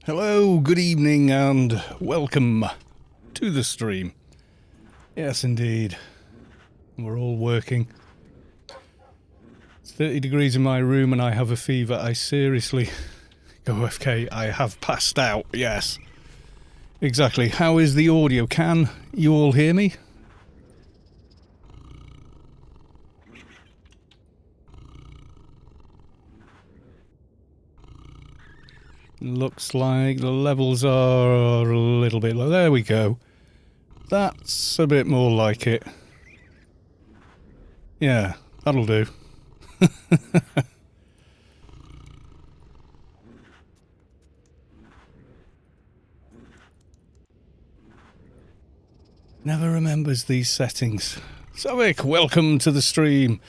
Hello, good evening, and welcome to the stream. Yes, indeed. We're all working. It's 30 degrees in my room and I have a fever. I seriously... Go FK, I have passed out, yes. Exactly. How is the audio? Can you all hear me? Looks like the levels are a little bit low. There we go. That's a bit more like it. Yeah, that'll do. Never remembers these settings. Savik, welcome to the stream.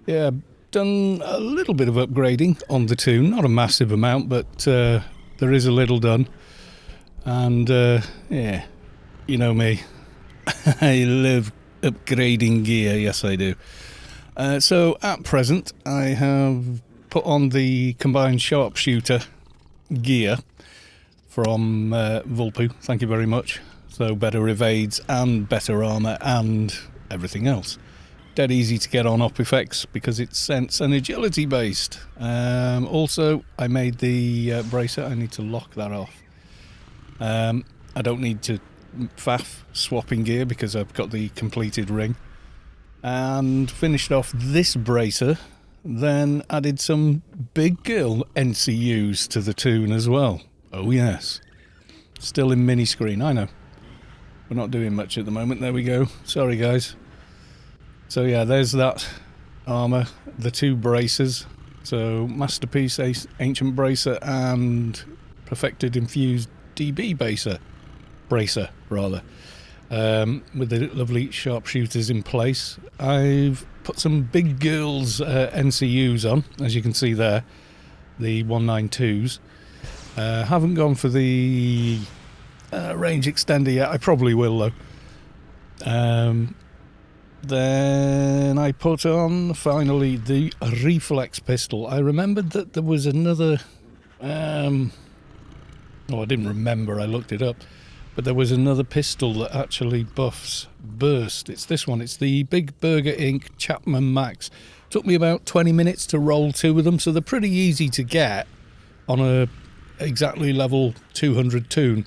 Yeah, done a little bit of upgrading on the toon. Not a massive amount, but there is a little done. And, yeah, you know me. I love upgrading gear, yes I do. So, at present, I have put on the combined sharpshooter gear from Vulpu. Thank you very much. So, better evades and better armour and everything else. Dead easy to get on op effects because it's sense and agility based. Also, I made the bracer. I need to lock that off. I don't need to faff swapping gear because I've got the completed ring. And finished off this bracer, then added some big girl NCUs to the toon as well. Oh yes. Still in mini screen, I know. We're not doing much at the moment. There we go. Sorry guys. So yeah, there's that armour, the two bracers. So Masterpiece Ancient Bracer and Perfected Infused DB Bracer rather. With the lovely sharpshooters in place. I've put some big girls NCUs on, as you can see there, the 192s. Haven't gone for the range extender yet. I probably will though. Then I put on finally the reflex pistol. I remembered that there was another I didn't remember, I looked it up, but there was another pistol that actually buffs burst. It's this one. It's the Big Burger Inc. Chapman Max. Took me about 20 minutes to roll two of them, so they're pretty easy to get on a exactly level 200 toon.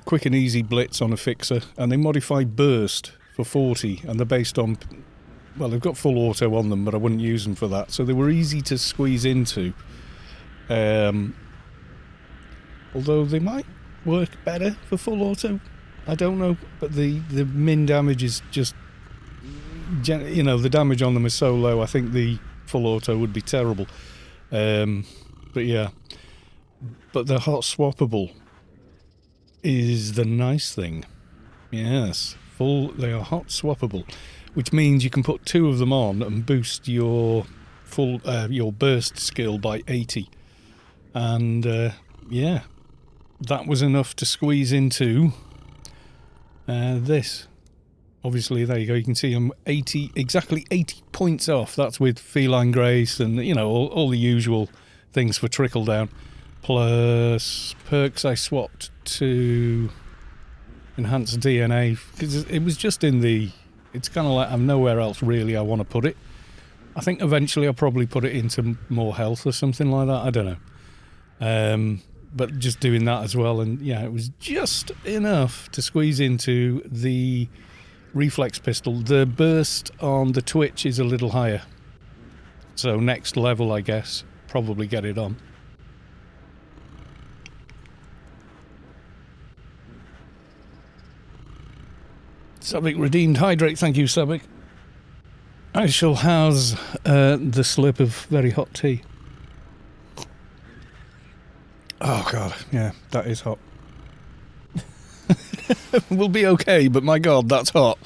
Quick and easy blitz on a fixer, and they modify burst for 40, and they're based on, well, they've got full auto on them, but I wouldn't use them for that, so they were easy to squeeze into. Although they might work better for full auto, I don't know, but the min damage is just, you know, the damage on them is so low. I think the full auto would be terrible. But yeah, but the hot swappable is the nice thing. Yes, they are hot swappable, which means you can put two of them on and boost your your burst skill by 80. And yeah, that was enough to squeeze into this. Obviously, there you go. You can see I'm exactly 80 points off. That's with feline grace and, you know, all the usual things for trickle down. Plus perks I swapped to enhanced DNA because it was just in the. It's kind of like I'm nowhere else really I want to put it. I think eventually I'll probably put it into more health or something like that. I don't know. But just doing that as well, and yeah, it was just enough to squeeze into the reflex pistol. The burst on the twitch is a little higher, so next level I guess probably get it on. Sabik redeemed hydrate, thank you Sabik. I shall house the slip of very hot tea. Oh god, yeah, that is hot. We'll be okay, but my god, that's hot.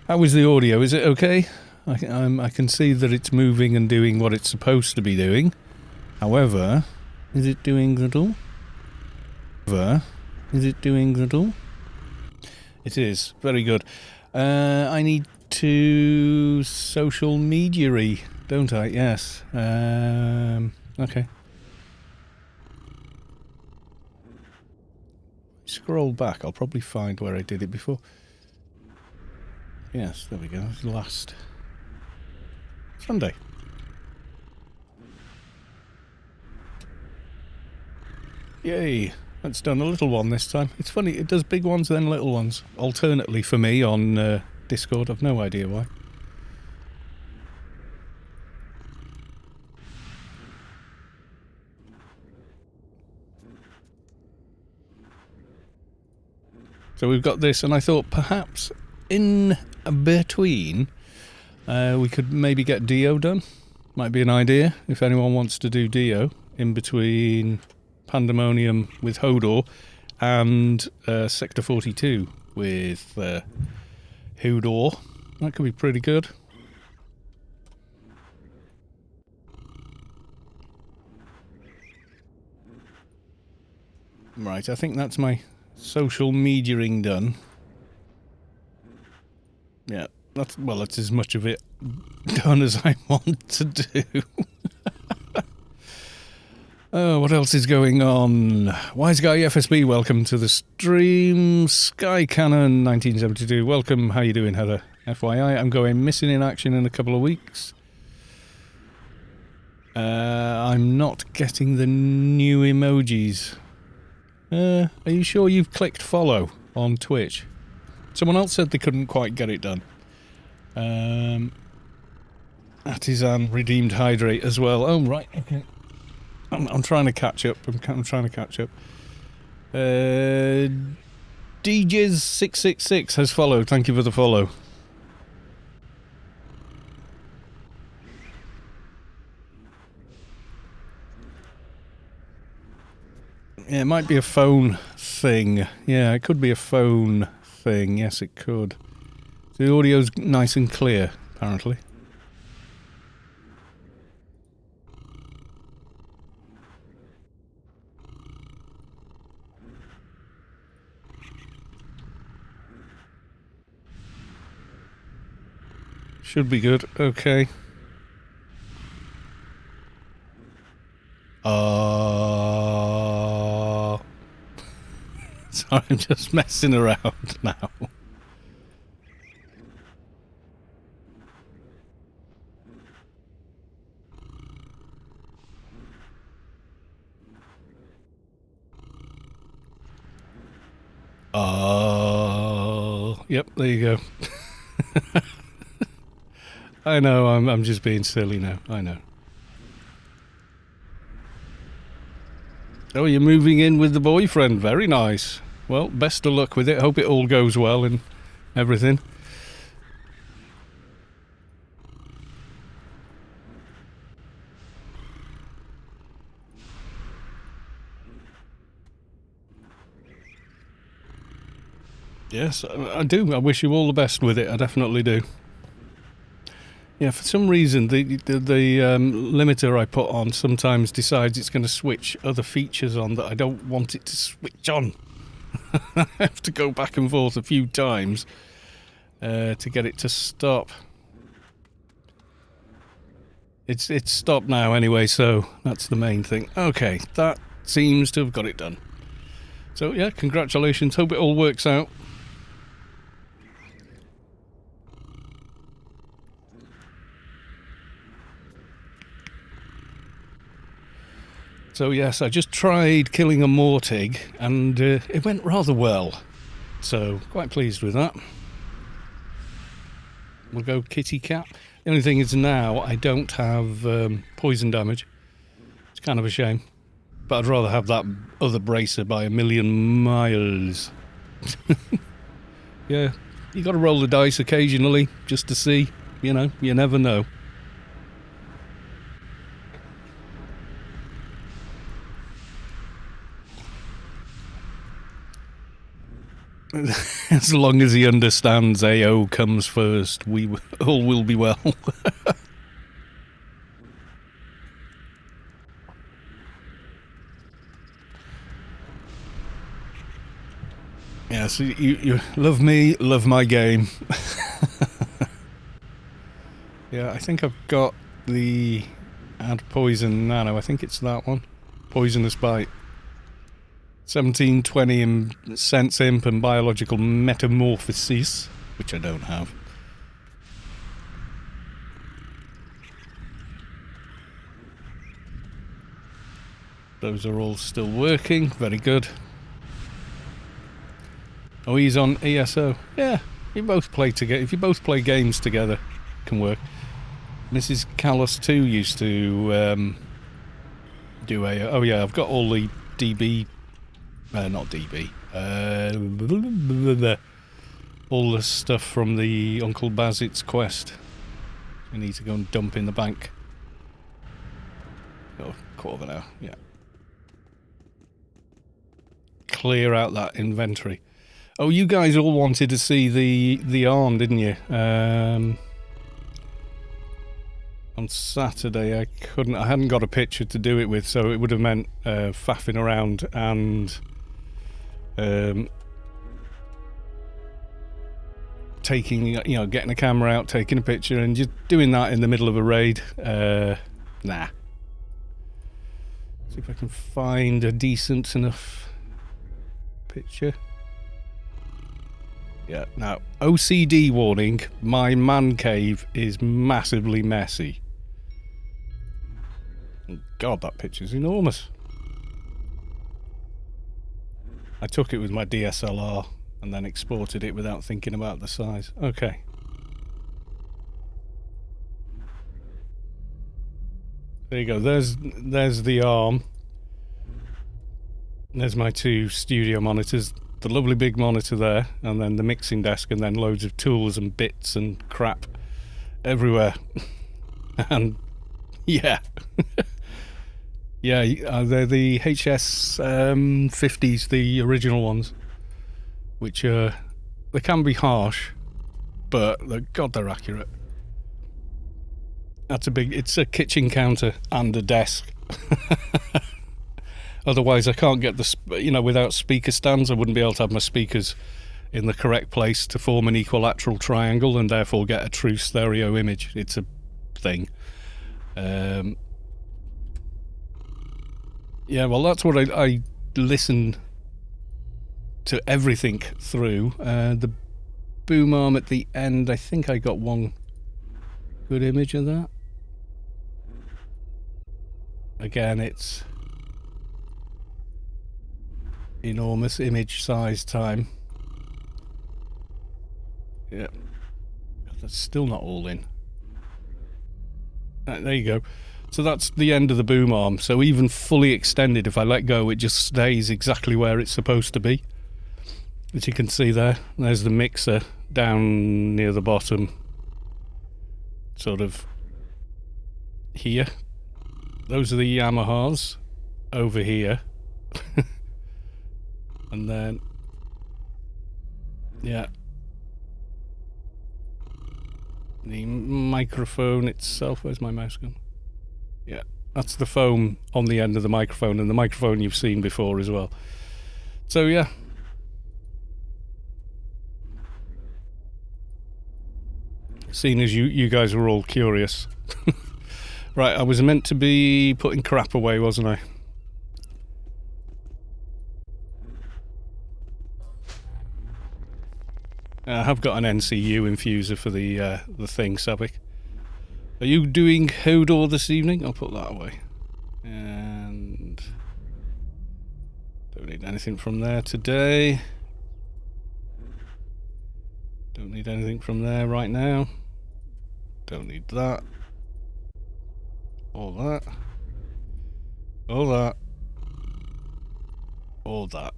How is the audio? Is it okay? I can see that it's moving and doing what it's supposed to be doing. However, is it doing that all? It is. Very good. I need to social media-y, don't I? Yes. Okay. scroll back, I'll probably find where I did it before. Yes, there we go. Last Sunday. Yay! That's done a little one this time. It's funny, it does big ones then little ones. Alternately for me on Discord, I've no idea why. So we've got this, and I thought perhaps in between we could maybe get Dio done. Might be an idea if anyone wants to do Dio in between Pandemonium with Hodor and Sector 42 with Hodor. That could be pretty good. Right, I think that's my social mediaing done. Yeah, that's as much of it done as I want to do. Oh, what else is going on? Wise Guy FSB, welcome to the stream. Sky Cannon 1972, welcome. How you doing, Heather? FYI, I'm going missing in action in a couple of weeks. I'm not getting the new emojis. Are you sure you've clicked follow on Twitch? Someone else said they couldn't quite get it done. Artisan Redeemed Hydrate as well. Oh, right, okay. I'm trying to catch up. I'm trying to catch up. DJs666 has followed. Thank you for the follow. Yeah, it might be a phone thing. Yeah, it could be a phone thing. Yes, it could. The audio's nice and clear, apparently. Should be good. Okay. Sorry, I'm just messing around now. Yep, there you go. I know, I'm just being silly now. I know. Oh, you're moving in with the boyfriend. Very nice. Well, best of luck with it. Hope it all goes well and everything. Yes, I do. I wish you all the best with it. I definitely do. Yeah, for some reason, the limiter I put on sometimes decides it's going to switch other features on that I don't want it to switch on. I have to go back and forth a few times to get it to stop. It's stopped now anyway, so that's the main thing. Okay, that seems to have got it done. So yeah, congratulations. Hope it all works out. So yes, I just tried killing a Mortig, and it went rather well. So, quite pleased with that. We'll go kitty cat. The only thing is now, I don't have poison damage. It's kind of a shame. But I'd rather have that other bracer by a million miles. Yeah, you got to roll the dice occasionally, just to see. You know, you never know. As long as he understands AO comes first, we all will be well. Yeah, so you love me, love my game. Yeah, I think I've got the add poison nano. I think it's that one. Poisonous bite. 1720 in sense imp and biological metamorphosis, which I don't have. Those are all still working. Very good. Oh, he's on ESO. Yeah, you both play together. If you both play games together, it can work. Mrs. Callis too used to do a... Oh yeah, I've got all the DB... not DB. All the stuff from the Uncle Bazit's quest. We need to go and dump in the bank. Oh, quarter of an hour, yeah. Clear out that inventory. Oh, you guys all wanted to see the arm, didn't you? On Saturday I hadn't got a picture to do it with, so it would have meant faffing around and taking, you know, getting a camera out, taking a picture and just doing that in the middle of a raid. Nah. See if I can find a decent enough picture. Yeah, now, OCD warning, my man cave is massively messy. God, that picture's enormous. I took it with my DSLR and then exported it without thinking about the size. Okay. There you go, there's the arm. There's my two studio monitors. The lovely big monitor there, and then the mixing desk, and then loads of tools and bits and crap everywhere. And yeah. Yeah, they're the HS 50s, the original ones, which they can be harsh, but God, they're accurate. That's it's a kitchen counter and a desk. Otherwise I can't get without speaker stands I wouldn't be able to have my speakers in the correct place to form an equilateral triangle and therefore get a true stereo image. It's a thing. Yeah, well, that's what I listen to everything through. The boom arm at the end, I think I got one good image of that. Again, it's enormous image size time. Yeah, that's still not all in. There you go. So that's the end of the boom arm. So even fully extended, if I let go, it just stays exactly where it's supposed to be. As you can see there, there's the mixer down near the bottom, sort of here. Those are the Yamahas over here. And then, yeah, the microphone itself. Where's my mouse gone? Yeah, that's the foam on the end of the microphone, and the microphone you've seen before as well. So yeah. Seeing as you guys were all curious. Right, I was meant to be putting crap away, wasn't I? I have got an NCU infuser for the thing, Savik. Are you doing Hodor this evening? I'll put that away. And don't need anything from there today. Don't need anything from there right now. Don't need that. All that. All that. All that.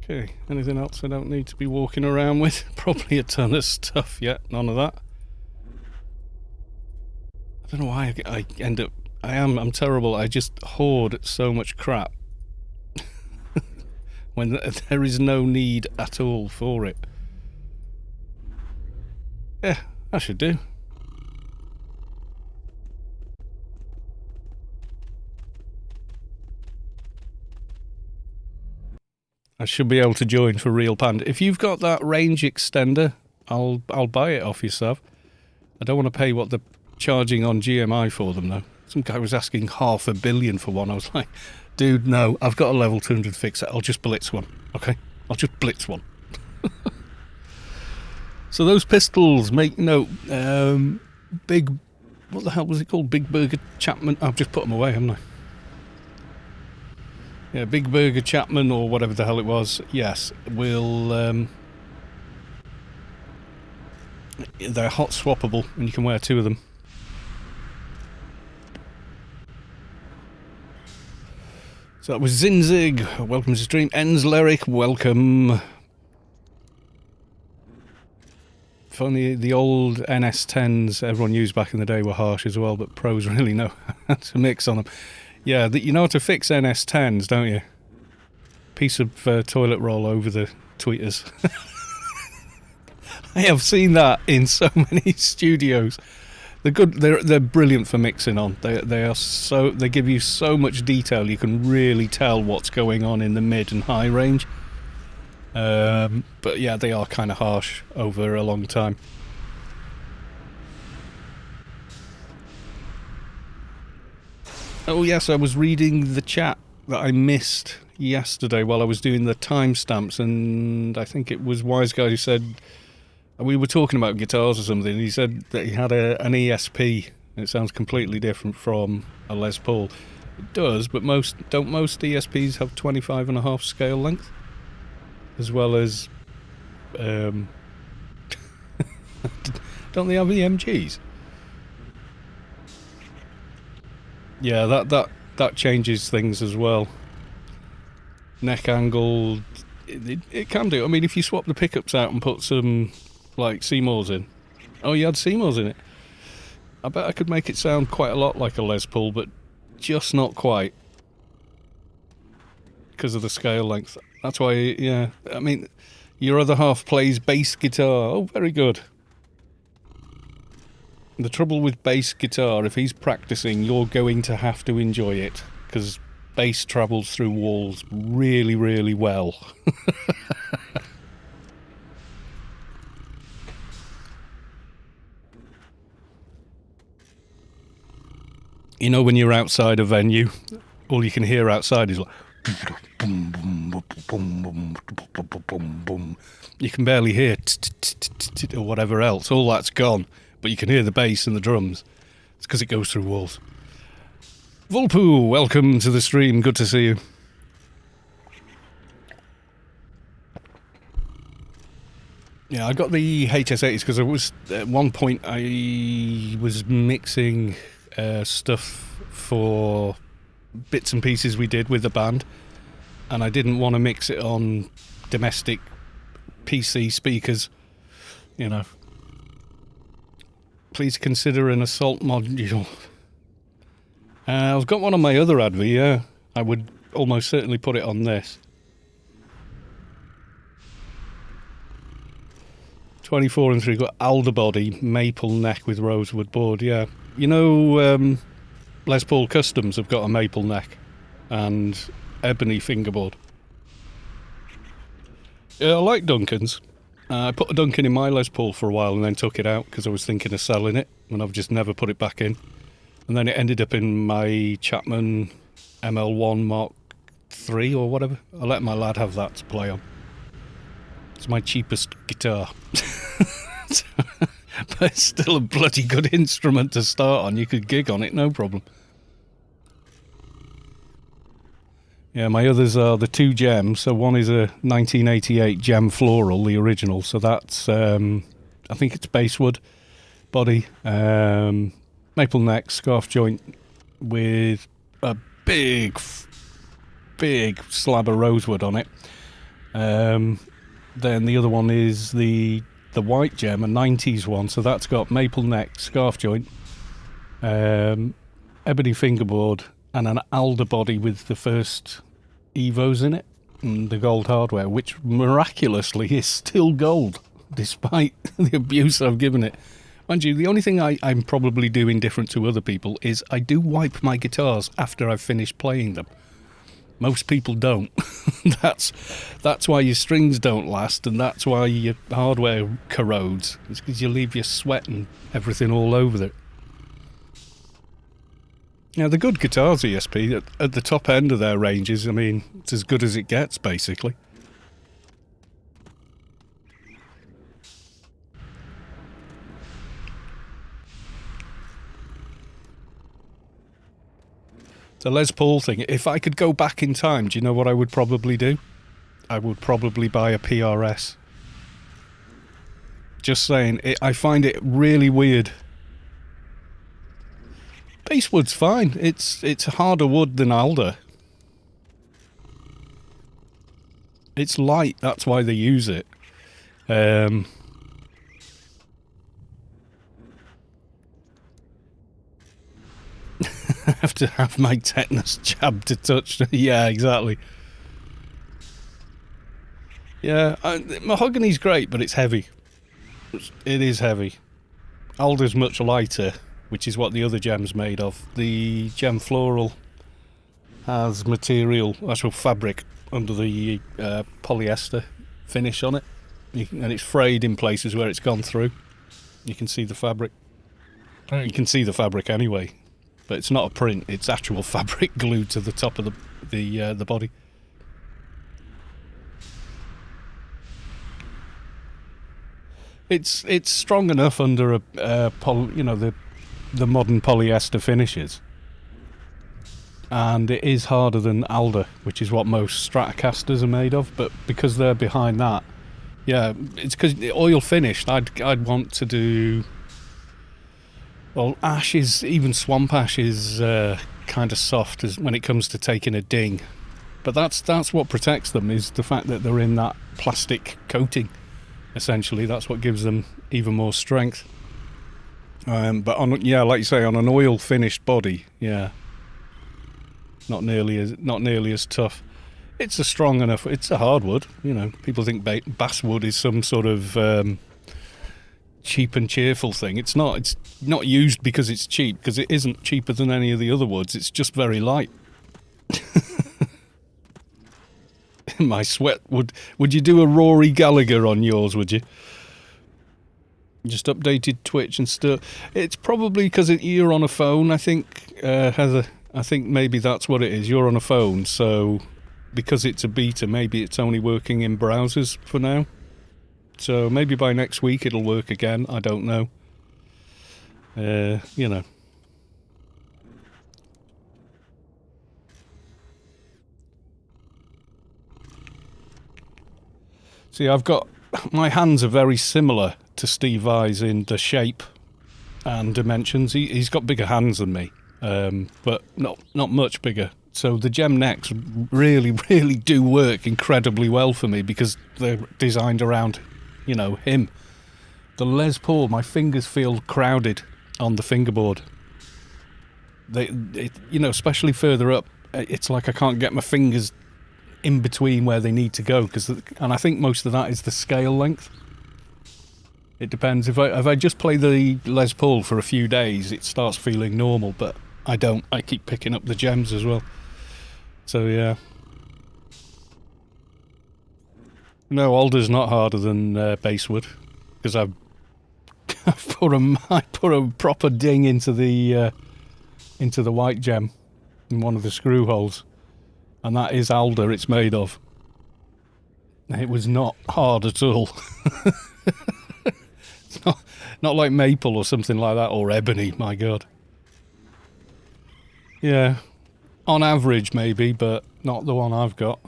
Okay, anything else I don't need to be walking around with? Probably a ton of stuff yet, none of that. I don't know why I end up... I'm terrible, I just hoard so much crap. When there is no need at all for it. Yeah, that should do. I should be able to join for real Pande. If you've got that range extender, I'll buy it off yourself. I don't want to pay what they're charging on GMI for them though. Some guy was asking $500 million for one. I was like, dude, no, I've got a level 200 fixer. I'll just blitz one, okay? I'll just blitz one. So those pistols, make note. Big, what the hell was it called? Big Burger Chapman. I've just put them away, haven't I? Yeah, Big Burger Chapman or whatever the hell it was. Yes, will. They're hot swappable, and you can wear 2 of them. So that was Zinzig. Welcome to the stream. Ends Lyric. Welcome. Funny, the old NS10s everyone used back in the day were harsh as well, but pros really know how to mix on them. Yeah, you know how to fix NS10s, don't you? Piece of toilet roll over the tweeters. I have seen that in so many studios. They're good. They're brilliant for mixing on. They give you so much detail. You can really tell what's going on in the mid and high range. But yeah, they are kind of harsh over a long time. Oh yes, I was reading the chat that I missed yesterday while I was doing the timestamps, and I think it was Wise Guy who said we were talking about guitars or something. And he said that he had an ESP. And it sounds completely different from a Les Paul. It does, but don't most ESPs have 25.5 scale length? As well as, don't they have EMGs? Yeah, that changes things as well. Neck angle, it can do. I mean, if you swap the pickups out and put some like Seymours in. Oh, you had Seymours in it. I bet I could make it sound quite a lot like a Les Paul, but just not quite because of the scale length. That's why, yeah, I mean, your other half plays bass guitar. Oh, very good. The trouble with bass guitar, if he's practicing, you're going to have to enjoy it, because bass travels through walls really, really well. You know, when you're outside a venue, all you can hear outside is like... boom, boom, boom, boom, boom, boom, boom, boom. You can barely hear or whatever else. All that's gone, but you can hear the bass and the drums. It's because it goes through walls. Vulpu, welcome to the stream. Good to see you. Yeah, I got the HS80s because I was at one point I was mixing stuff for bits and pieces we did with the band, and I didn't want to mix it on domestic PC speakers, you know. Please consider an assault module. I've got one on my other Advi, yeah. I would almost certainly put it on this. 24 and 3, got alder body, maple neck with rosewood board, yeah. You know, Les Paul Customs have got a maple neck and ebony fingerboard. Yeah, I like Duncan's. I put a Duncan in my Les Paul for a while and then took it out because I was thinking of selling it, and I've just never put it back in. And then it ended up in my Chapman ML1 Mark III or whatever. I let my lad have that to play on. It's my cheapest guitar. But it's still a bloody good instrument to start on. You could gig on it, no problem. Yeah, my others are the 2 gems. So one is a 1988 gem floral, the original. So that's, I think it's basswood body, maple neck, scarf joint with a big slab of rosewood on it. Then the other one is the white gem, a 90s one. So that's got maple neck, scarf joint, ebony fingerboard, and an alder body with the first Evos in it, and the gold hardware, which miraculously is still gold, despite the abuse I've given it. Mind you, the only thing I'm probably doing different to other people is I do wipe my guitars after I've finished playing them. Most people don't. That's why your strings don't last, and that's why your hardware corrodes. It's because you leave your sweat and everything all over it. Now, the good guitars, ESP, at the top end of their ranges, I mean, it's as good as it gets, basically. The Les Paul thing, if I could go back in time, do you know what I would probably do? I would probably buy a PRS. Just saying, I find it really weird. Basswood's fine. It's harder wood than alder. It's light, that's why they use it. I have to have my tetanus jab to touch. Yeah, exactly. Yeah, mahogany's great, but it's heavy. It is heavy. Alder's much lighter, which is what the other gem's made of. The gem floral has material, actual fabric under the polyester finish on it, and it's frayed in places where it's gone through. You can see the fabric. You can see the fabric anyway, but it's not a print. It's actual fabric glued to the top of the body. It's strong enough under a the modern polyester finishes, and it is harder than alder, which is what most Stratocasters are made of. But because they're behind that, yeah, it's because oil finished. I'd want to do, well, ash is, even swamp ash is kind of soft as when it comes to taking a ding, but that's what protects them, is the fact that they're in that plastic coating. Essentially, that's what gives them even more strength. But on, yeah, like you say, on an oil finished body, yeah, not nearly as tough. It's a strong enough. It's a hardwood. You know, people think basswood is some sort of cheap and cheerful thing. It's not. It's not used because it's cheap, because it isn't cheaper than any of the other woods. It's just very light. My sweat, would you do a Rory Gallagher on yours, would you? Just updated Twitch and stuff. It's probably because you're on a phone, I think, Heather. I think maybe that's what it is. You're on a phone, so because it's a beta, maybe it's only working in browsers for now. So maybe by next week it'll work again. I don't know. You know. See, my hands are very similar to Steve Vai's in the shape and dimensions. He's got bigger hands than me, but not much bigger. So the gem necks really, really do work incredibly well for me because they're designed around, him. The Les Paul, my fingers feel crowded on the fingerboard. Especially further up, it's like I can't get my fingers in between where they need to go, and I think most of that is the scale length. It depends. If I just play the Les Paul for a few days, it starts feeling normal, but I don't. I keep picking up the gems as well. So yeah. No, alder's not harder than basswood, because I put a proper ding into the white gem in one of the screw holes. And that is alder it's made of. It was not hard at all. It's not like maple or something like that, or ebony, my God. Yeah, on average maybe, but not the one I've got.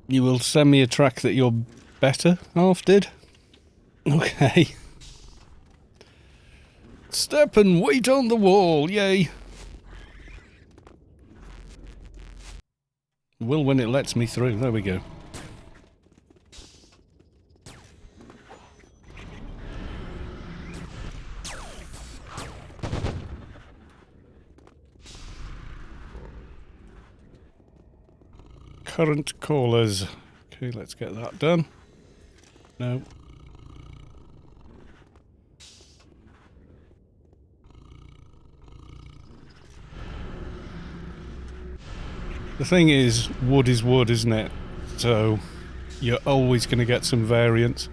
You will send me a track that your better half did? Okay. Step and wait on the wall, yay. Will when it lets me through, there we go. Current callers. Okay, let's get that done. No. The thing is wood, isn't it? So you're always going to get some variance.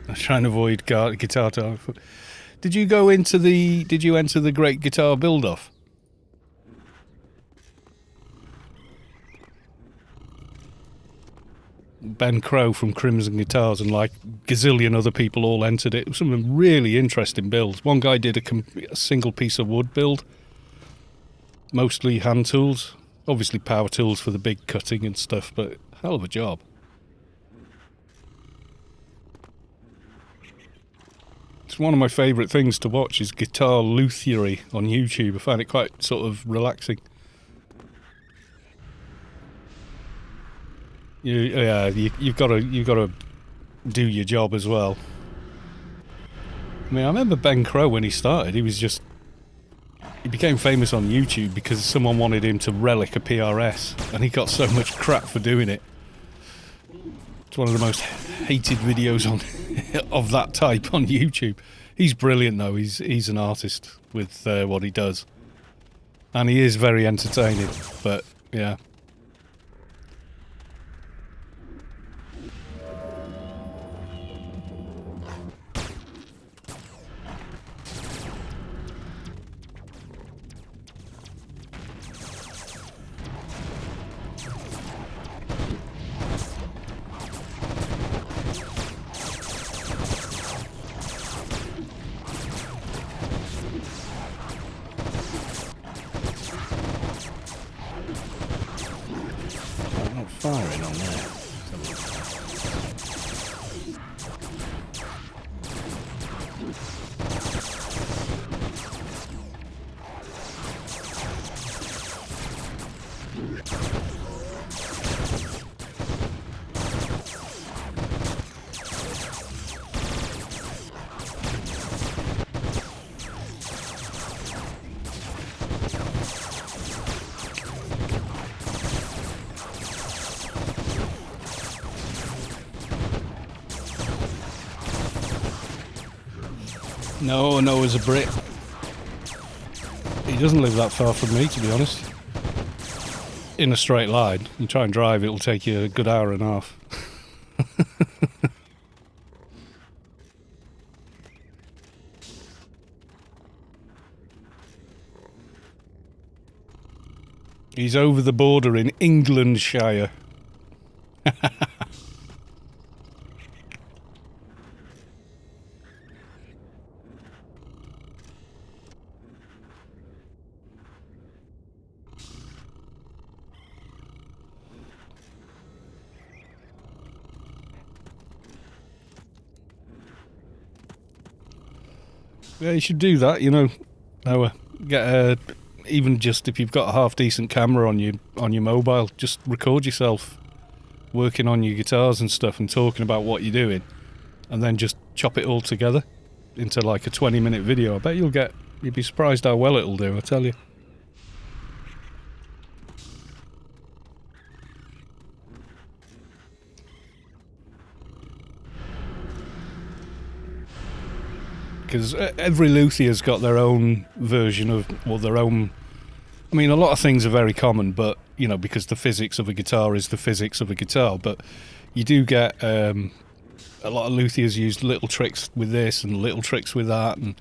I try and avoid guitar talk. Did you enter the Great Guitar Build-Off? Ben Crow from Crimson Guitars and like gazillion other people all entered it. Some really interesting builds. One guy did a single piece of wood build, mostly hand tools, obviously power tools for the big cutting and stuff, but hell of a job. It's one of my favourite things to watch is guitar luthiery on YouTube. I find it quite sort of relaxing. You've got to do your job as well. I mean, I remember Ben Crow when he started. He became famous on YouTube because someone wanted him to relic a PRS, and he got so much crap for doing it. It's one of the most hated videos of that type on YouTube. He's brilliant though. He's an artist with what he does, and he is very entertaining. But yeah. Firing on there. No, as a Brit. He doesn't live that far from me, to be honest. In a straight line. You try and drive, it'll take you a good hour and a half. He's over the border in Englandshire. Yeah, you should do that, you know. Get even just if you've got a half decent camera on your mobile, just record yourself working on your guitars and stuff and talking about what you're doing, and then just chop it all together into like a 20-minute video. I bet you'll be surprised how well it'll do, I tell you. Because every luthier's got their own version of, or their own... I mean, a lot of things are very common, but, you know, because the physics of a guitar is the physics of a guitar, but you do get a lot of luthiers use little tricks with this and little tricks with that, and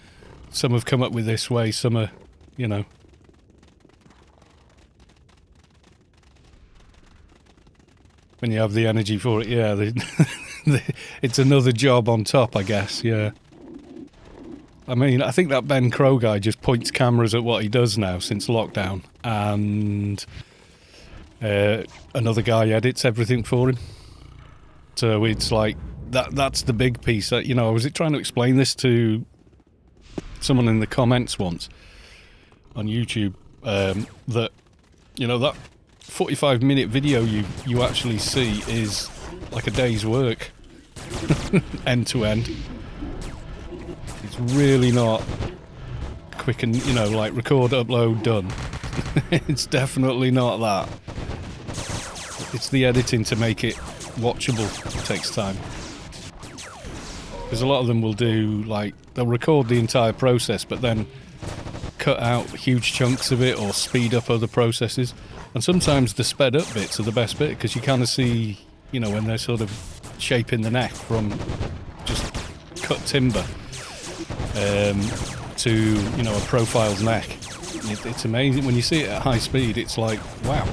some have come up with this way, some are, you know... When you have the energy for it, yeah, it's another job on top, I guess, yeah. I mean, I think that Ben Crow guy just points cameras at what he does now since lockdown, and another guy edits everything for him. So it's like, that's the big piece. You know, I was trying to explain this to someone in the comments once on YouTube, that, you know, that 45-minute video you actually see is like a day's work, end to end. It's really not quick and, you know, like record, upload, done. It's definitely not that. It's the editing to make it watchable. It takes time. Because a lot of them will do, like, they'll record the entire process, but then cut out huge chunks of it or speed up other processes. And sometimes the sped up bits are the best bit, because you kind of see, you know, when they're sort of shaping the neck from just cut timber to, you know, a profiled neck. It's amazing. When you see it at high speed, it's like, wow.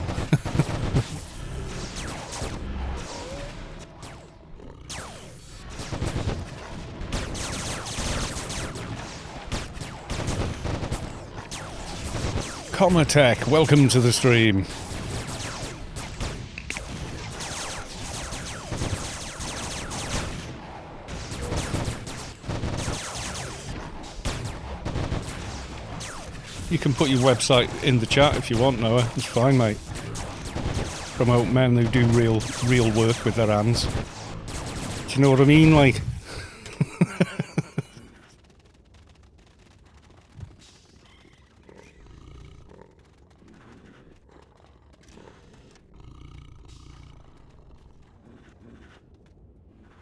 Comatech, welcome to the stream. You can put your website in the chat if you want, Noah. It's fine, mate. Promote men who do real work with their hands. Do you know what I mean? Like...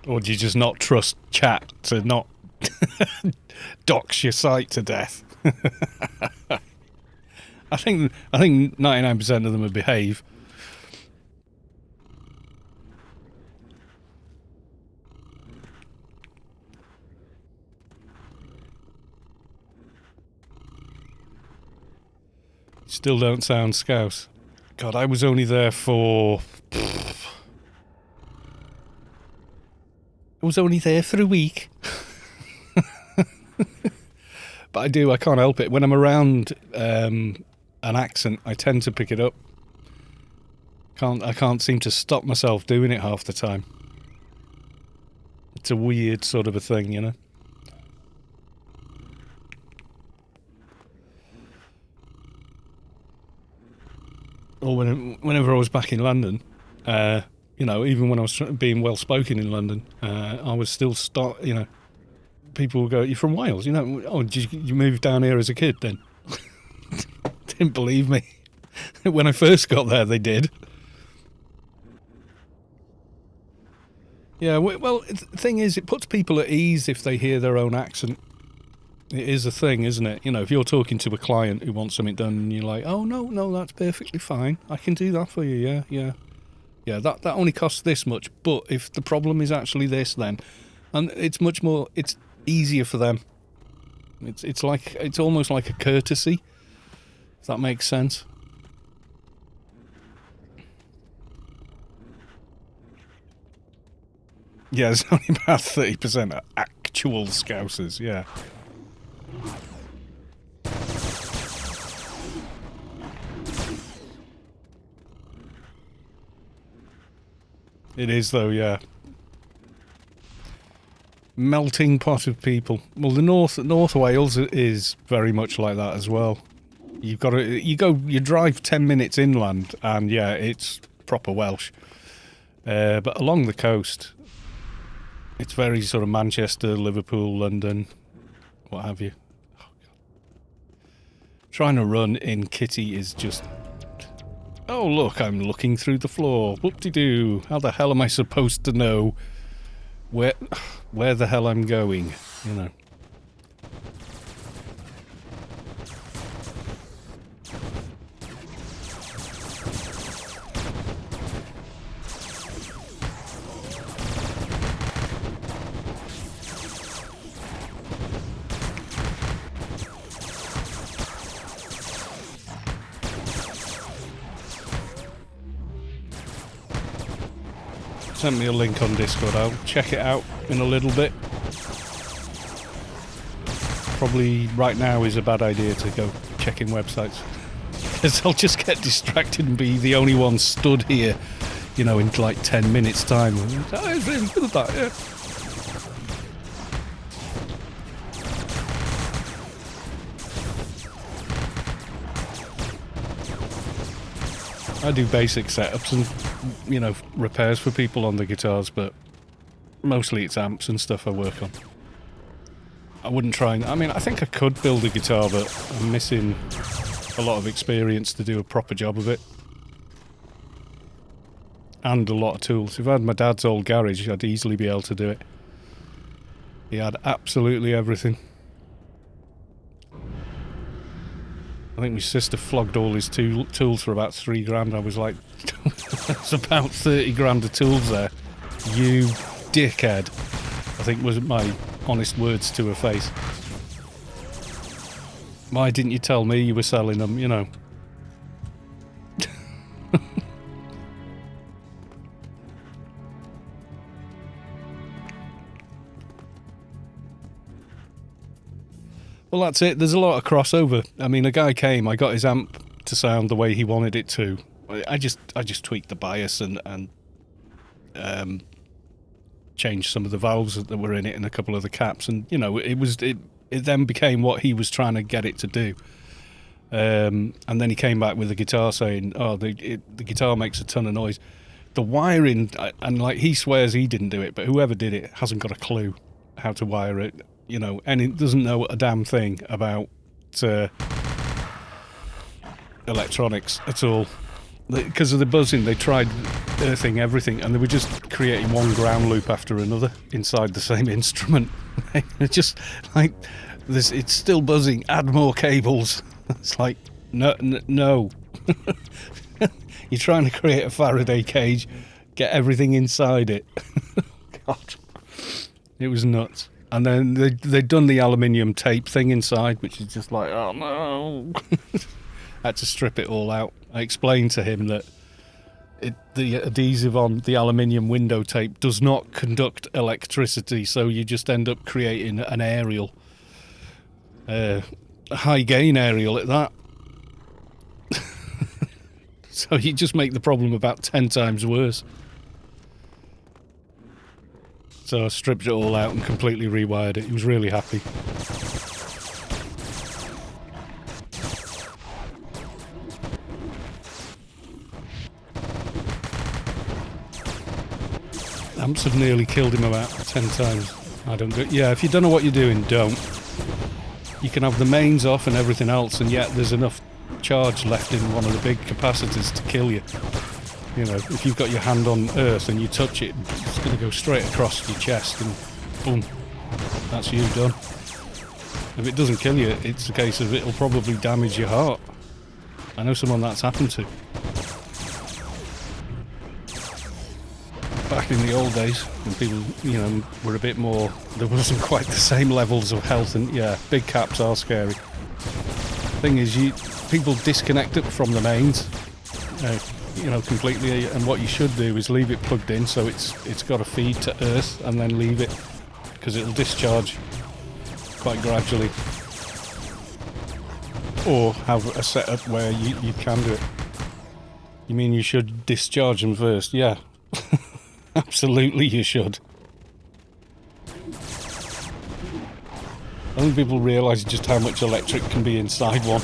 Or do you just not trust chat to not dox your site to death? I think 99% of them would behave. Still don't sound Scouse. God, I was only there for... I was only there for a week. But I can't help it. When I'm around an accent, I tend to pick it up. I can't seem to stop myself doing it half the time. It's a weird sort of a thing, you know? Or whenever I was back in London, you know, even when I was being well-spoken in London, I was still you know, people will go, "You're from Wales?" You know, "Oh, did you moved down here as a kid then?" Didn't believe me. When I first got there, they did. Yeah, well, the thing is, it puts people at ease if they hear their own accent. It is a thing, isn't it? You know, if you're talking to a client who wants something done, and you're like, "Oh, no, that's perfectly fine. I can do that for you, yeah. Yeah, that only costs this much, but if the problem is actually this, then..." And it's much more... It's easier for them. It's almost like a courtesy, if that makes sense. Yeah, there's only about 30% of actual Scousers, yeah. It is though, yeah. Melting pot of people. Well, the North Wales is very much like that as well. You drive 10 minutes inland, and yeah, it's proper Welsh. But along the coast, it's very sort of Manchester, Liverpool, London, what have you. Oh, God. Trying to run in Kitty is just... Oh, look, I'm looking through the floor. Whoop-de-doo. How the hell am I supposed to know where the hell I'm going, you know? Sent me a link on Discord. I'll check it out in a little bit. Probably right now is a bad idea to go checking websites, because I'll just get distracted and be the only one stood here, you know, in like 10 minutes time. Oh, it's really good at that, yeah. I do basic setups and, you know, repairs for people on the guitars, but mostly it's amps and stuff I work on. I wouldn't try and... I mean, I think I could build a guitar, but I'm missing a lot of experience to do a proper job of it. and a lot of tools. If I had my dad's old garage, I'd easily be able to do it. He had absolutely everything. I think my sister flogged all his tools for about 3 grand. I was like, that's about 30 grand of tools there. You dickhead. I think was my honest words to her face. Why didn't you tell me you were selling them, you know? Well, that's it. There's a lot of crossover. I mean, a guy came, I got his amp to sound the way he wanted it to. I just tweaked the bias and changed some of the valves that were in it and a couple of the caps, and you know, it then became what he was trying to get it to do. And then he came back with the guitar saying, "Oh, the guitar makes a ton of noise." The wiring, and like he swears he didn't do it, but whoever did it hasn't got a clue how to wire it. You know, and it doesn't know a damn thing about electronics at all. Because of the buzzing, they tried earthing everything, and they were just creating one ground loop after another inside the same instrument. It's just like this. It's still buzzing. Add more cables. It's like no. You're trying to create a Faraday cage, get everything inside it. God, it was nuts. And then they'd done the aluminium tape thing inside, which is just like, oh no. I had to strip it all out. I explained to him that the adhesive on the aluminium window tape does not conduct electricity, so you just end up creating an aerial, a high gain aerial at that. So you just make the problem about 10 times worse. So I stripped it all out and completely rewired it. He was really happy. Amps have nearly killed him about 10 times. I don't do. Yeah, if you don't know what you're doing, don't. You can have the mains off and everything else, and yet there's enough charge left in one of the big capacitors to kill you. You know, if you've got your hand on earth and you touch it, it's going to go straight across your chest and boom, that's you done. If it doesn't kill you, it's a case of it'll probably damage your heart. I know someone that's happened to. Back in the old days, when people, you know, were a bit more, there wasn't quite the same levels of health, and yeah, big caps are scary. Thing is, people disconnect it from the mains. You know, completely, and what you should do is leave it plugged in so it's got a feed to earth, and then leave it, because it'll discharge quite gradually. Or have a setup where you can do it. You mean you should discharge them first? Yeah, absolutely you should. I think people realise just how much electric can be inside one.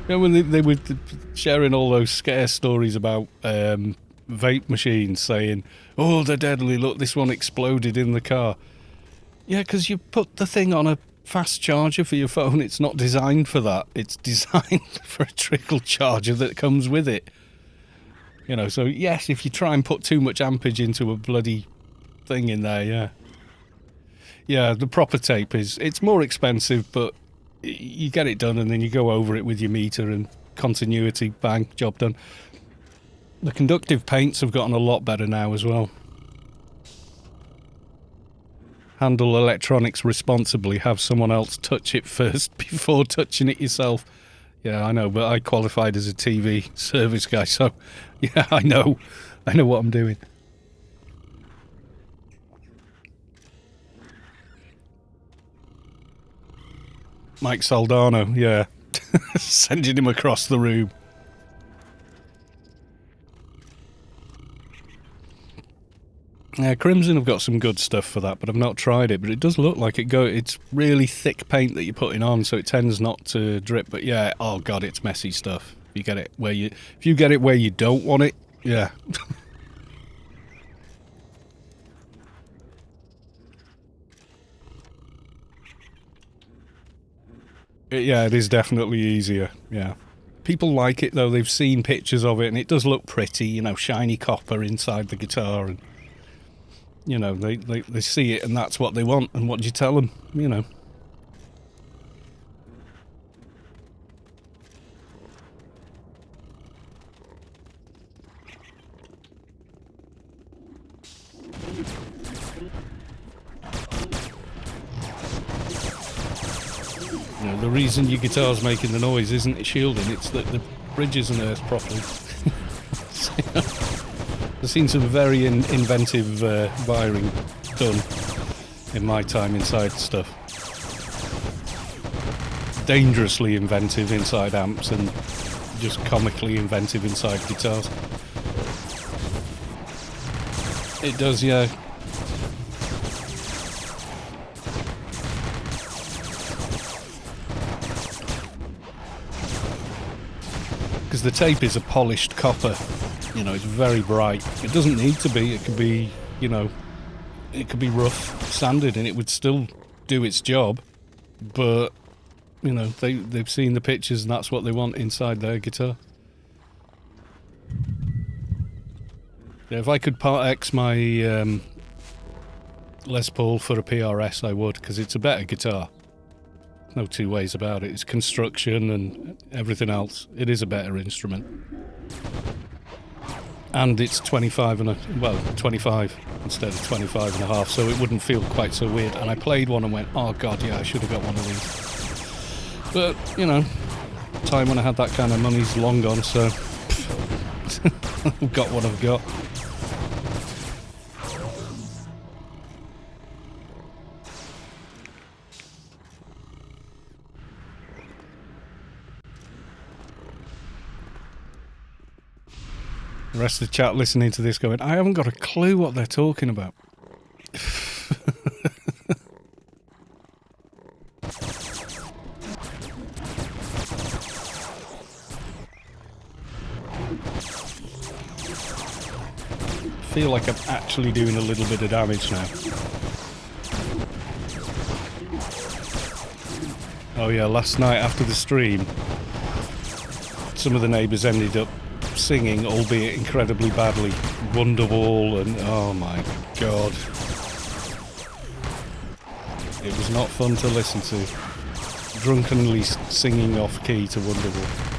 You know, when they were sharing all those scare stories about vape machines saying, oh, they're deadly, look, this one exploded in the car. Yeah, because you put the thing on a fast charger for your phone. It's not designed for that. It's designed for a trickle charger that comes with it. You know, so yes, if you try and put too much ampage into a bloody thing in there, yeah. Yeah, the proper tape it's more expensive, but you get it done and then you go over it with your meter and continuity, bang, job done. The conductive paints have gotten a lot better now as well. Handle electronics responsibly, have someone else touch it first before touching it yourself. Yeah, I know, but I qualified as a TV service guy, so yeah, I know what I'm doing. Mike Saldano, yeah. Sending him across the room. Yeah, Crimson have got some good stuff for that, but I've not tried it. But it does look like it's really thick paint that you're putting on, so it tends not to drip. But yeah, oh god, it's messy stuff. If you get it where you don't want it, yeah. Yeah, it is definitely easier. Yeah, People like it though. They've seen pictures of it, and it does look pretty. You know, shiny copper inside the guitar, and you know they see it, and that's what they want. And what do you tell them? You know. The reason your guitar's making the noise isn't it shielding, it's that the bridge isn't earthed properly. So, I've seen some very inventive wiring done in my time inside stuff. Dangerously inventive inside amps and just comically inventive inside guitars. It does, yeah. Because the tape is a polished copper, you know, it's very bright. It doesn't need to be, it could be, you know, it could be rough sanded and it would still do its job, but, you know, they've seen the pictures and that's what they want inside their guitar. Yeah, if I could part X my Les Paul for a PRS, I would, because it's a better guitar. No two ways about it. It's construction and everything else. It is a better instrument. And it's 25 instead of 25 and a half, so it wouldn't feel quite so weird. And I played one and went, oh god, yeah, I should have got one of these. But, you know, time when I had that kind of money's long gone, so I've got what I've got. The rest of the chat listening to this going, I haven't got a clue what they're talking about. I feel like I'm actually doing a little bit of damage now. Oh yeah, last night after the stream, some of the neighbours ended up singing, albeit incredibly badly, Wonderwall, and oh my god. It was not fun to listen to. Drunkenly singing off key to Wonderwall.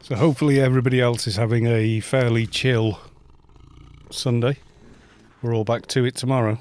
So hopefully everybody else is having a fairly chill Sunday. We're all back to it tomorrow.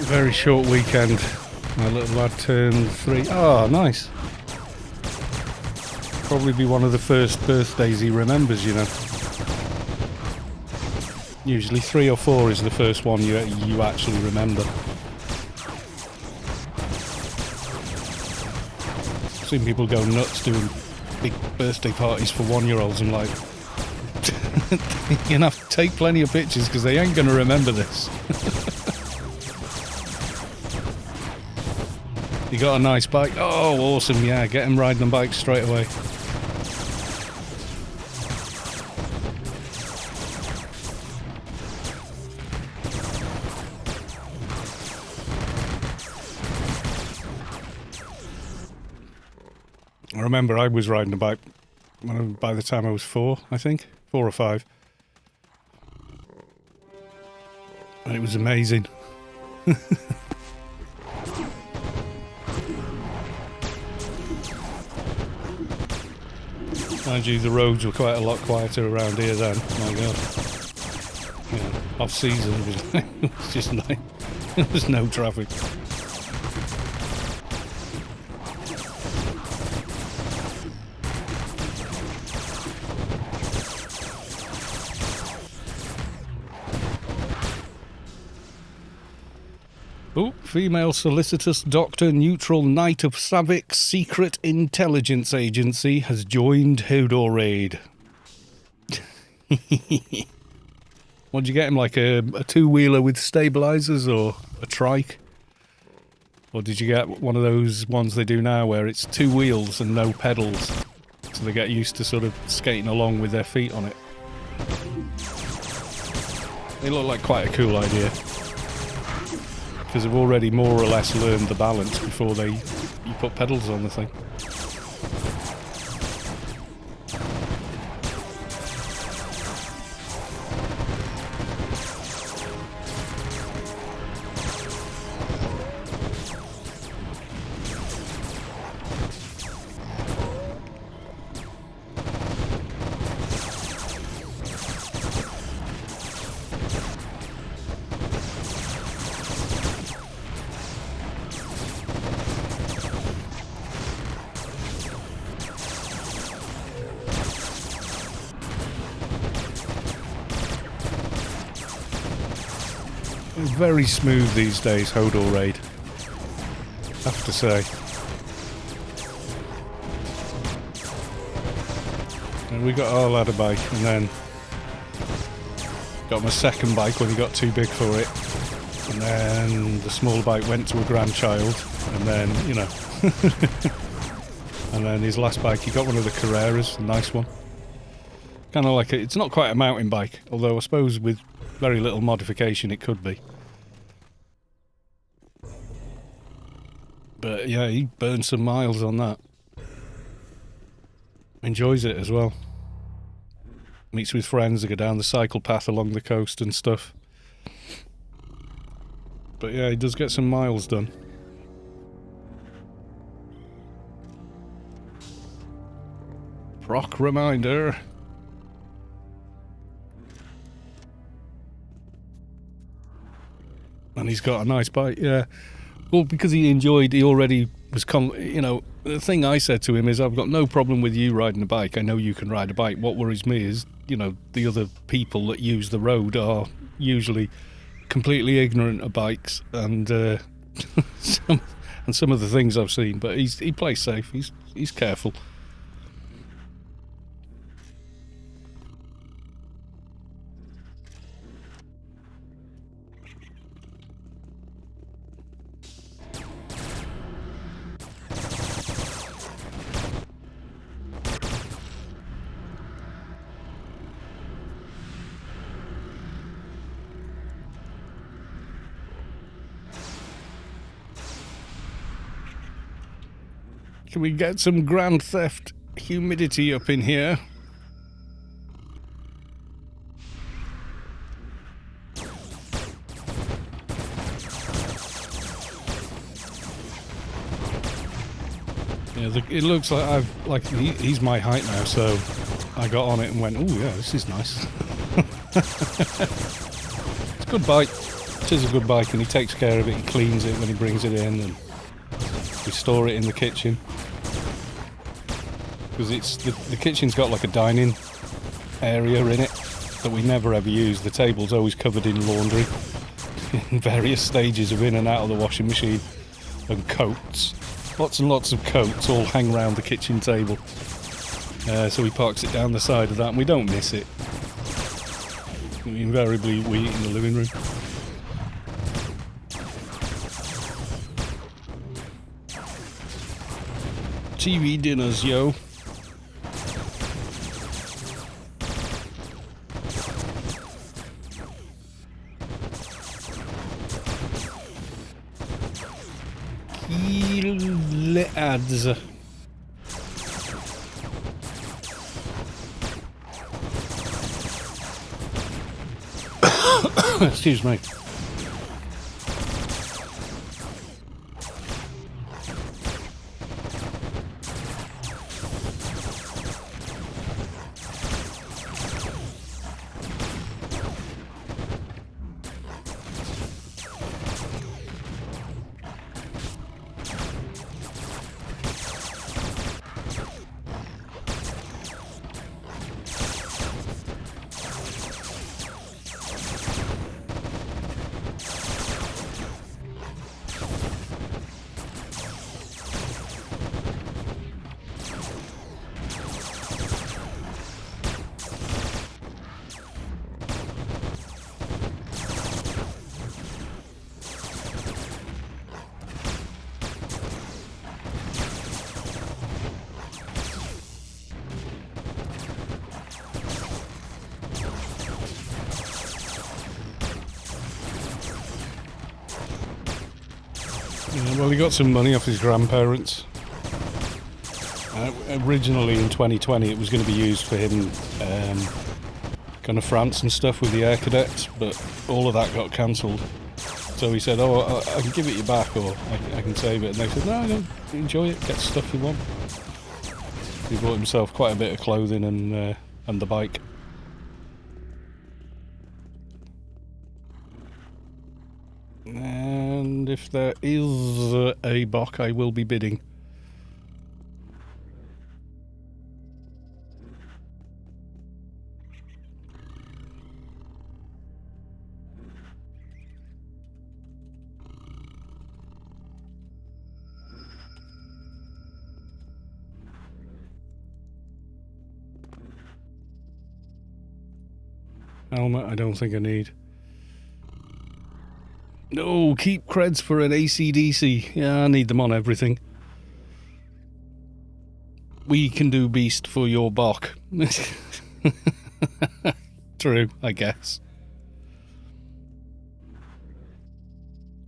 Very short weekend. My little lad turned 3. Oh, nice. Probably be one of the first birthdays he remembers, you know. Usually 3 or 4 is the first one you actually remember. I've seen people go nuts doing big birthday parties for 1-year-olds and like, you're gonna have to take plenty of pictures because they ain't gonna remember this. You got a nice bike? Oh, awesome, yeah, get him riding the bike straight away. I remember I was riding a bike by the time I was 4, I think. 4 or 5. And it was amazing. Mind you, the roads were quite a lot quieter around here then. My God. You know, off season, it was just like, there was no traffic. Oh, female solicitous Dr. Neutral Knight of Savik's secret intelligence agency has joined Hodor raid. What'd you get him, like a two-wheeler with stabilizers or a trike? Or did you get one of those ones they do now where it's 2 wheels and no pedals? So they get used to sort of skating along with their feet on it. They look like quite a cool idea. Because they've already more or less learned the balance before you put pedals on the thing. Very smooth these days, Hodor raid, I have to say. And we got our ladder bike, and then got my second bike when he got too big for it, and then the smaller bike went to a grandchild, and then, you know, and then his last bike, he got one of the Carreras, a nice one. Kind of like it's not quite a mountain bike, although I suppose with very little modification it could be. But yeah, he burned some miles on that. Enjoys it as well. Meets with friends to go down the cycle path along the coast and stuff. But yeah, he does get some miles done. Proc reminder. And he's got a nice bike, yeah. Well, because he already was, you know, the thing I said to him is, I've got no problem with you riding a bike. I know you can ride a bike. What worries me is, you know, the other people that use the road are usually completely ignorant of bikes and some of the things I've seen. But he plays safe. He's careful. Can we get some Grand Theft humidity up in here? Yeah, it looks like he's my height now, so I got on it and went, oh yeah, this is nice. It's a good bike. It is a good bike, and he takes care of it. He cleans it when he brings it in, and we store it in the kitchen. Because the kitchen's got like a dining area in it that we never ever use. The table's always covered in laundry in various stages of in and out of the washing machine, and coats. Lots and lots of coats all hang around the kitchen table. So he parks it down the side of that, and we don't miss it. Invariably we eat in the living room. TV dinners, yo. Ads. Excuse me. Well, he got some money off his grandparents. Originally in 2020 it was going to be used for him kind of France and stuff with the Air Cadets, but all of that got cancelled. So he said, oh, I can give it you back, or I can save it. And they said, no, enjoy it, get stuff you want. He bought himself quite a bit of clothing and the bike. And if there is a Bok, I will be bidding. Helmet, I don't think I need. No, keep creds for an AC/DC. Yeah, I need them on everything. We can do beast for your Bok. True, I guess.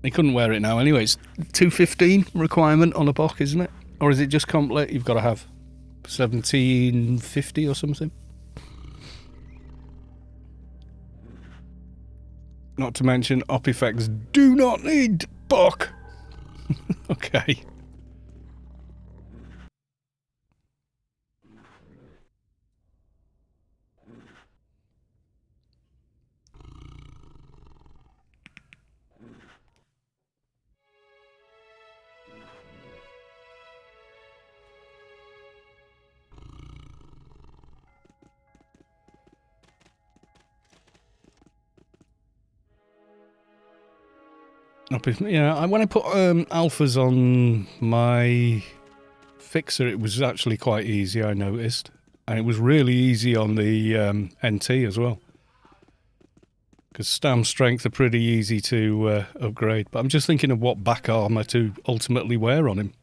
He couldn't wear it now anyway. It's 215 requirement on a Bok, isn't it? Or is it just complete? You've got to have 1750 or something. Not to mention, op effects do not need Bok. Okay. Yeah, when I put alphas on my fixer, it was actually quite easy, I noticed. And it was really easy on the NT as well. Because stam strength are pretty easy to upgrade. But I'm just thinking of what back armour to ultimately wear on him.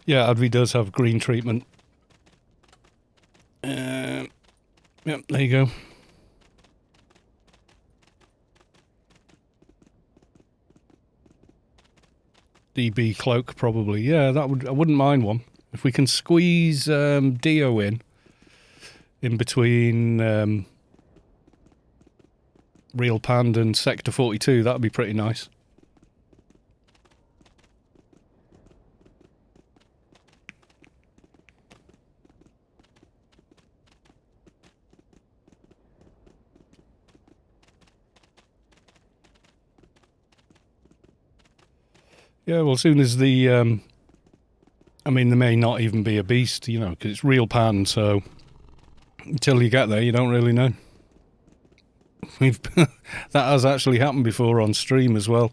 Yeah, Advi does have green treatment. Yep, there you go. DB cloak, probably. Yeah, I wouldn't mind one. If we can squeeze Dio in between Real Pande and Sector 42, that'd be pretty nice. Yeah, well, as soon as the... I mean, there may not even be a beast, you know, because it's real pan, so until you get there, you don't really know. We've that has actually happened before on stream as well.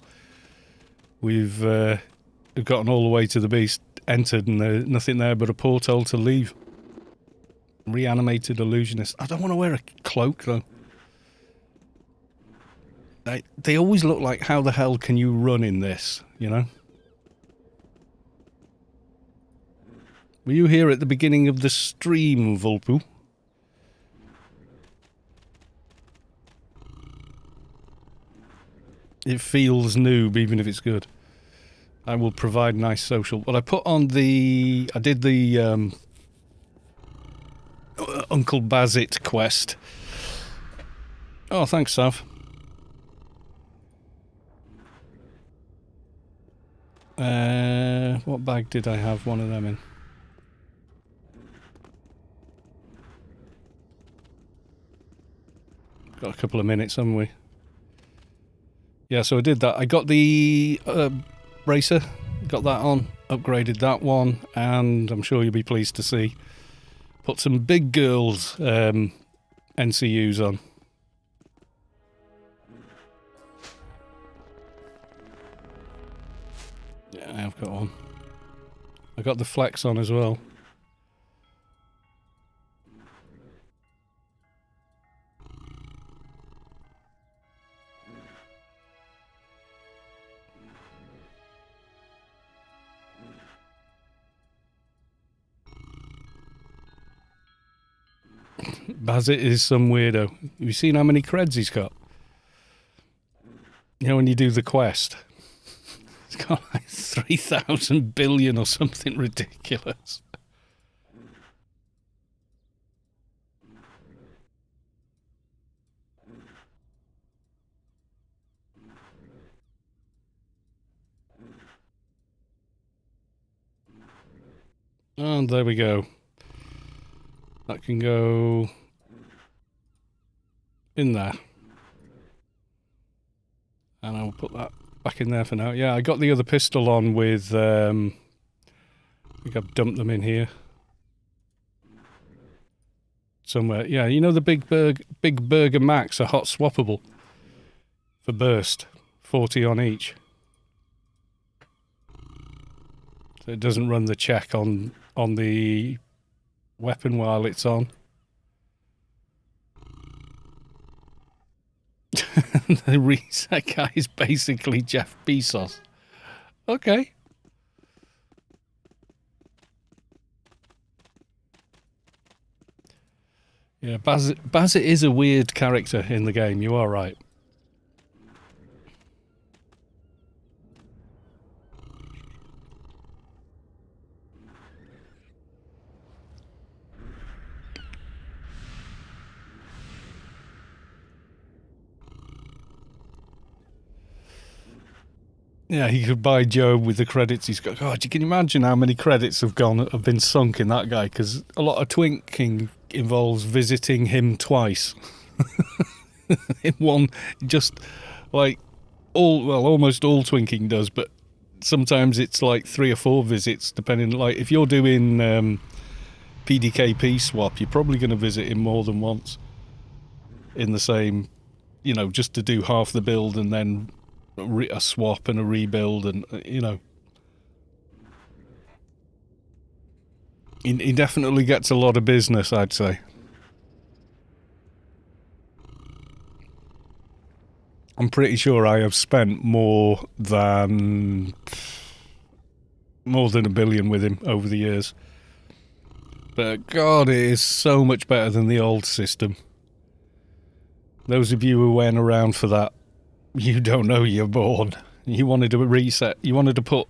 We've gotten all the way to the beast, entered, and there's nothing there but a porthole to leave. Reanimated illusionist. I don't want to wear a cloak, though. They always look like, how the hell can you run in this, you know? Were you here at the beginning of the stream, Vulpu? It feels noob, even if it's good. I will provide nice social. Well, I put on the... I did the Uncle Bazit quest. Oh, thanks, Sav. What bag did I have one of them in? Got a couple of minutes, haven't we? Yeah, so I did that. I got the racer, got that on, upgraded that one, and I'm sure you'll be pleased to see, put some big girls NCUs on. Yeah, I've got one. I got the flex on as well. Bazit is some weirdo. Have you seen how many creds he's got? You know, when you do the quest, it's got like 3,000 billion or something ridiculous. And there we go. That can go in there. And I'll put that back in there for now. Yeah, I got the other pistol on with... I think I've dumped them in here. Somewhere. Yeah, you know the Big Burger Max are hot swappable. For burst. 40 on each. So it doesn't run the check on the weapon while it's on. The reset guy is basically Jeff Bezos. Okay. Yeah, Bazit is a weird character in the game, you are right. Yeah, he could buy Joe with the credits he's got. God, you can imagine how many credits have been sunk in that guy, because a lot of twinking involves visiting him twice. In one, just like almost all twinking does, but sometimes it's like 3 or 4 visits, depending. Like if you're doing PDKP swap, you're probably going to visit him more than once in the same, you know, just to do half the build and then a swap and a rebuild, and you know, he definitely gets a lot of business, I'd say. I'm pretty sure I have spent more than $1 billion with him over the years, but God, it is so much better than the old system. Those of you who went around for that, you don't know you're born. You wanted to reset. You wanted to put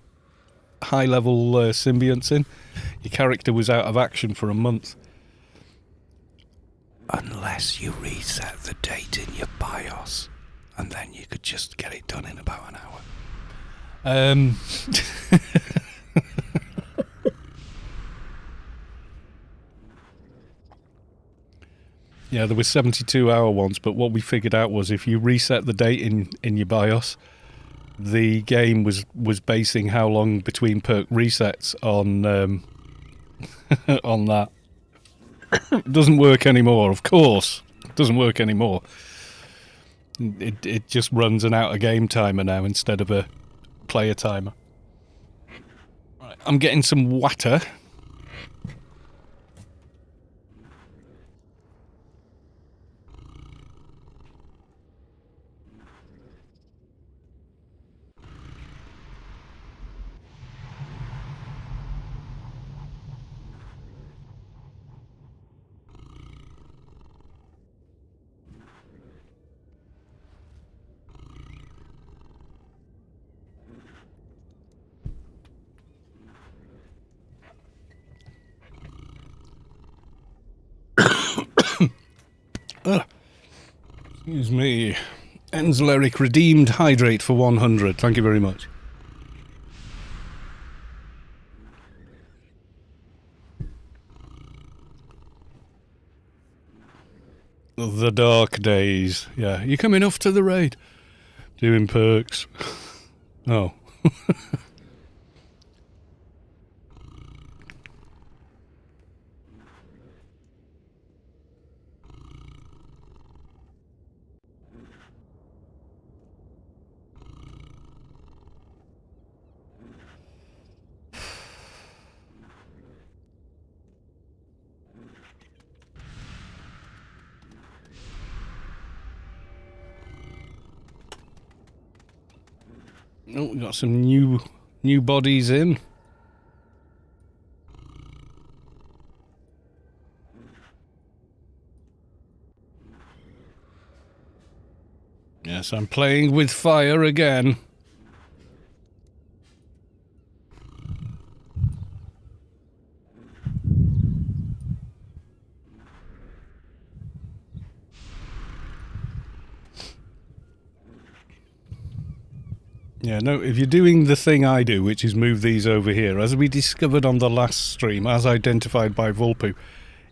high-level symbionts in. Your character was out of action for a month. Unless you reset the date in your BIOS. And then you could just get it done in about an hour. Yeah, there were 72-hour ones, but what we figured out was if you reset the date in your BIOS, the game was basing how long between perk resets on on that. It doesn't work anymore, of course. It doesn't work anymore. It just runs an out of game timer now instead of a player timer. Right, I'm getting some water. Excuse me. Enzleric redeemed hydrate for 100. Thank you very much. The dark days. Yeah, you coming off to the raid? Doing perks. Oh. Oh, we got some new bodies in. Yes, I'm playing with fire again. Yeah, no, if you're doing the thing I do, which is move these over here, as we discovered on the last stream, as identified by Vulpu,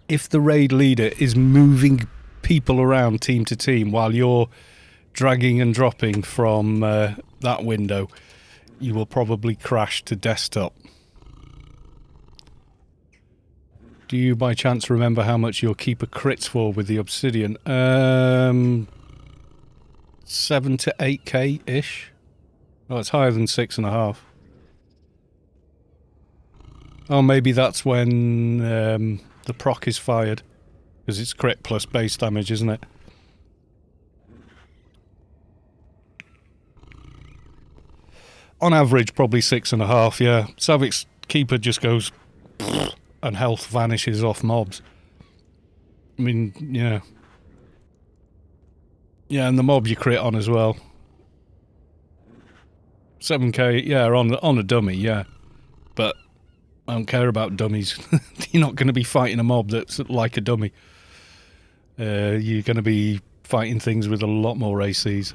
if the raid leader is moving people around team to team while you're dragging and dropping from that window, you will probably crash to desktop. Do you by chance remember how much your keeper crits for with the obsidian? 7 to 8k-ish. Oh, it's higher than 6.5. Oh, maybe that's when the proc is fired. Because it's crit plus base damage, isn't it? On average, probably 6.5, yeah. Savic's keeper just goes and health vanishes off mobs. I mean, yeah. Yeah, and the mob you crit on as well. 7k, yeah, on a dummy, yeah. But I don't care about dummies. You're not going to be fighting a mob that's like a dummy. You're going to be fighting things with a lot more ACs.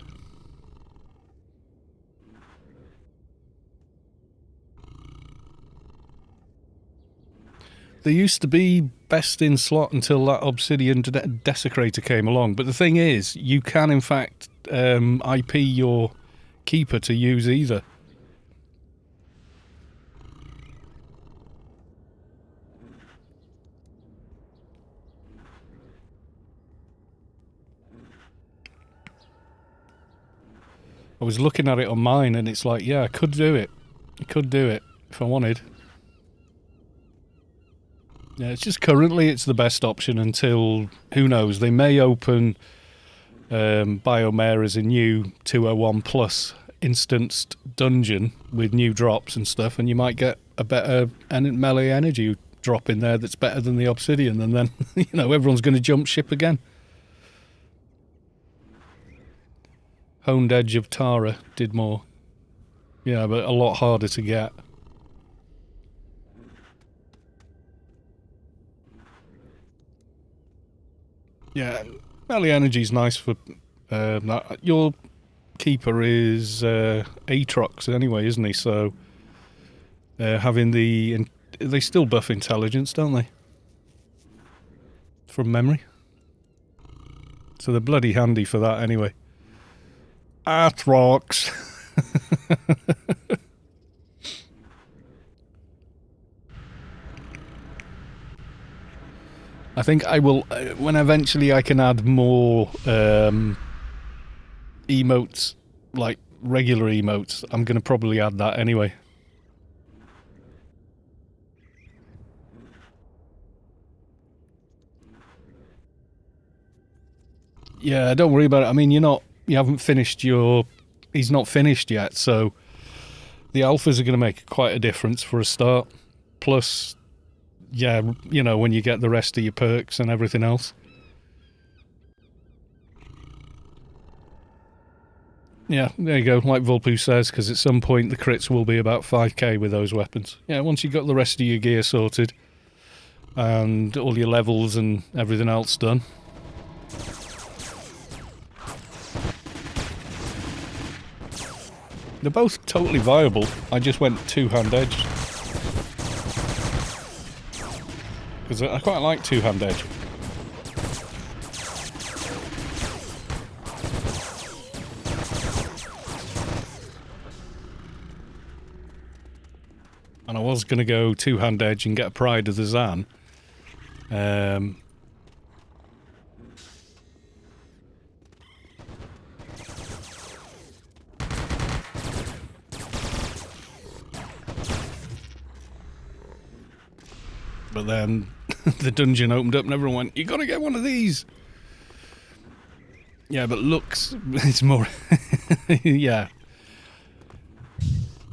They used to be best in slot until that obsidian desecrator came along. But the thing is, you can in fact IP your keeper to use either. I was looking at it on mine and it's like, yeah, I could do it. I could do it if I wanted. Yeah, it's just currently it's the best option until, who knows, they may open Biomare as a new 201 plus instanced dungeon with new drops and stuff, and you might get a better melee energy drop in there that's better than the obsidian, and then, you know, everyone's going to jump ship again. Honed Edge of Tara did more. Yeah, but a lot harder to get. Yeah, melee energy's nice for that. Your keeper is Aatrox anyway, isn't he? So having the... They still buff intelligence, don't they? From memory. So they're bloody handy for that anyway. Aatrox. I think I will, when eventually I can add more emotes, like regular emotes, I'm going to probably add that anyway. Yeah, don't worry about it. I mean, you haven't finished he's not finished yet, so the alphas are going to make quite a difference for a start. Plus, yeah, when you get the rest of your perks and everything else. Yeah, there you go, like Vulpu says, because at some point the crits will be about 5k with those weapons. Yeah, once you've got the rest of your gear sorted, and all your levels and everything else done. They're both totally viable. I just went two-hand edge. Because I quite like two-hand edge. And I was going to go two-hand edge and get a Pride of the Zan. But then the dungeon opened up and everyone went, "You gotta get one of these!" Yeah, but looks, it's more... yeah.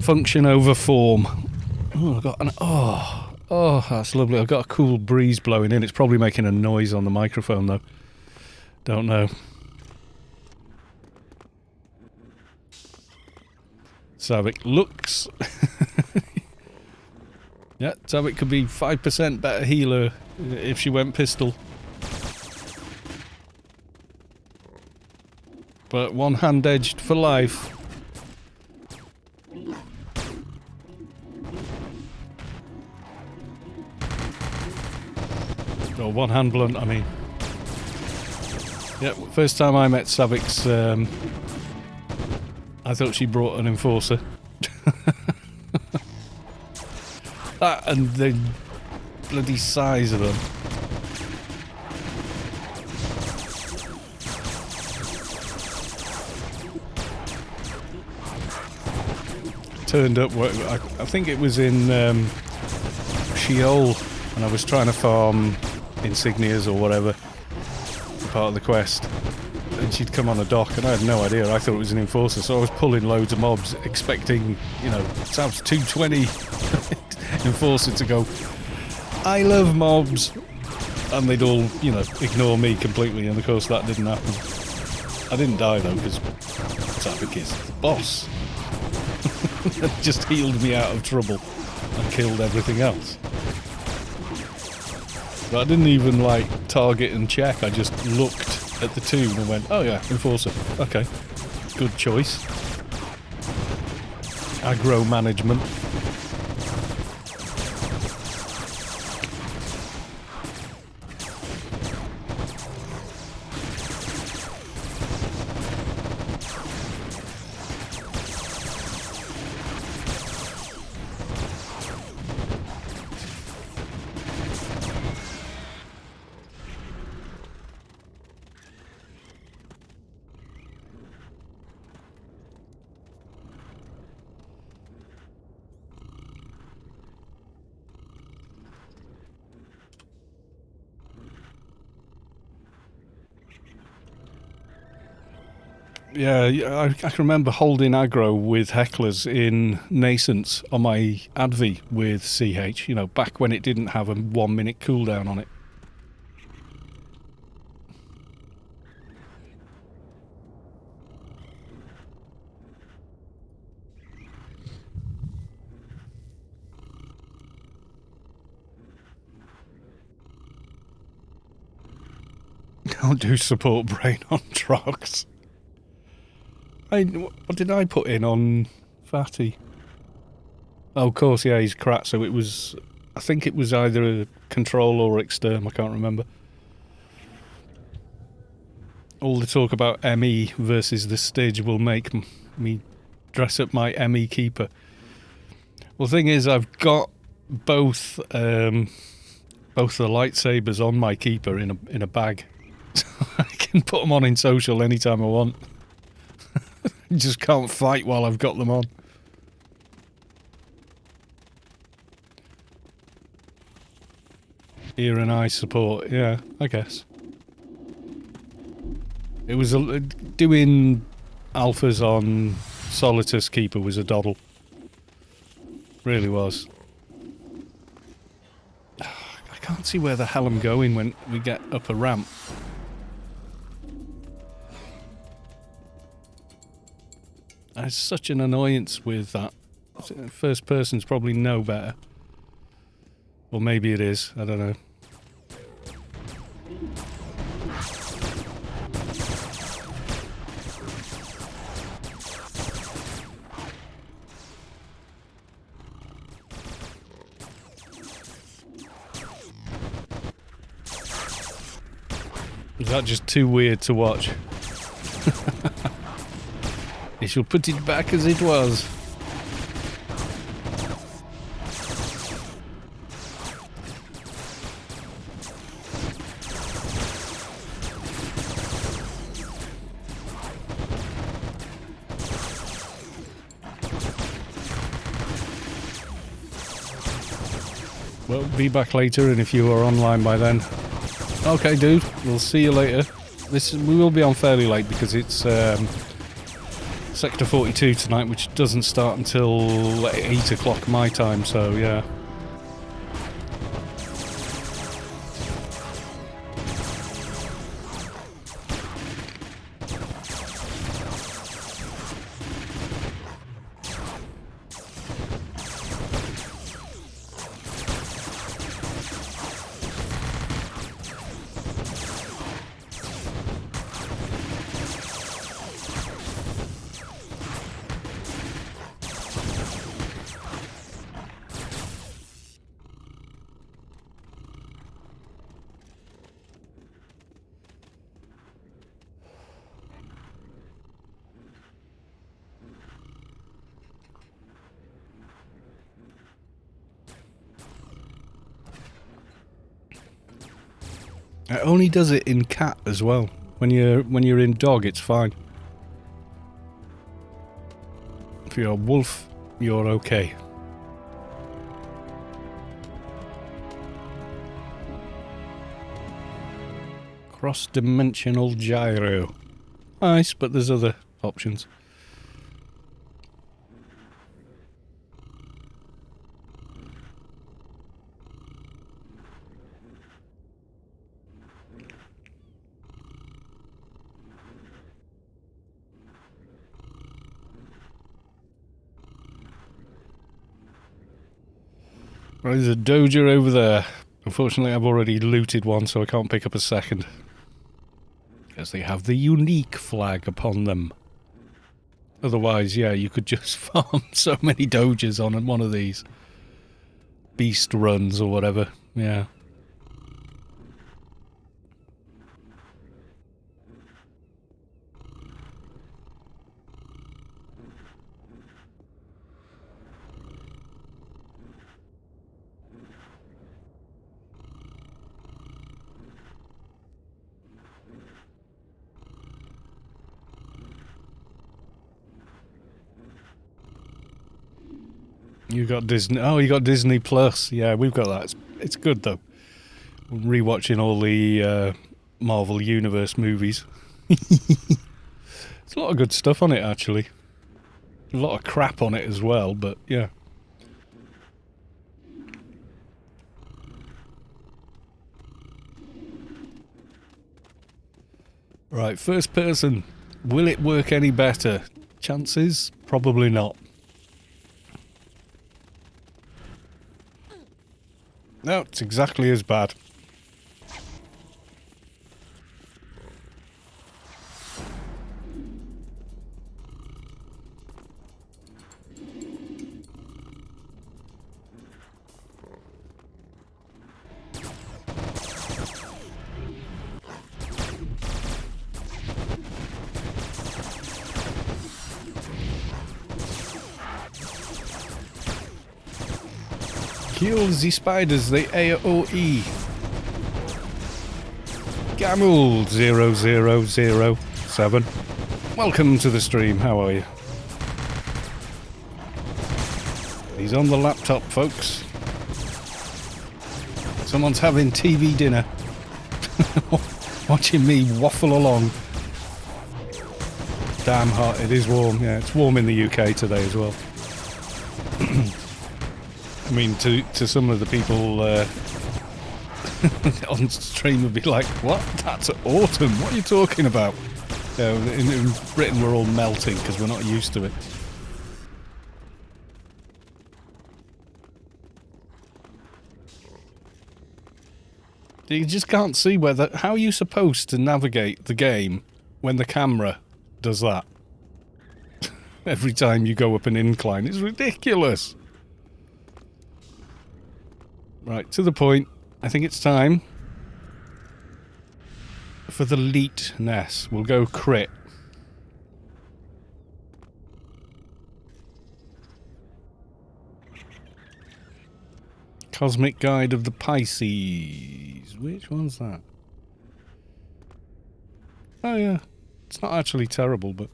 Function over form. Oh, I got an... Oh, that's lovely. I've got a cool breeze blowing in. It's probably making a noise on the microphone, though. Don't know. Savik looks... yeah, Savik could be 5% better healer if she went pistol. But one-hand edged for life. Or one-hand blunt, I mean. Yeah, first time I met Savik's, I thought she brought an enforcer. That and the bloody size of them. Turned up, I think it was in Sheol, and I was trying to farm insignias or whatever, part of the quest, and she'd come on a dock and I had no idea. I thought it was an enforcer, so I was pulling loads of mobs expecting, Sav's 220 enforcer to go, "I love mobs," and they'd all, ignore me completely, and of course that didn't happen. I didn't die though, because Savik is the boss. Just healed me out of trouble and killed everything else. But I didn't even target and check, I just looked at the toon and went, "Oh yeah, enforcer, okay, good choice." Aggro management. Yeah, I can remember holding aggro with hecklers in Nascent on my Advi with CH, back when it didn't have a 1 minute cooldown on it. Don't do support brain on trucks. What did I put in on Fatty? Oh, of course, yeah, he's Krat, so it was... I think it was either a control or exterm, I can't remember. All the talk about ME versus the Stig will make me Dress up my ME keeper. Well, the thing is, I've got both the lightsabers on my keeper in a bag. So I can put them on in social anytime I want. Just can't fight while I've got them on. Ear and eye support, yeah, I guess. It was doing alphas on Solitus Keeper was a doddle. Really was. I can't see where the hell I'm going when we get up a ramp. There's such an annoyance with that. First person's probably no better. Or maybe it is, I don't know. Is that just too weird to watch? They shall put it back as it was. Well, be back later, and if you are online by then. Okay, dude, we'll see you later. We will be on fairly late because it's Sector 42 tonight, which doesn't start until 8 o'clock my time, so yeah. It only does it in cat as well. When you're in dog, it's fine. If you're a wolf, you're okay. Cross-dimensional gyro. Nice, but there's other options. Right, there's a doja over there. Unfortunately, I've already looted one, so I can't pick up a second. Because they have the unique flag upon them. Otherwise, yeah, you could just farm so many dojas on one of these. Beast runs or whatever, yeah. You got Disney. Oh, you got Disney Plus. Yeah, we've got that. It's good though. Rewatching all the Marvel Universe movies. It's a lot of good stuff on it, actually. A lot of crap on it as well, but yeah. Right, first person. Will it work any better? Chances? Probably not. No, it's exactly as bad. Kill the spiders, the AOE. Gamul0007. Welcome to the stream, how are you? He's on the laptop, folks. Someone's having TV dinner. Watching me waffle along. Damn hot, it is warm. Yeah, it's warm in the UK today as well. I mean, to some of the people on stream would be like, what? That's autumn, what are you talking about? In Britain we're all melting because we're not used to it. You just can't see whether... How are you supposed to navigate the game when the camera does that? Every time you go up an incline. It's ridiculous. Right, to the point. I think it's time for the Leet-ness. We'll go crit. Cosmic Guide of the Pisces. Which one's that? Oh yeah. It's not actually terrible, but...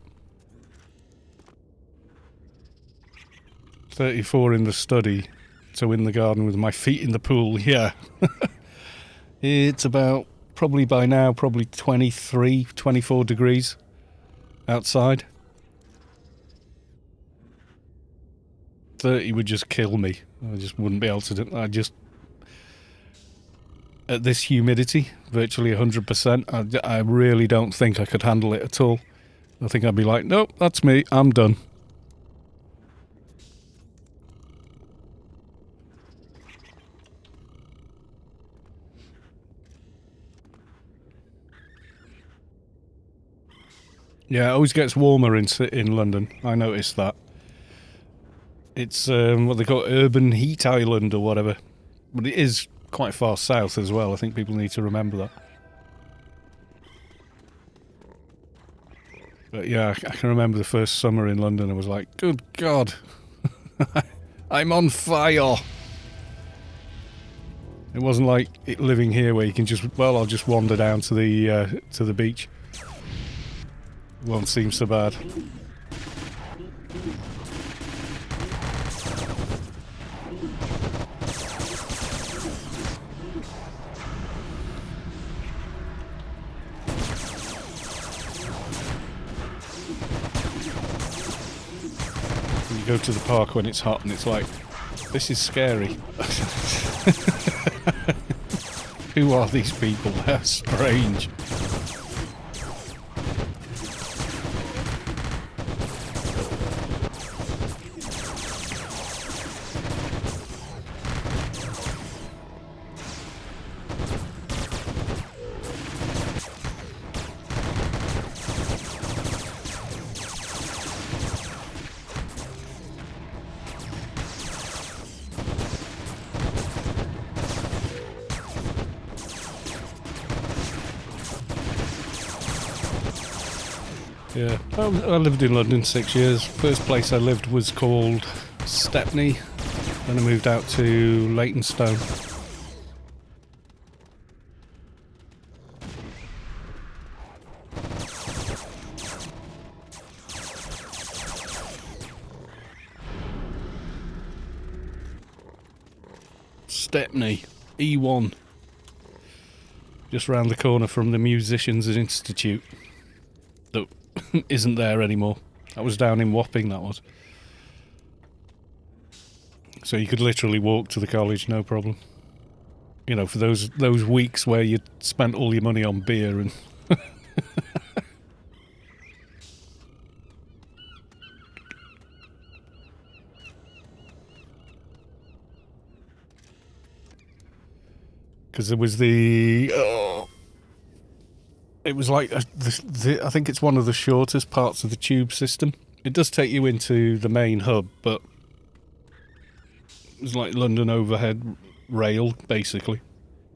34 in the study. So in the garden with my feet in the pool, yeah. It's about, probably by now, probably 23, 24 degrees outside. 30 would just kill me. I just wouldn't be able to do it. At this humidity, virtually 100%, I really don't think I could handle it at all. I think I'd be like, nope, that's me, I'm done. Yeah, it always gets warmer in London. I noticed that. It's what they call Urban Heat Island or whatever. But it is quite far south as well. I think people need to remember that. But yeah, I can remember the first summer in London. I was like, good God. I'm on fire. It wasn't like living here where you can just, well, I'll just wander down to the beach. It won't seem so bad. You go to the park when it's hot and it's like, this is scary. Who are these people? They're strange. Yeah, I lived in London 6 years. First place I lived was called Stepney. Then I moved out to Leytonstone. Stepney, E1. Just round the corner from the Musicians Institute. That isn't there anymore. That was down in Wapping, that was. So you could literally walk to the college, no problem. You know, for those weeks where you spent all your money on beer and... Because there was the... It was like, I think it's one of the shortest parts of the tube system. It does take you into the main hub, but it was like London Overhead Rail, basically.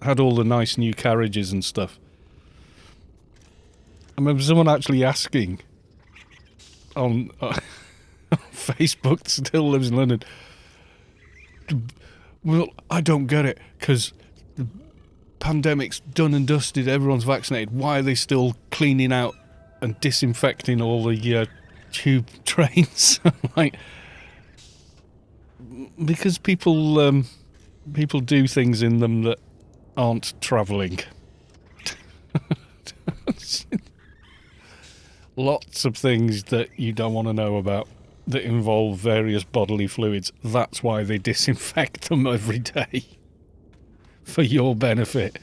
Had all the nice new carriages and stuff. I remember someone actually asking on Facebook, still lives in London, Well, I don't get it, because the pandemic's done and dusted, everyone's vaccinated. Why are they still cleaning out and disinfecting all the tube trains? Like, because people do things in them that aren't travelling. Lots of things that you don't want to know about that involve various bodily fluids. That's why they disinfect them every day. For your benefit.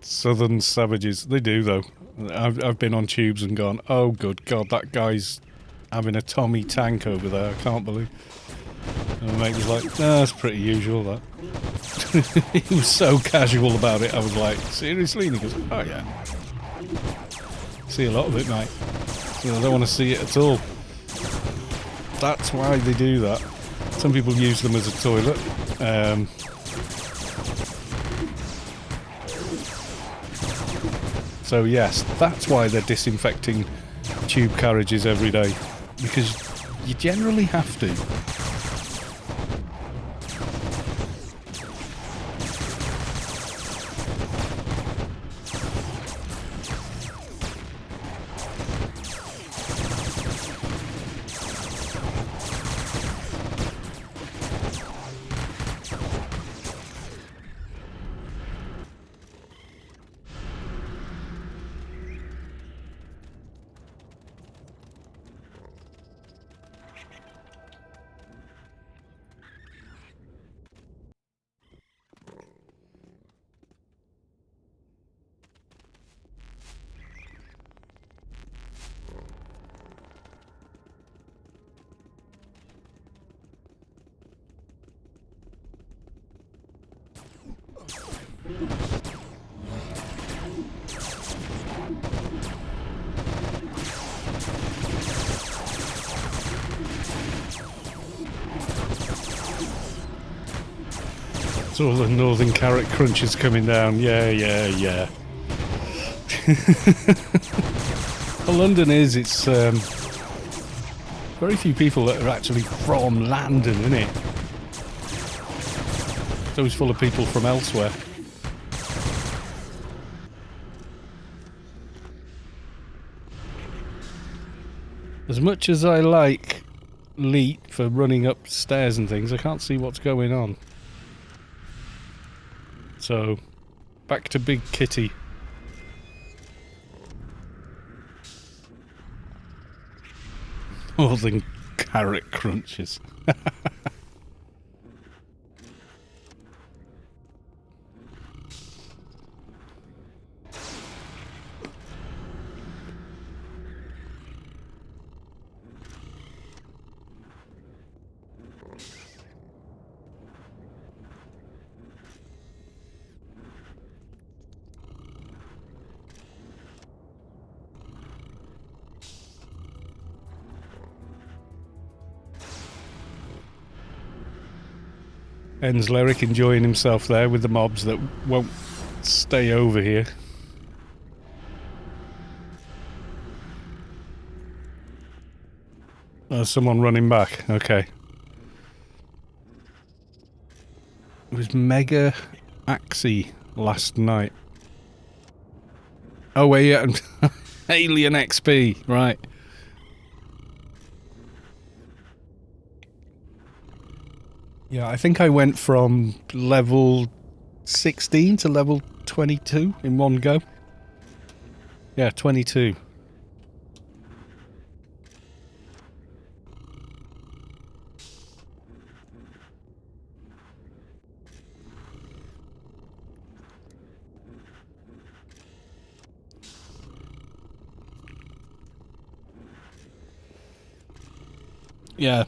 Southern savages. They do, though. I've been on tubes and gone, oh, good God, that guy's having a Tommy tank over there. I can't believe. And my mate was like, nah, that's pretty usual, that. He was so casual about it. I was like, seriously? And he goes, oh, yeah. See a lot of it, mate. I don't want to see it at all. That's why they do that. Some people use them as a toilet. So yes, that's why they're disinfecting tube carriages every day. Because you generally have to. It's all the northern carrot crunches coming down. Yeah. Well, London it's very few people that are actually from London, isn't it? It's always full of people from elsewhere. As much as I like Leet for running upstairs and things, I can't see what's going on. So, back to Big Kitty. More than carrot crunches. Ends Lyric enjoying himself there with the mobs that won't stay over here. Oh, someone running back. Okay. It was Mega Axie last night. Oh, wait, yeah. Alien XP, right. Yeah, I think I went from level 16 to level 22 in one go. Yeah, 22. Yeah.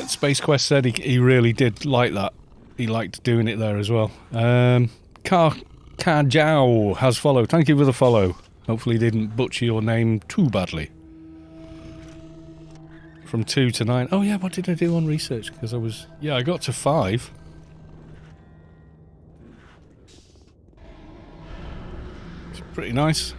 Space Quest said he really did like that. He liked doing it there as well. Kajao has followed. Thank you for the follow. Hopefully he didn't butcher your name too badly. From 2 to 9. Oh yeah, what did I do on research? Because I got to 5. It's pretty nice.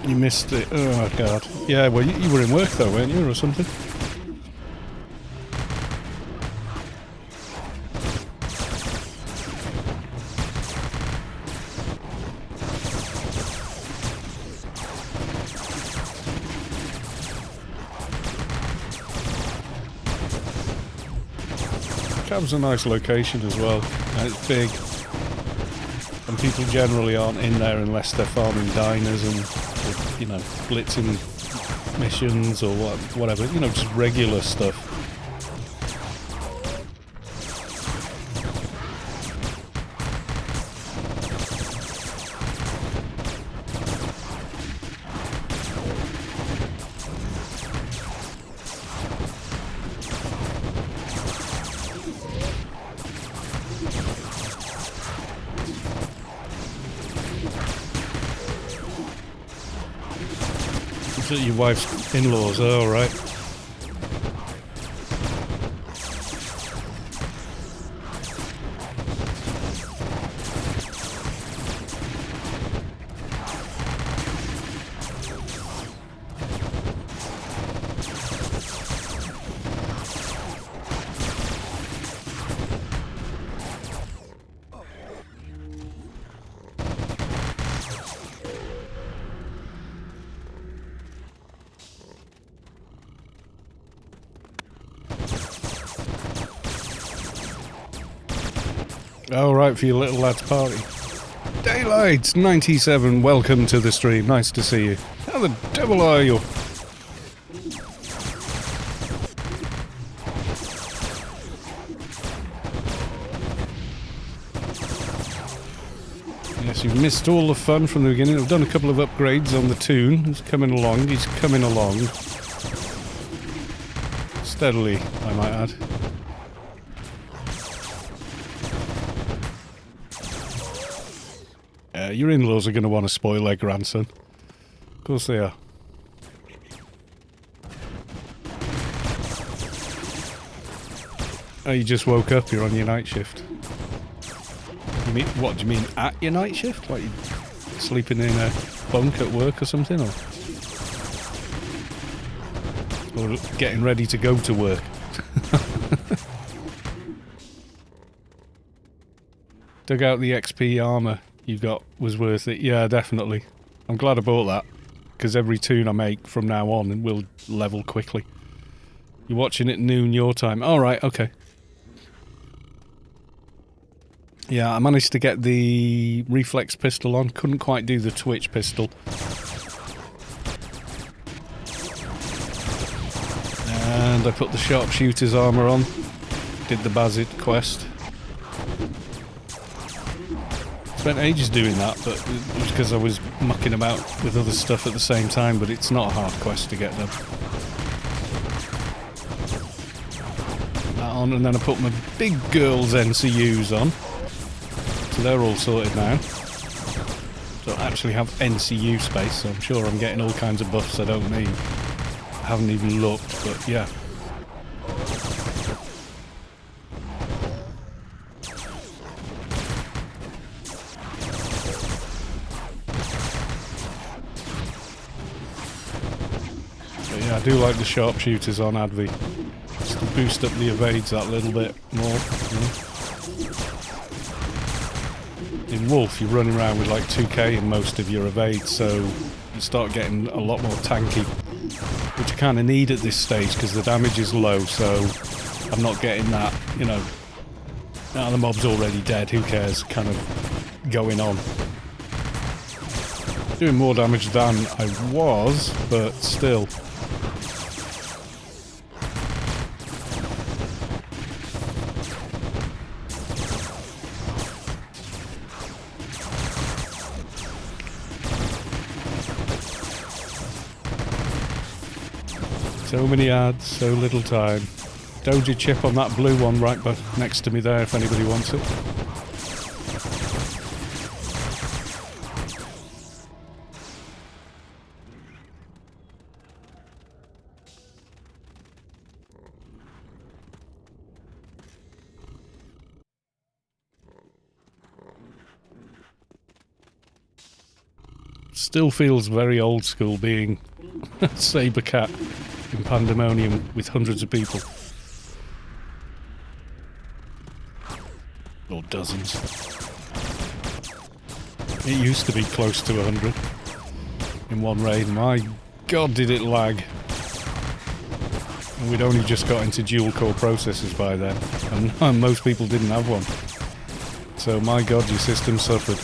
You missed it. Oh, God. Yeah, well, you were in work, though, weren't you, or something? Cab's a nice location as well, and it's big. And people generally aren't in there unless they're farming diners and, you know, blitzing missions or whatever, you know, just regular stuff. Your wife's in-laws, oh, right. Oh, right, for your little lad's party. Daylight 97, welcome to the stream. Nice to see you. How the devil are you? Yes, you've missed all the fun from the beginning. I've done a couple of upgrades on the toon. He's coming along. He's coming along. Steadily, I might add. Your in-laws are going to want to spoil their grandson. Of course they are. Oh, you just woke up, you're on your night shift. You mean, what do you mean, at your night shift? Like you're sleeping in a bunk at work or something? Or getting ready to go to work? Dug out the XP armour you got was worth it. Yeah, definitely. I'm glad I bought that, because every toon I make from now on will level quickly. You're watching at noon your time. Alright, okay. Yeah, I managed to get the reflex pistol on. Couldn't quite do the twitch pistol. And I put the sharpshooter's armour on. Did the Bazit quest. Spent ages doing that, but it was because I was mucking about with other stuff at the same time, but it's not a hard quest to get them. That on, and then I put my big girls NCUs on. So they're all sorted now. So I actually have NCU space, so I'm sure I'm getting all kinds of buffs I don't need. I haven't even looked, but yeah. I do like the sharpshooters on Advi, just to boost up the evades that little bit more. You know? In Wolf, you're running around with like 2k in most of your evades, so you start getting a lot more tanky, which I kind of need at this stage because the damage is low, so I'm not getting that, you know, the mob's already dead, who cares, kind of going on. Doing more damage than I was, but still. So many ads, so little time. Doji chip on that blue one right next to me there if anybody wants it. Still feels very old school being a saber cat in pandemonium with hundreds of people. Or dozens. It used to be close to 100 in one raid. My God, did it lag. And we'd only just got into dual-core processors by then, and most people didn't have one. So my God, your system suffered.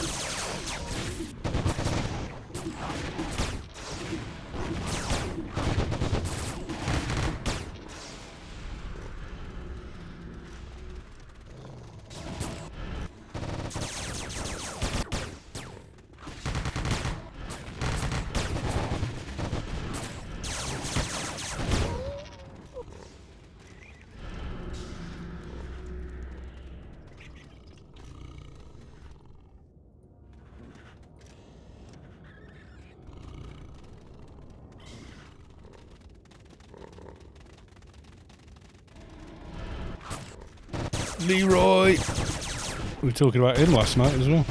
Leroy! We were talking about him last night as well.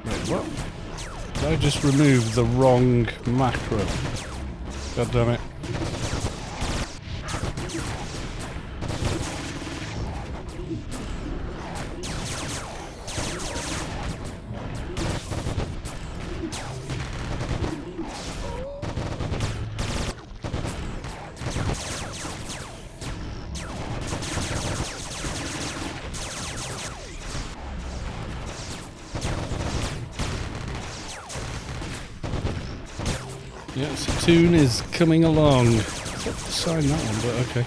Wait, what? Did I just remove the wrong macro? God damn it. Yeah, so toon is coming along. I have to sign that one, but okay.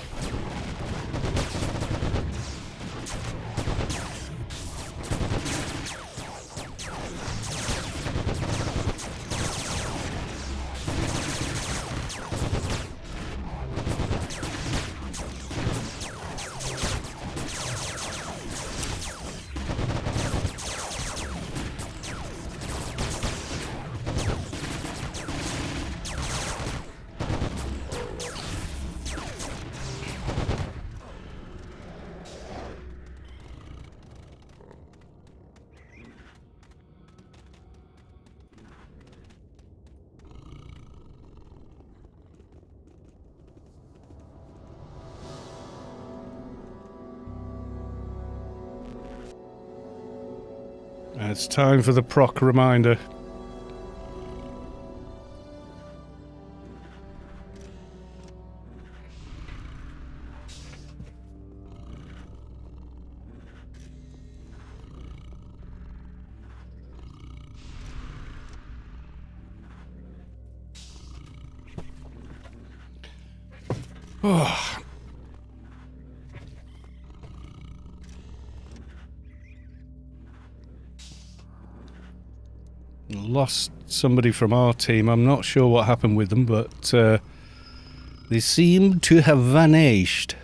It's time for the proc reminder. Oh. Lost somebody from our team. I'm not sure what happened with them, but they seem to have vanished.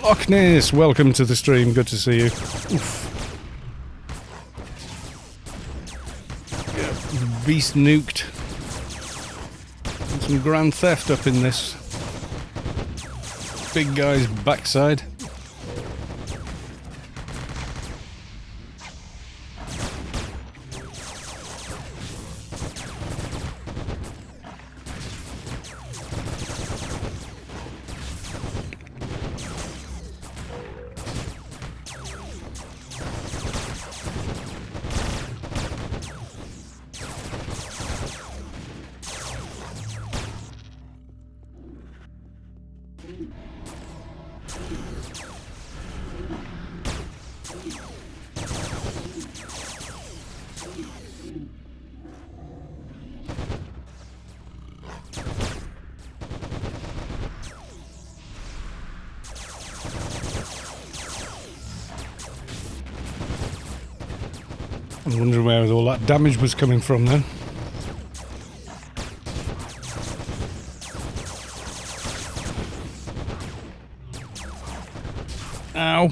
Lockness, welcome to the stream. Good to see you. Oof. Yeah, beast nuked. And some grand theft up in this big guy's backside. I'm wondering where all that damage was coming from then. Ow.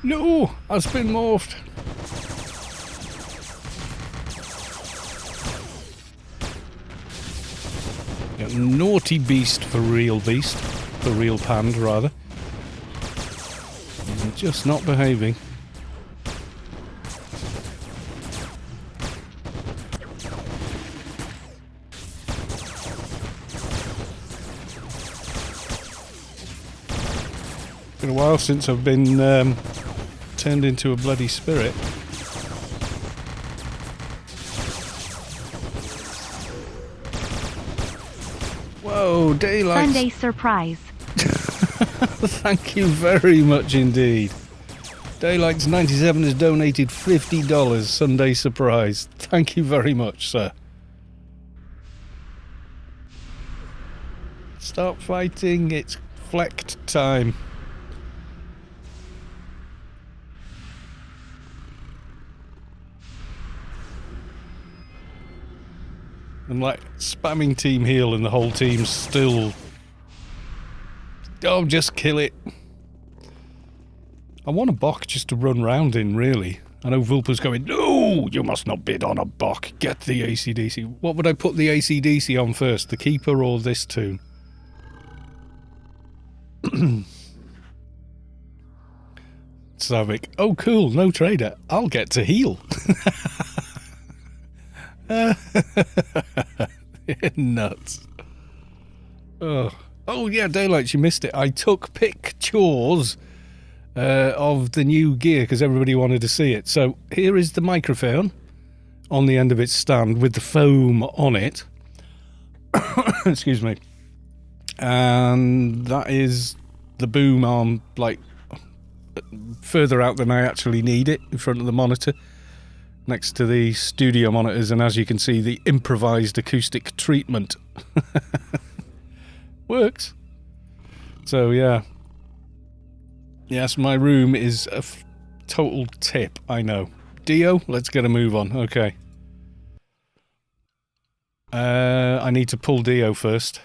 No, I've been morphed. Yeah, naughty beast for real beast. For real Pande, rather. I'm just not behaving. Been a while since I've been turned into a bloody spirit. Whoa, daylight. Sunday surprise. Thank you very much indeed. Daylight's 97 has donated $50. Sunday surprise. Thank you very much, sir. Stop fighting. It's flecked time. I'm like spamming team heal and the whole team's still... Oh, just kill it. I want a Bok just to run round in, really. I know Vulpa's going, no, you must not bid on a Bok. Get the AC/DC. What would I put the AC/DC on first? The Keeper or this toon? Savik. Oh, cool. No trader. I'll get to heal. Nuts. Oh yeah, Daylight, you missed it. I took pictures of the new gear because everybody wanted to see it. So here is the microphone on the end of its stand with the foam on it. Excuse me. And that is the boom arm, like further out than I actually need it, in front of the monitor, next to the studio monitors, and as you can see, the improvised acoustic treatment works. So yeah, yes, my room is a total tip, I know. Dio, let's get a move on. Okay, I need to pull Dio first.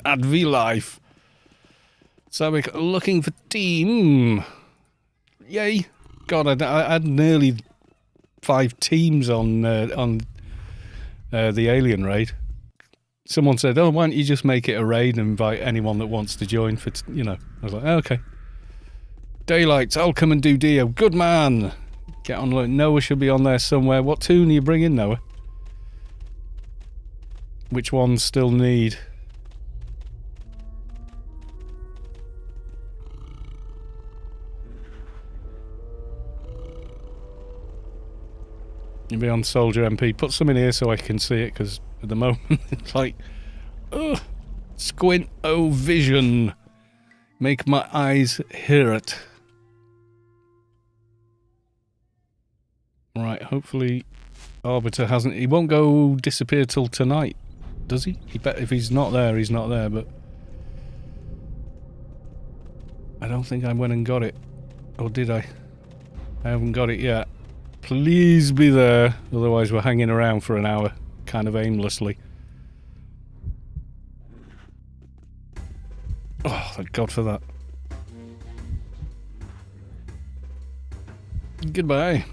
Adv life. So we're looking for team. Yay! God, I had nearly 5 teams on the alien raid. Someone said, "Oh, why don't you just make it a raid and invite anyone that wants to join for you know?" I was like, oh, "Okay." Daylights, I'll come and do Dio. Good man. Get on. Noah should be on there somewhere. What toon are you bringing, Noah? Which ones still need? You'll be on Soldier MP. Put some in here so I can see it, because at the moment it's like, ugh, squint o vision. Make my eyes hear it. Right, hopefully Arbiter hasn't... He won't go disappear till tonight, does he? He bet if he's not there, but... I don't think I went and got it. Or did I? I haven't got it yet. Please be there, otherwise we're hanging around for an hour, kind of aimlessly. Oh, thank God for that. Goodbye.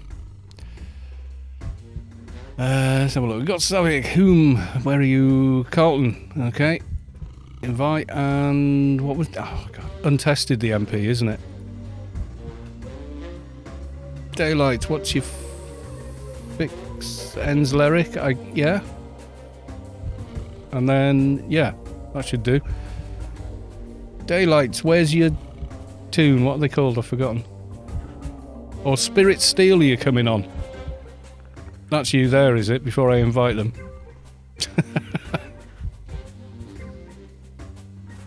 Let's have a look. We've got Savick. Whom? Where are you? Carlton. Okay. Invite and... what was... oh, God. Untested the MP, isn't it? Daylight. What's your... fix? Ends Lyric? Yeah? And then... yeah. That should do. Daylights. Where's your toon? What are they called? I've forgotten. Or Spirit Steel, are you coming on? That's you there, is it? Before I invite them.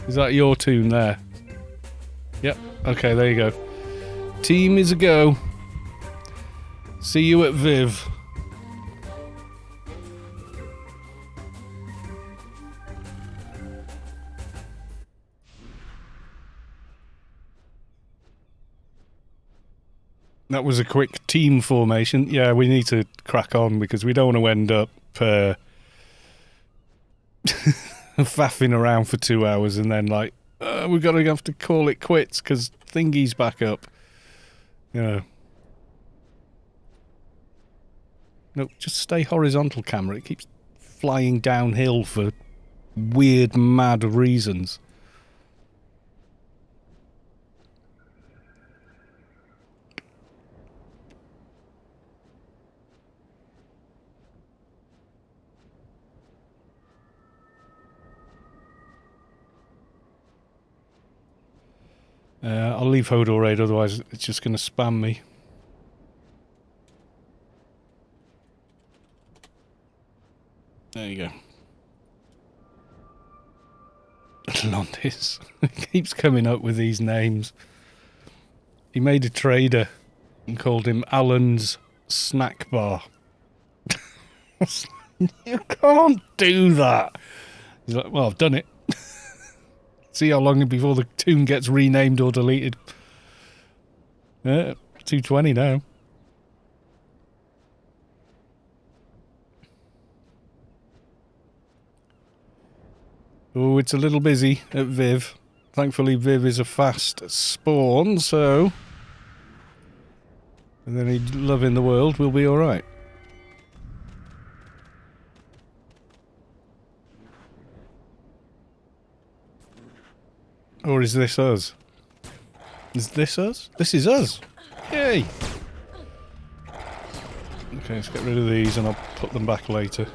Is that your toon there? Yep. Okay, there you go. Team is a go. See you at Viv. That was a quick team formation. Yeah, we need to crack on because we don't want to end up faffing around for 2 hours and then like, we're going to have to call it quits because thingy's back up. You know. No, just stay horizontal, camera. It keeps flying downhill for weird, mad reasons. I'll leave Hodor Raid, otherwise it's just going to spam me. There you go. Londis. Keeps coming up with these names. He made a trader and called him Alan's Snack Bar. You can't do that. He's like, well, I've done it. See how long before the toon gets renamed or deleted. 220 now. Oh, it's a little busy at Viv. Thankfully, Viv is a fast spawn, so... and then he'd love in the world, we'll be alright. Or is this us? Is this us? This is us! Yay! Okay, let's get rid of these and I'll put them back later.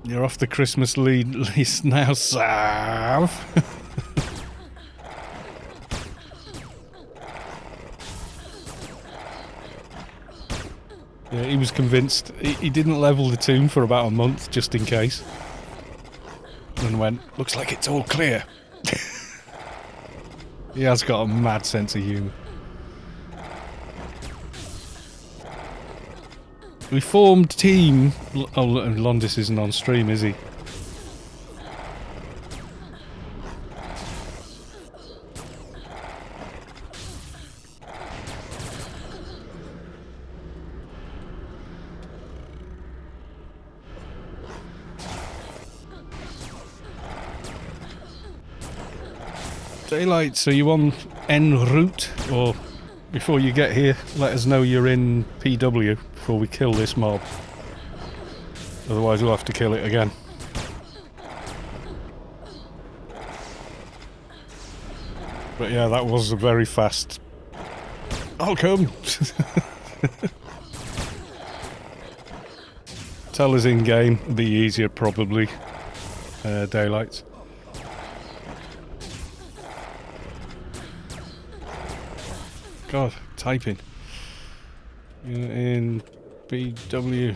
You're off the Christmas list now, Sav! Yeah, he was convinced. He didn't level the toon for about a month, just in case. And went, looks like it's all clear. He has got a mad sense of humour. We formed team... oh, Londis isn't on stream, is he? Daylight, so you on en route? Or before you get here, let us know you're in PW before we kill this mob. Otherwise we'll have to kill it again. But yeah, that was a very fast... I'll come! Tell us in game, it'll be easier probably. Daylights. God, typing. In BW.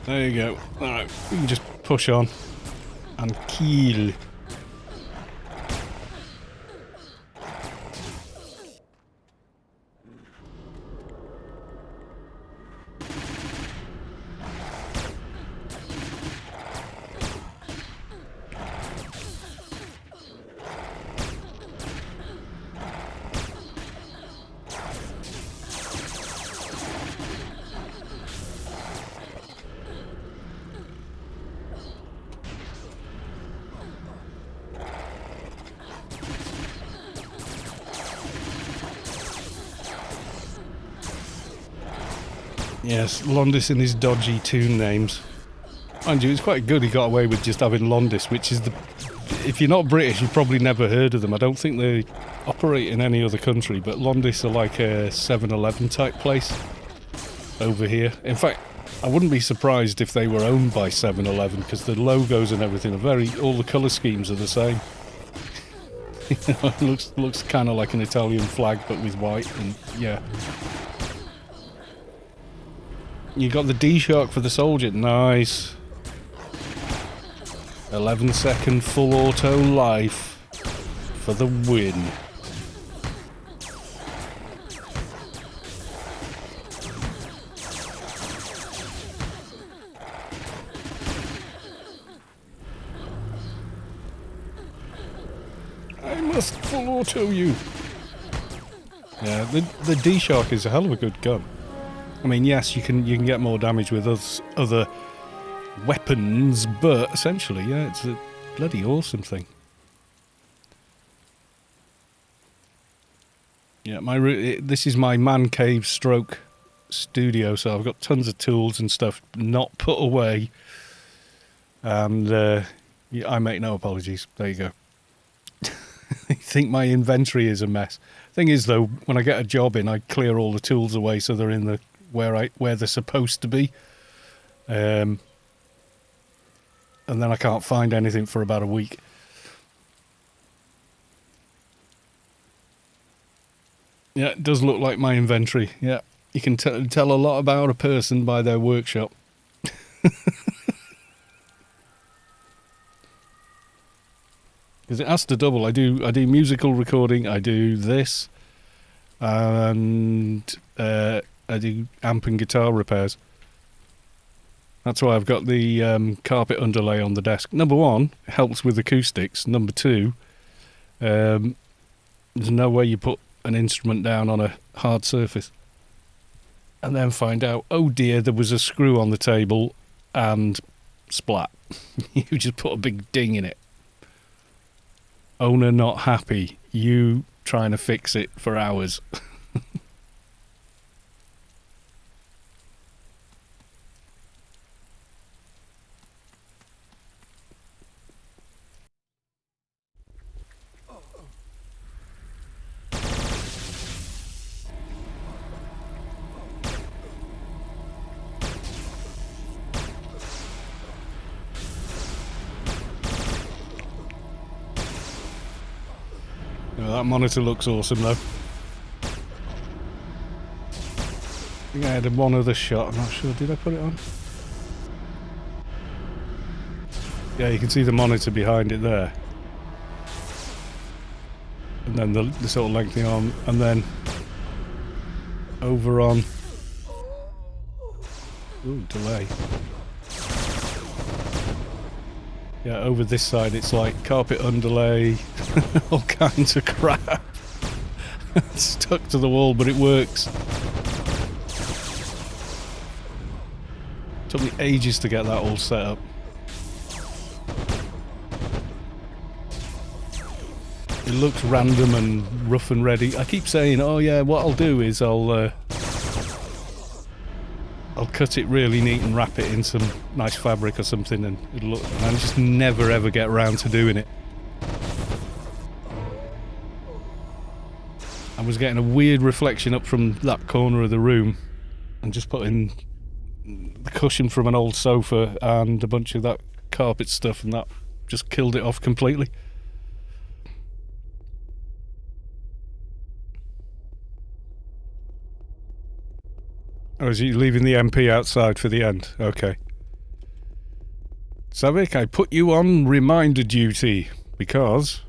There you go. Alright, we can just push on and kill. Yes, Londis and his dodgy toon names. Mind you, it's quite good he got away with just having Londis, which is the... If you're not British, you've probably never heard of them. I don't think they operate in any other country, but Londis are like a 7-Eleven type place over here. In fact, I wouldn't be surprised if they were owned by 7-Eleven, because the logos and everything are very... All the colour schemes are the same. You know, it looks kind of like an Italian flag, but with white, and yeah. You got the D-Shark for the soldier. Nice. 11-second full auto life for the win. I must full auto you. Yeah, the D-Shark is a hell of a good gun. I mean, yes, you can get more damage with other weapons, but essentially, yeah, it's a bloody awesome thing. Yeah, this is my man cave stroke studio, so I've got tons of tools and stuff not put away, and yeah, I make no apologies. There you go. I think my inventory is a mess. Thing is, though, when I get a job in, I clear all the tools away so they're in the where they're supposed to be. And then I can't find anything for about a week. Yeah, it does look like my inventory. Yeah, you can tell a lot about a person by their workshop. Because it has to double. I do musical recording. I do this, and I do amp and guitar repairs. That's why I've got the carpet underlay on the desk. Number one, it helps with acoustics. Number two, there's no way you put an instrument down on a hard surface and then find out, oh dear, there was a screw on the table and splat. You just put a big ding in it. Owner not happy. You trying to fix it for hours. That monitor looks awesome though. I think I had one other shot, I'm not sure, did I put it on? Yeah, you can see the monitor behind it there. And then the sort of lengthening arm, and then over on... Ooh, delay. Yeah, over this side it's like carpet underlay, all kinds of crap. Stuck to the wall, but it works. Took me ages to get that all set up. It looks random and rough and ready. I keep saying, oh yeah, what I'll do is I'll cut it really neat and wrap it in some nice fabric or something, and it'll look... And I just never ever get around to doing it. I was getting a weird reflection up from that corner of the room, and just putting the cushion from an old sofa and a bunch of that carpet stuff, and that just killed it off completely. Oh, is he leaving the MP outside for the end? Okay. Savik, I put you on reminder duty, because...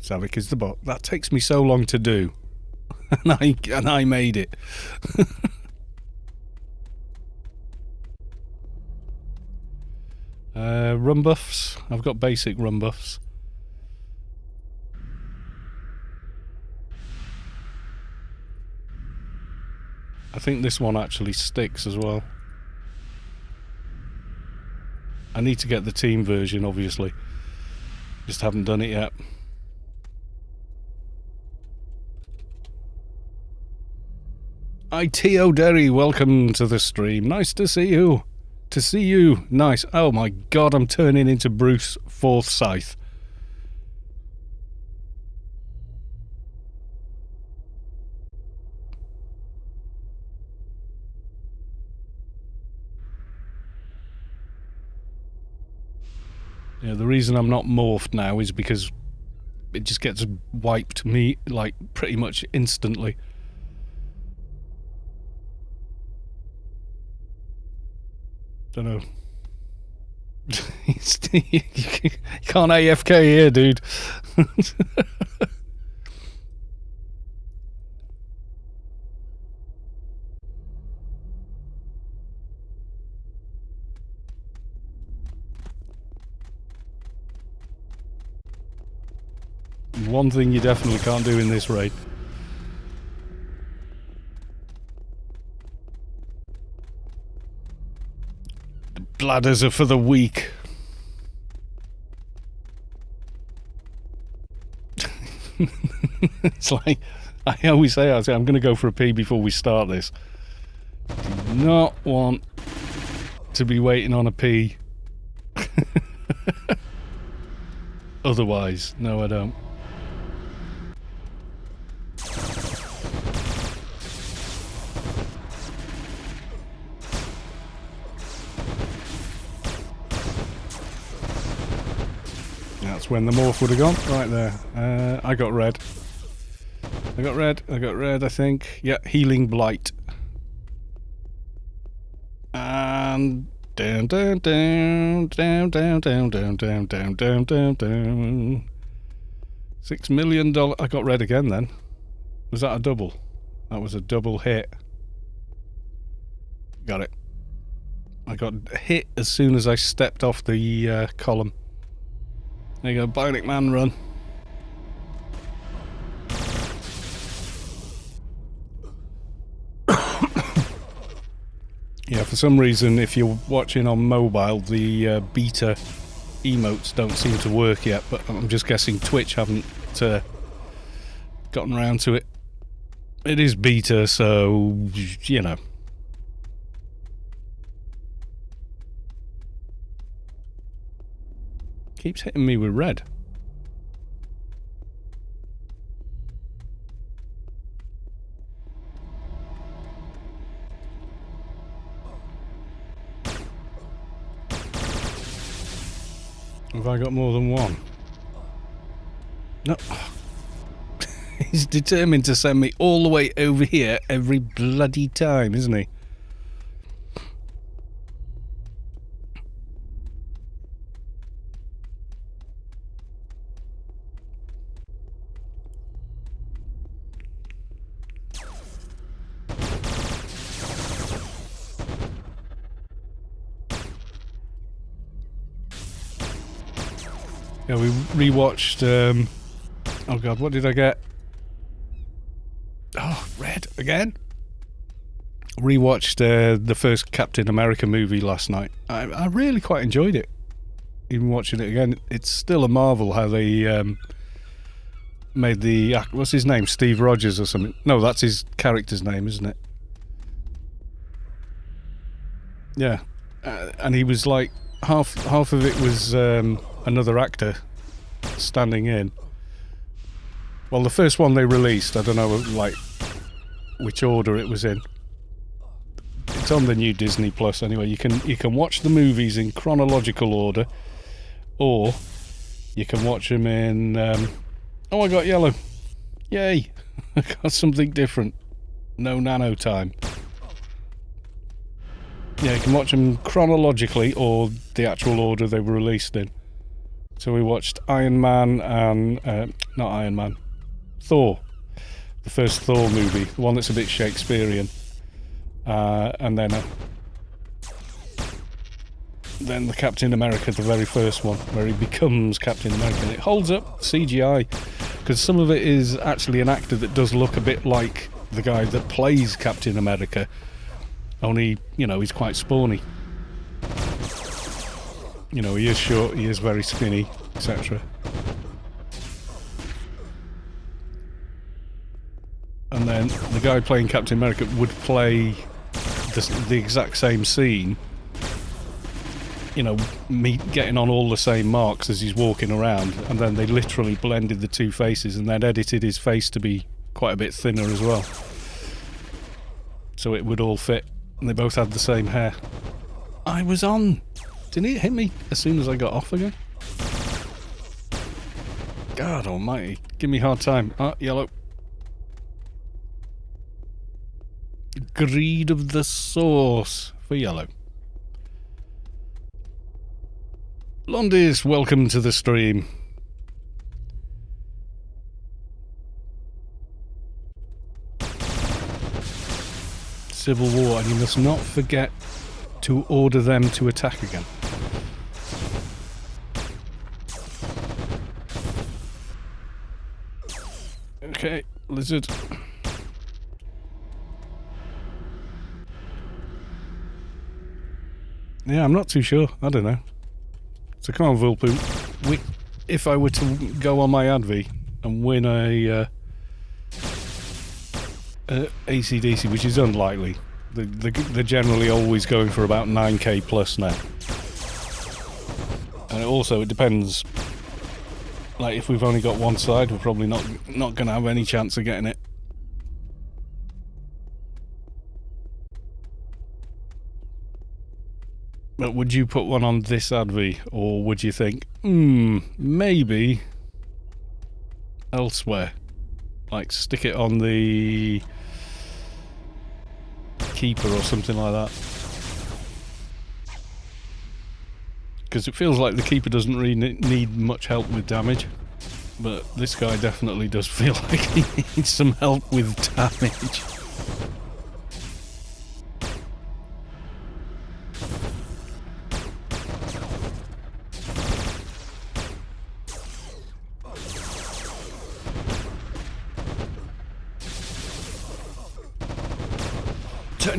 Savik is the bot. That takes me so long to do. and I made it. Run buffs. I've got basic run buffs. I think this one actually sticks as well. I need to get the team version, obviously. Just haven't done it yet. ITO Derry, welcome to the stream. Nice to see you. To see you. Nice. Oh my god, I'm turning into Bruce Forsyth. Yeah, the reason I'm not morphed now is because it just gets wiped me, like, pretty much instantly. Don't know. You can't AFK here, dude. One thing you definitely can't do in this raid. The bladders are for the weak. It's like, I always say, I'm going to go for a pee before we start this. Do not want to be waiting on a pee. Otherwise, no I don't. That's when the morph would have gone. Right there. I got red. I got red, I think. Yeah, Healing Blight. And down, down, down, down, down, down, down, down, down, down, down, down. $6 million. I got red again then. Was that a double? That was a double hit. Got it. I got hit as soon as I stepped off the column. There you go, Bionic Man run. Yeah, for some reason, if you're watching on mobile, the beta emotes don't seem to work yet, but I'm just guessing Twitch haven't gotten around to it. It is beta, so, you know. Keeps hitting me with red. Have I got more than one? No. He's determined to send me all the way over here every bloody time, isn't he? Yeah, we rewatched, oh god, what did I get? Oh, red again? Rewatched the first Captain America movie last night. I really quite enjoyed it. Even watching it again, it's still a marvel how they made the, what's his name, Steve Rogers or something? No, that's his character's name, isn't it? Yeah, and he was like, half of it was another actor standing in. Well, the first one they released, I don't know like which order it was in. It's on the new Disney Plus anyway. You can watch the movies in chronological order, or you can watch them in oh, I got yellow. Yay. I got something different. No nano time. Yeah, you can watch them chronologically or the actual order they were released in. So we watched Iron Man and not Iron Man, Thor, the first Thor movie, the one that's a bit Shakespearean, and then the Captain America, the very first one, where he becomes Captain America. And it holds up CGI because some of it is actually an actor that does look a bit like the guy that plays Captain America, only, you know, he's quite spawny. You know, he is short, he is very skinny, etc. and then the guy playing Captain America would play the exact same scene, you know, me getting on all the same marks as he's walking around, and then they literally blended the two faces and then edited his face to be quite a bit thinner as well, so it would all fit, and they both had the same hair. I was on! Didn't it hit me as soon as I got off again? God almighty, give me a hard time. Ah, yellow. Greed of the sauce for yellow. Londis, welcome to the stream. Civil War, and you must not forget to order them to attack again. Okay, lizard. Yeah, I'm not too sure. I don't know. So come on, Vulpoo. If I were to go on my Advi and win a ACDC, which is unlikely, they're generally always going for about 9k plus now. And it depends. Like, if we've only got one side, we're probably not going to have any chance of getting it. But would you put one on this Advi, or would you think, maybe elsewhere? Like, stick it on the Keeper or something like that? Because it feels like the Keeper doesn't really need much help with damage. But this guy definitely does feel like he needs some help with damage.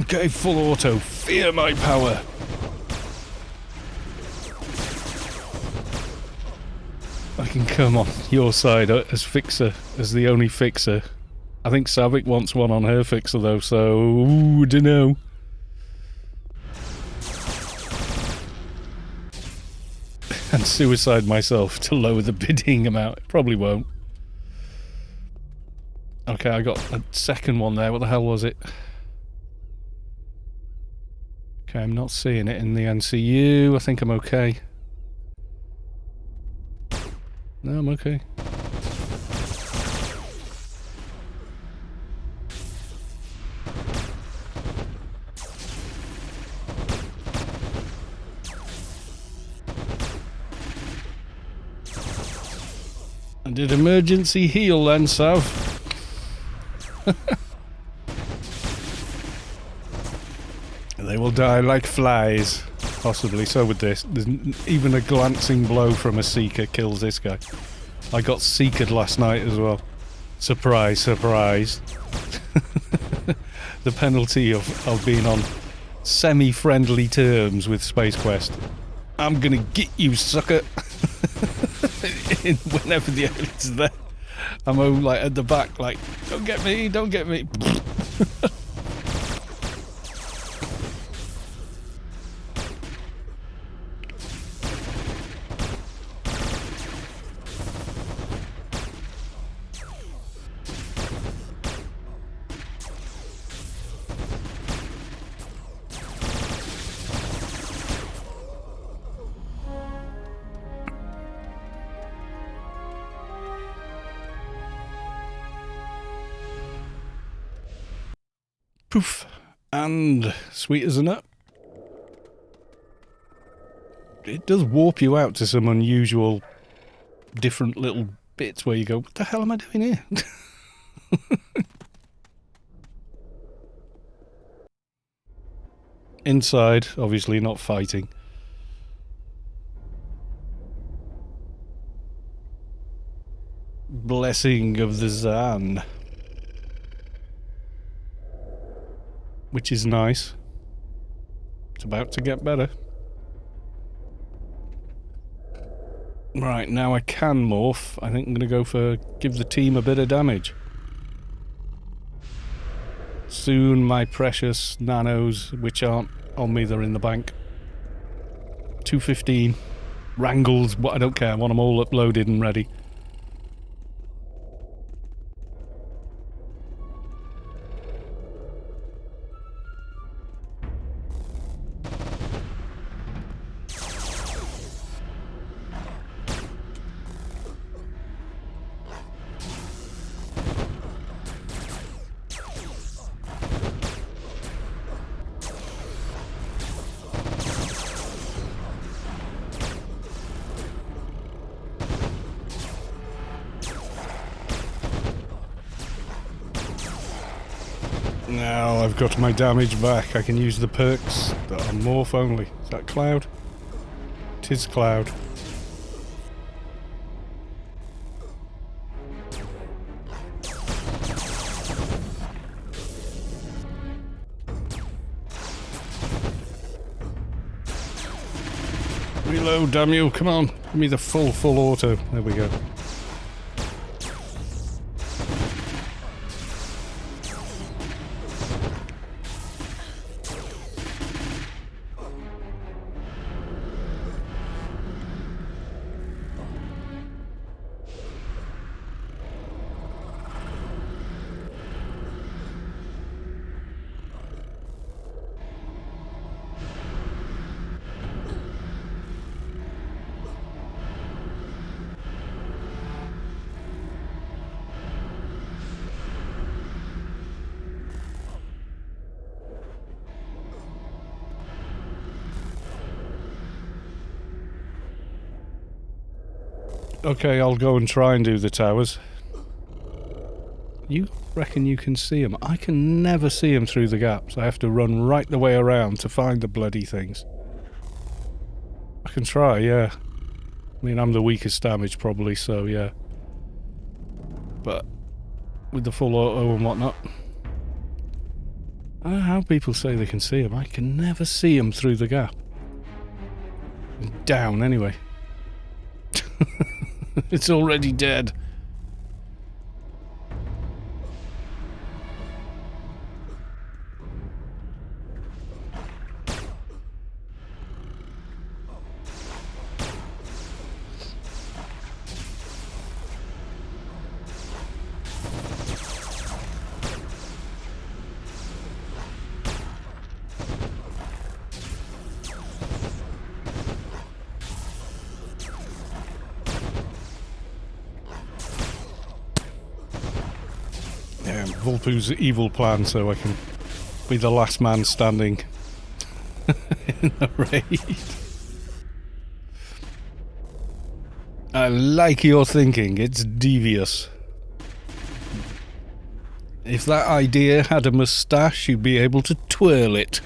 Okay, full auto. Fear my power. I can come on your side as fixer, as the only fixer. I think Savik wants one on her fixer though, so ooh, dunno. And suicide myself to lower the bidding amount. Probably won't. Okay, I got a second one there. What the hell was it? Okay, I'm not seeing it in the NCU. I think I'm okay. No, I'm okay. I did emergency heal then, Sav. They will die like flies. Possibly, so would this. Even a glancing blow from a Seeker kills this guy. I got Seekered last night as well. Surprise, surprise. The penalty of being on semi-friendly terms with Space Quest. I'm gonna get you, sucker! Whenever the alien's there. I'm all like at the back like, don't get me, don't get me. Poof. And sweet as a nut. It does warp you out to some unusual, different little bits where you go, what the hell am I doing here? Inside, obviously not fighting. Blessing of the Zan. Which is nice. It's about to get better. Right, now I can morph. I think I'm going to go for give the team a bit of damage. Soon my precious nanos, which aren't on me, they're in the bank. 215. Wrangles, but I don't care. I want them all uploaded and ready. Now I've got my damage back. I can use the perks that are morph only. Is that Cloud? Tis Cloud. Reload, damn you. Come on. Give me the full auto. There we go. Okay, I'll go and try and do the towers. You reckon you can see them? I can never see them through the gaps. I have to run right the way around to find the bloody things. I can try, yeah. I mean, I'm the weakest damage probably, so yeah. But with the full auto and whatnot. I don't know how people say they can see them. I can never see them through the gap. Down, anyway. It's already dead. Vulpu's evil plan so I can be the last man standing in the raid. I like your thinking, it's devious. If that idea had a moustache, you'd be able to twirl it.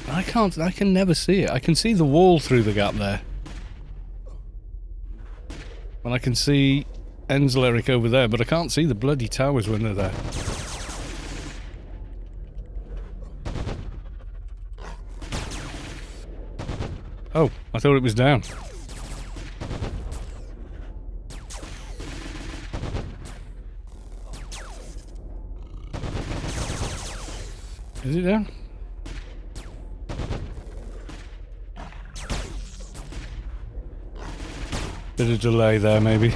I can never see it. I can see the wall through the gap there. And I can see Enzleric over there, but I can't see the bloody towers when they're there. Oh, I thought it was down. Is it down? Bit of delay there, maybe.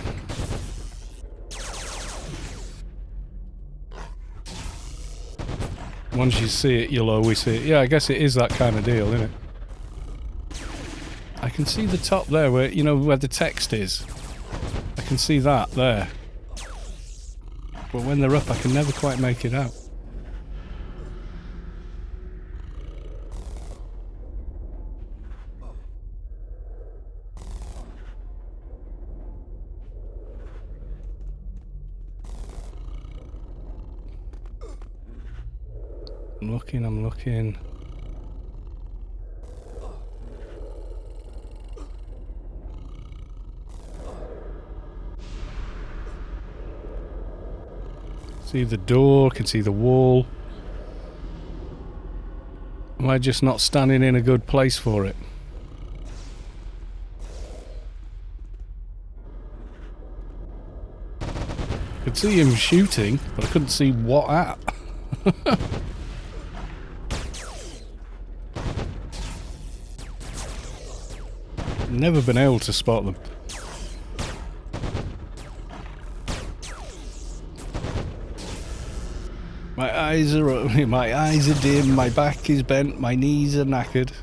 Once you see it, you'll always see it. Yeah, I guess it is that kind of deal, isn't it? I can see the top there, where, you know, where the text is. I can see that there. But when they're up, I can never quite make it out. I'm looking. See the door, can see the wall. Am I just not standing in a good place for it? could see him shooting, but I couldn't see what at. Never been able to spot them. My eyes are dim, my back is bent, my knees are knackered.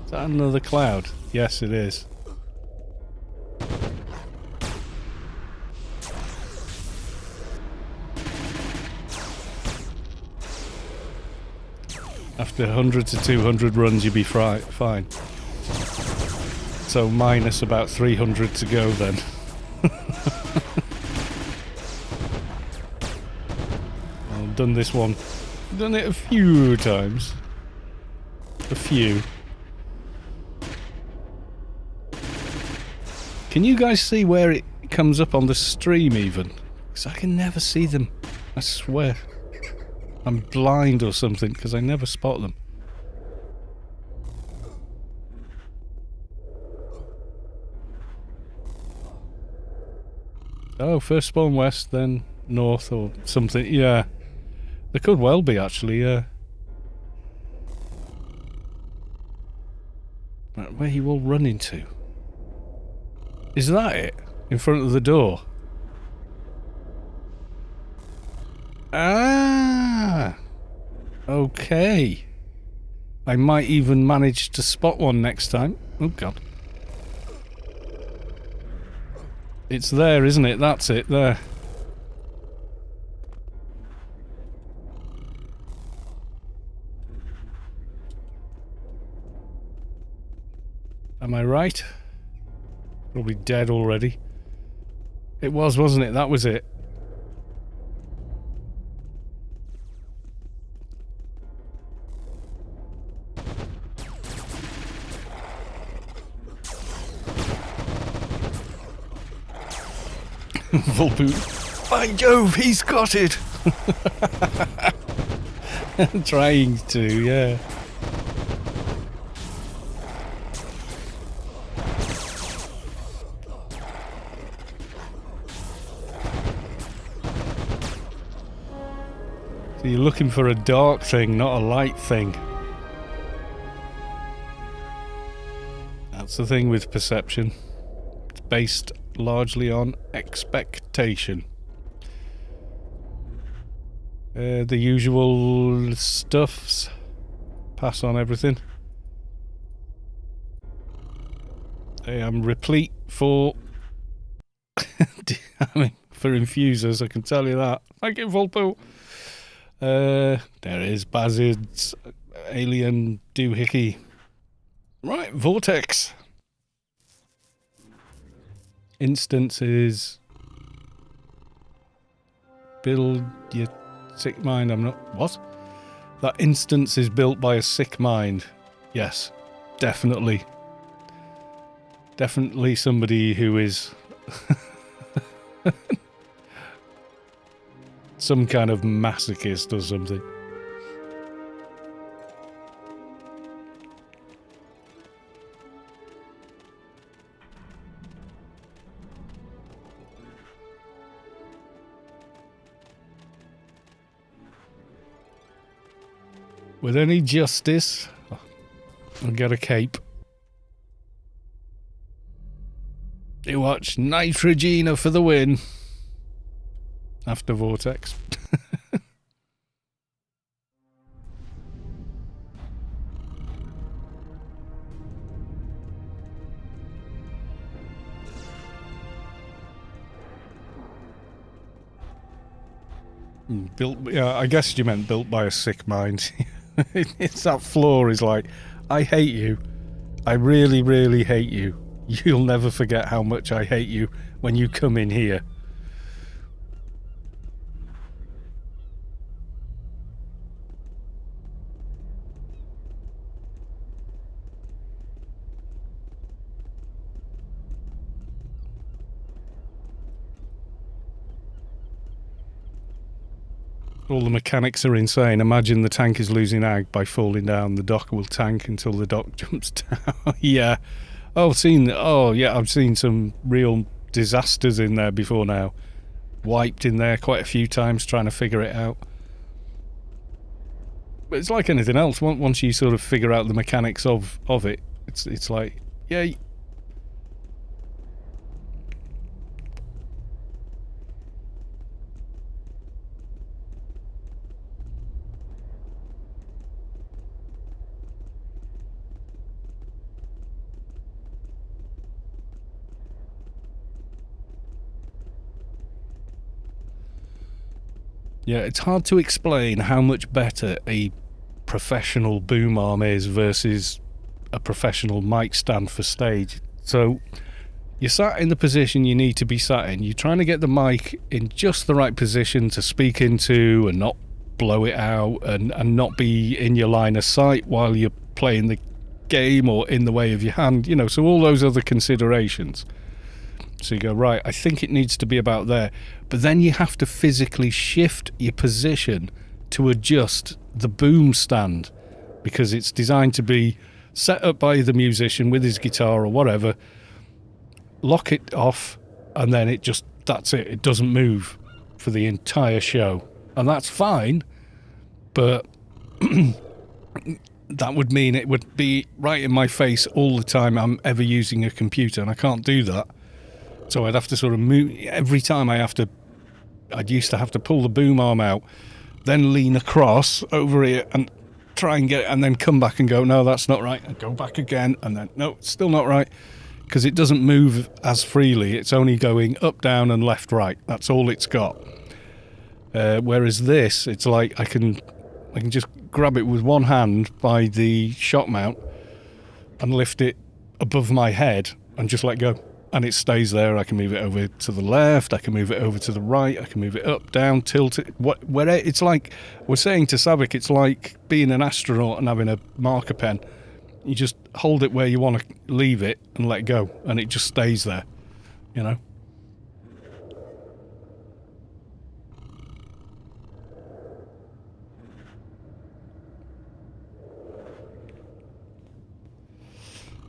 Is that another cloud? Yes, it is. After 100 to 200 runs, you'll be fine. So minus about 300 to go then. I've done this one. I've done it a few times. A few. Can you guys see where it comes up on the stream even? Because I can never see them. I swear. I'm blind or something because I never spot them. Oh, first spawn west, then north or something. Yeah. There could well be, actually, yeah. Right, where are you all running to? Is that it? In front of the door? Ah! Okay. I might even manage to spot one next time. Oh, God. It's there, isn't it? That's it, there. Am I right? Probably dead already. It was, wasn't it? That was it. Volpoon. By Jove, he's got it! Trying to, yeah. So you're looking for a dark thing, not a light thing. That's the thing with perception. It's based largely on expectation. The usual stuffs. Pass on everything. I am replete for... for infusers, I can tell you that. Thank you, Volpo. There is Bazid's alien doohickey. Right, Vortex. Instance is build your sick mind. I'm not... What? That instance is built by a sick mind. Yes, definitely. Definitely somebody who is some kind of masochist or something. With any justice, I'll get a cape. You watch Nitrogena for the win. After Vortex. Built, yeah, I guess you meant built by a sick mind. It's that floor is like, I hate you. I really, really hate you. You'll never forget how much I hate you when you come in here. All the mechanics are insane. Imagine the tank is losing ag by falling down. The dock will tank until the dock jumps down. Yeah. Oh, I've seen some real disasters in there before now. Wiped in there quite a few times trying to figure it out. But it's like anything else. Once you sort of figure out the mechanics of it, it's like, yeah. Yeah, it's hard to explain how much better a professional boom arm is versus a professional mic stand for stage. So you're sat in the position you need to be sat in. You're trying to get the mic in just the right position to speak into and not blow it out and not be in your line of sight while you're playing the game or in the way of your hand, you know, so all those other considerations. So you go, right, I think it needs to be about there. But then you have to physically shift your position to adjust the boom stand because it's designed to be set up by the musician with his guitar or whatever, lock it off, and then that's it. It doesn't move for the entire show. And that's fine, but that would mean it would be right in my face all the time I'm ever using a computer, and I can't do that. So I'd have to sort of move every time I'd used to have to pull the boom arm out, then lean across over here and try and get it, and then come back and go, no, that's not right, and go back again, and then, no, it's still not right, because it doesn't move as freely. It's only going up, down, and left, right. That's all it's got. Whereas this, it's like I can just grab it with one hand by the shock mount and lift it above my head and just let go. And it stays there. I can move it over to the left, I can move it over to the right, I can move it up, down, tilt it. It's like, we're saying to Savik, it's like being an astronaut and having a marker pen. You just hold it where you want to leave it and let go, and it just stays there, you know?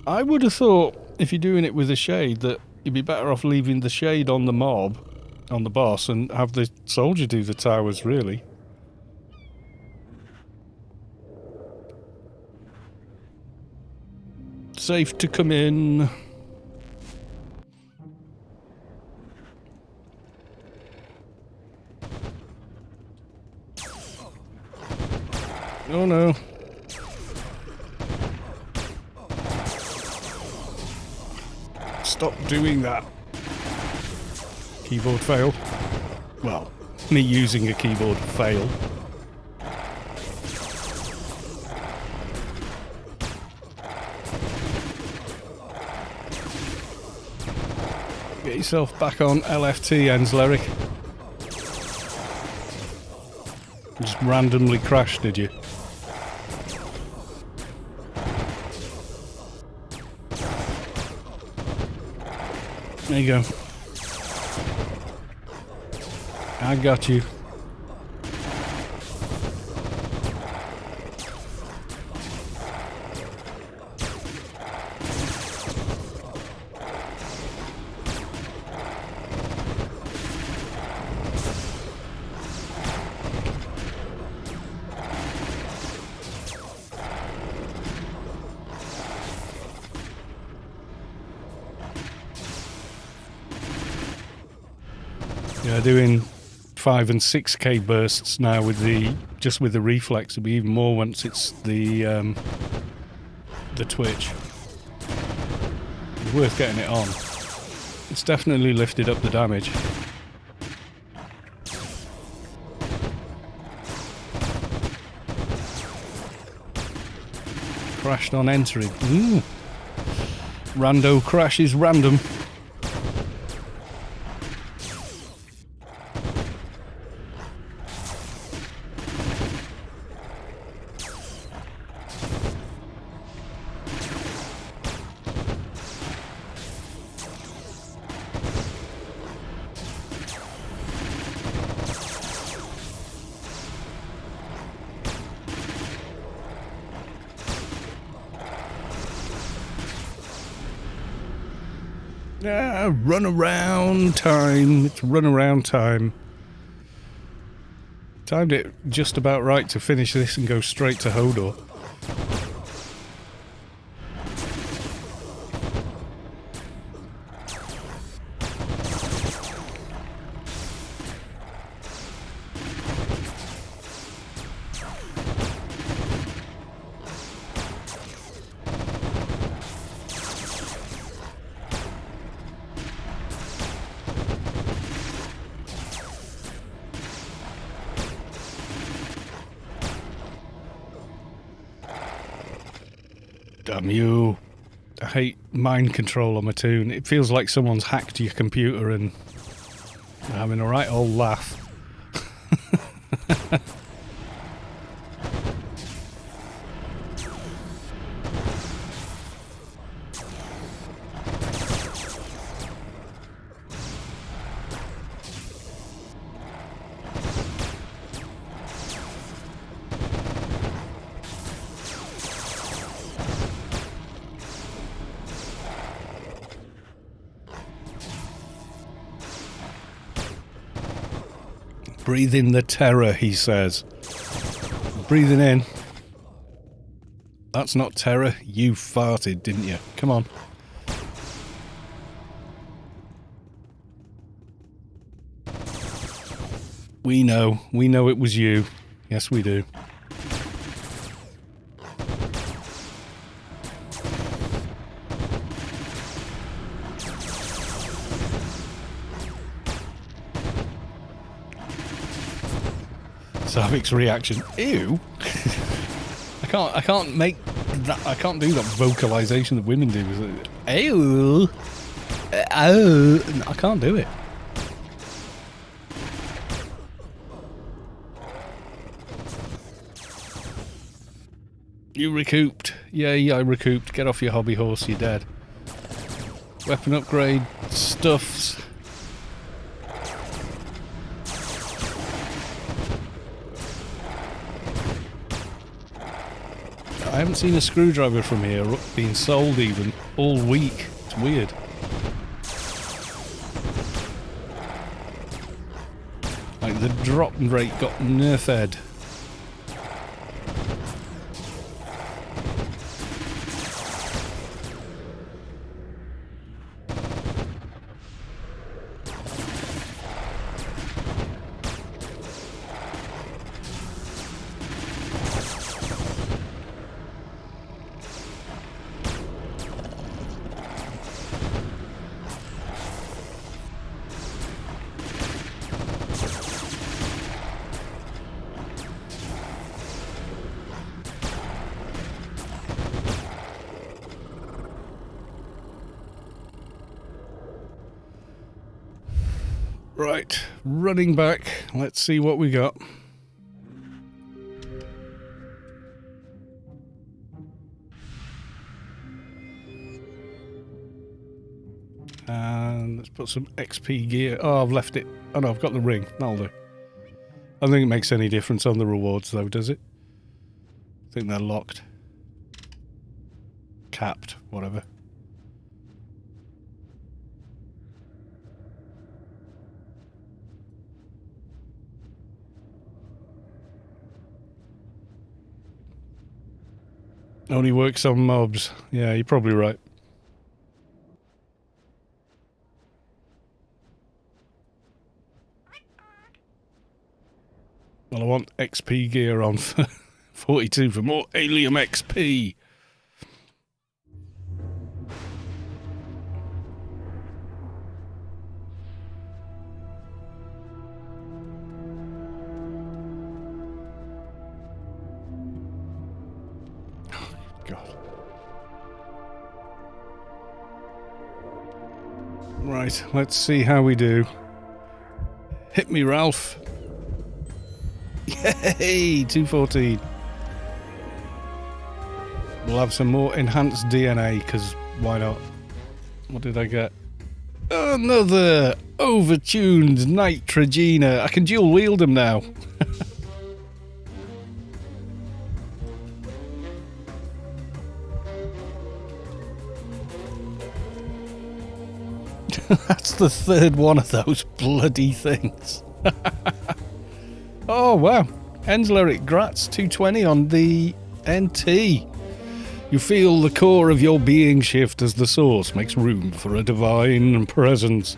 I would have thought, if you're doing it with a shade, that you'd be better off leaving the shade on the mob, on the boss, and have the soldier do the towers, really. Safe to come in. Oh no. Stop doing that. Keyboard fail. Well, me using a keyboard fail. Get yourself back on LFT, Ensleric. Just randomly crashed, did you? There you go. I got you. Yeah, doing 5 and 6K bursts now with the reflex. It'll be even more once it's the twitch. It's worth getting it on. It's definitely lifted up the damage. Crashed on entering. Ooh. Rando crash is random. Run around time. It's run around time. Timed it just about right to finish this and go straight to Hodor. Damn you. I hate mind control on my toon. It feels like someone's hacked your computer and having a right old laugh. Breathe in the terror, he says. Breathing in. That's not terror. You farted, didn't you? Come on. We know. We know it was you. Yes, we do. Savik's reaction. Ew. I can't make that. I can't do that vocalization that women do. Ew. Oh, I can't do it. You recouped. Yeah, I recouped. Get off your hobby horse, you're dead. Weapon upgrade stuffs. I haven't seen a screwdriver from here being sold even all week. It's weird. Like the drop rate got nerfed. Right, running back. Let's see what we got. And let's put some XP gear. Oh, I've left it. Oh no, I've got the ring. That'll do. I don't think it makes any difference on the rewards though, does it? I think they're locked. Capped, whatever. Only works on mobs. Yeah, you're probably right. Well, I want XP gear on for 42 for more Alien XP. God. Right, let's see how we do. Hit me, Ralph. Yay! 214. We'll have some more enhanced DNA, because why not? What did I get? Another overtuned Nitrogena. I can dual wield them now. That's the third one of those bloody things. Oh, wow. Hensler, Gratz 220 on the NT. You feel the core of your being shift as the source makes room for a divine presence.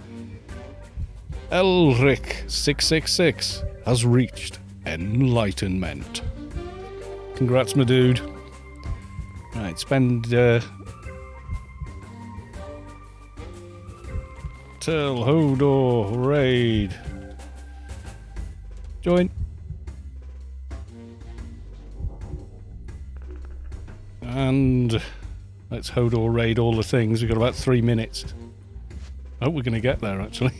Elric 666 has reached enlightenment. Congrats, my dude. Right, spend Tell Hodor raid. Join. And let's Hodor raid all the things. We've got about 3 minutes. I hope we're going to get there, actually.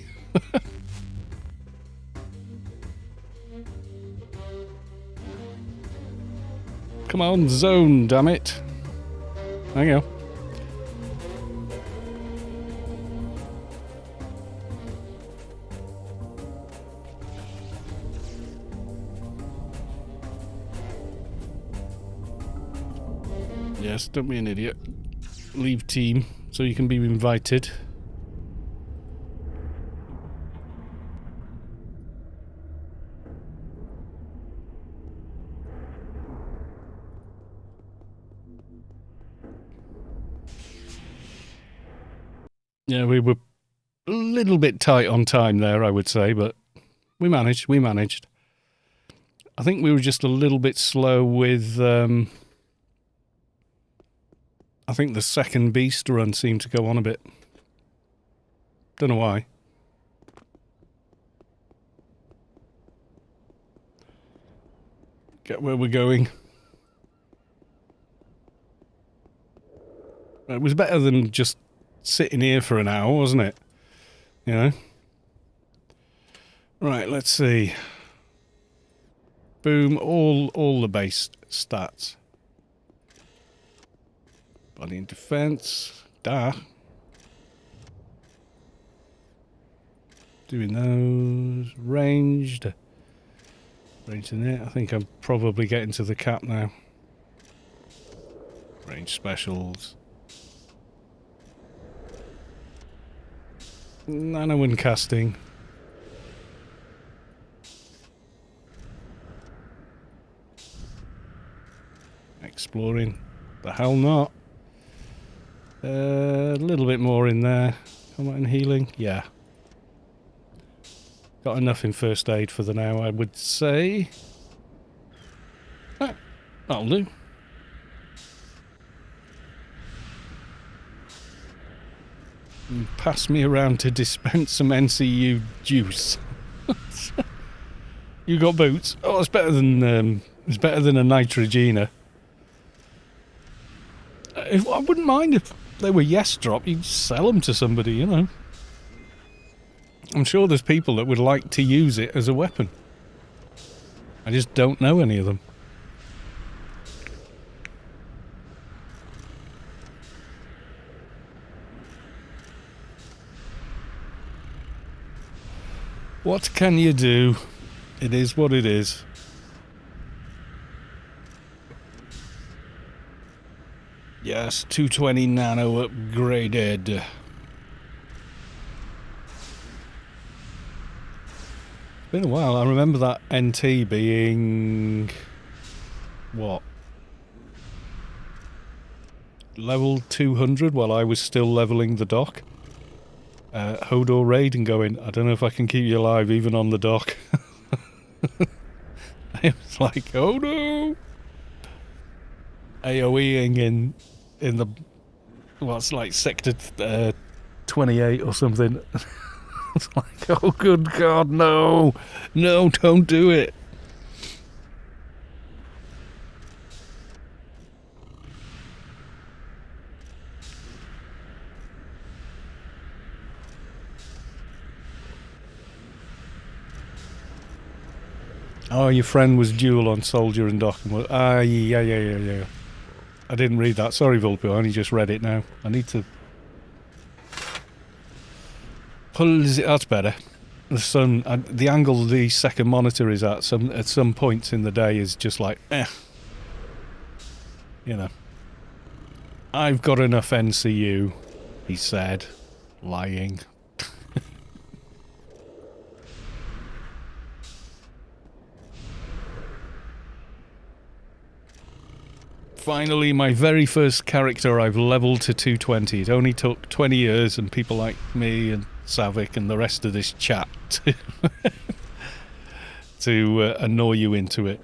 Come on, zone, damn it. There you go. Yes, don't be an idiot. Leave team so you can be invited. Yeah, we were a little bit tight on time there, I would say, but we managed. I think we were just a little bit slow with... I think the second beast run seemed to go on a bit. Don't know why. Get where we're going. It was better than just sitting here for an hour, wasn't it? You know? Right, let's see. Boom, all the base stats. Body and defense. Doing those. Ranged. Ranged in there. I think I'm probably getting to the cap now. Range specials. Nano and casting. Exploring. The hell not. A little bit more in there. Combat and healing. Yeah. Got enough in first aid for the now, I would say. Ah, that'll do. And pass me around to dispense some NCU juice. You got boots? Oh, it's better than a Nitrogena. I wouldn't mind if they were yes drop. You'd sell them to somebody, you know. I'm sure there's people that would like to use it as a weapon. I just don't know any of them. What can you do? It is what it is. Yes, 220 nano upgraded. Been a while. I remember that NT being what? Level 200 while I was still leveling the dock. Hodor raid and going, I don't know if I can keep you alive even on the dock. It was like, oh no! AoEing in the what's like sector 28 or something. It's like, oh good God, no, don't do it. Oh, your friend was dual on soldier and dock. Yeah. I didn't read that. Sorry, Vulpio. I only just read it now. I need to pull. That's better. The sun, the angle the second monitor is at some points in the day is just like, you know. I've got enough NCU, he said, lying. Finally, my very first character I've leveled to 220. It only took 20 years and people like me and Savik and the rest of this chat to annoy you into it.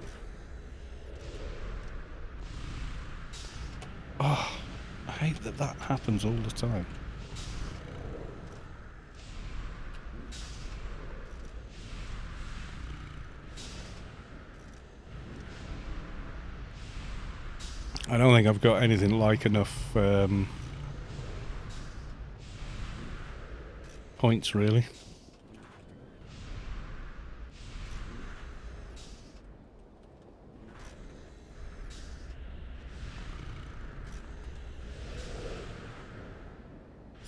Oh, I hate that that happens all the time. I don't think I've got anything like enough points, really.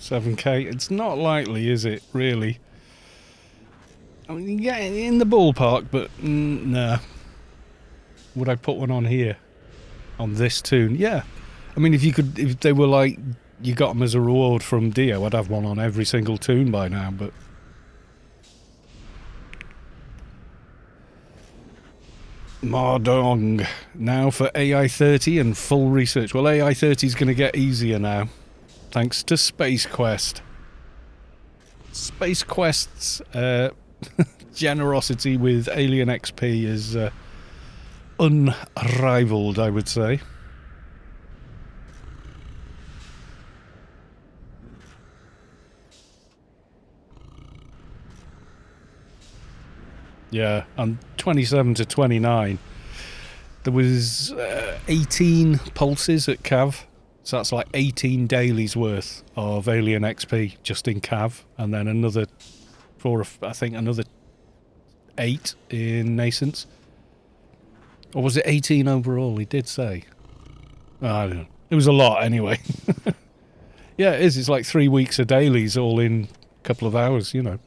$7K. It's not likely, is it? Really? I mean, yeah, in the ballpark, but nah. Would I put one on here? On this toon? Yeah. I mean, if they were like, you got them as a reward from Dio, I'd have one on every single toon by now, but... Mardong. Now for AI-30 and full research. Well, AI-30 is going to get easier now, thanks to Space Quest. Space Quest's generosity with Alien XP is unrivaled, I would say. Yeah, and 27 to 29. There was 18 pulses at Cav. So that's like 18 dailies worth of Alien XP just in Cav. And then another another 8 in Nascents. Or was it 18 overall? He did say. I don't know. It was a lot anyway. Yeah, it is. It's like 3 weeks of dailies all in a couple of hours, you know.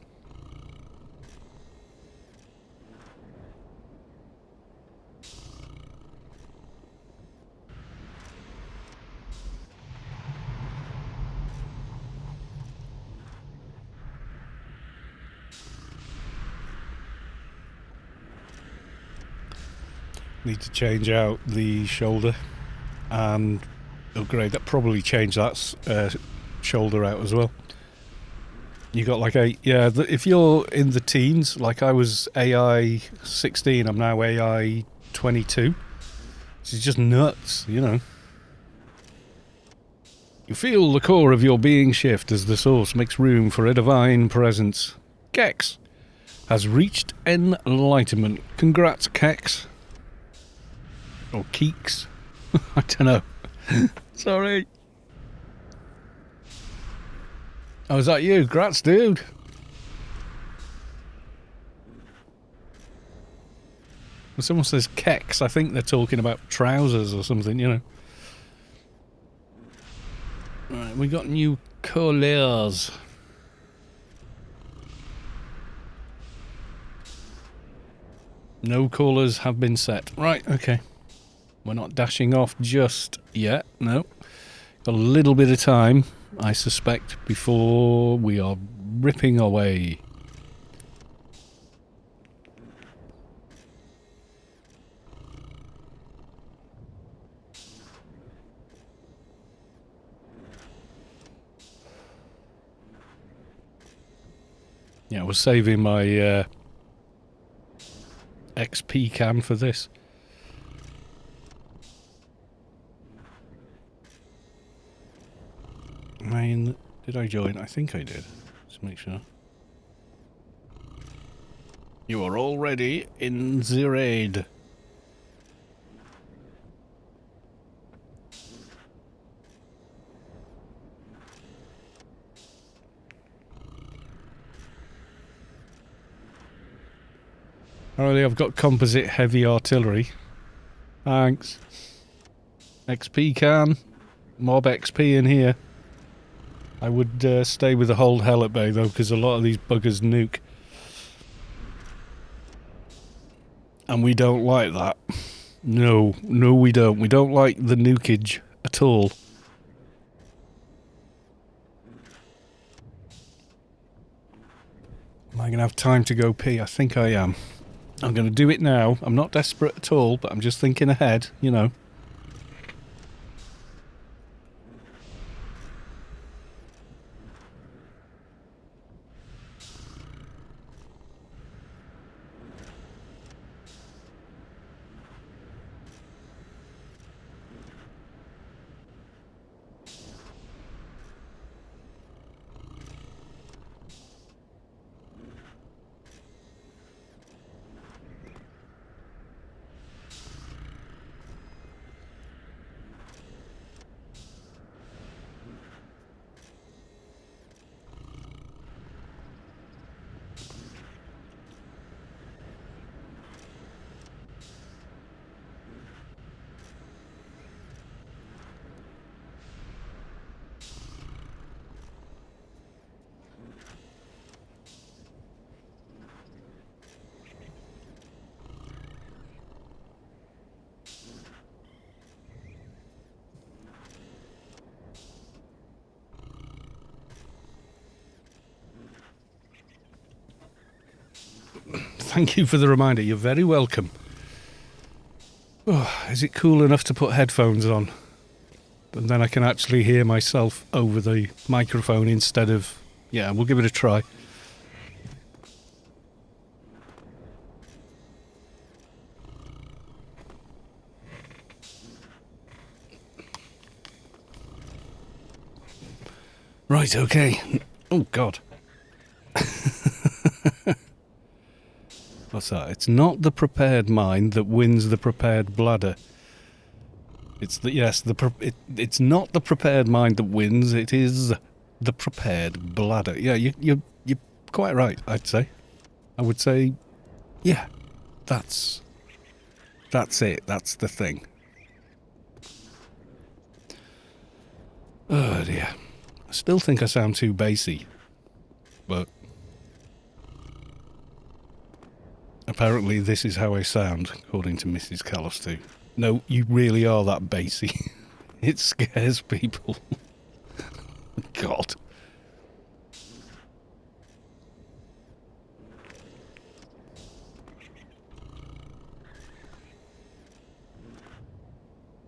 Need to change out the shoulder and upgrade that. Probably change that shoulder out as well. You got like if you're in the teens, like I was AI 16, I'm now AI 22. This is just nuts, you know. You feel the core of your being shift as the source makes room for a divine presence. Kex has reached enlightenment. Congrats, Kex. Or Keeks. I don't know. Sorry. Oh, is that you? Grats, dude. When someone says Kex, I think they're talking about trousers or something, you know. Right, we got new couleurs. No callers have been set. Right, okay. We're not dashing off just yet, no. Got a little bit of time, I suspect, before we are ripping away. Yeah, I was saving my XP cam for this. Did I join? I think I did. Let's make sure. You are already in the raid. Alrighty, I've got composite heavy artillery. Thanks. XP can. Mob XP in here. I would stay with the hold hell at bay though, because a lot of these buggers nuke. And we don't like that. No, we don't. We don't like the nukage at all. Am I going to have time to go pee? I think I am. I'm going to do it now. I'm not desperate at all, but I'm just thinking ahead, you know. Thank you for the reminder. You're very welcome. Oh, is it cool enough to put headphones on? And then I can actually hear myself over the microphone instead of... Yeah, we'll give it a try. Right, okay. Oh, God. What's that? It's not the prepared mind that wins the prepared bladder. It's the... Yes, it's not the prepared mind that wins, it is the prepared bladder. Yeah, you're quite right, I'd say. I would say, yeah, that's it. That's the thing. Oh, dear. I still think I sound too bassy, but apparently this is how I sound, according to Mrs. Callister. No, you really are that bassy. It scares people. God.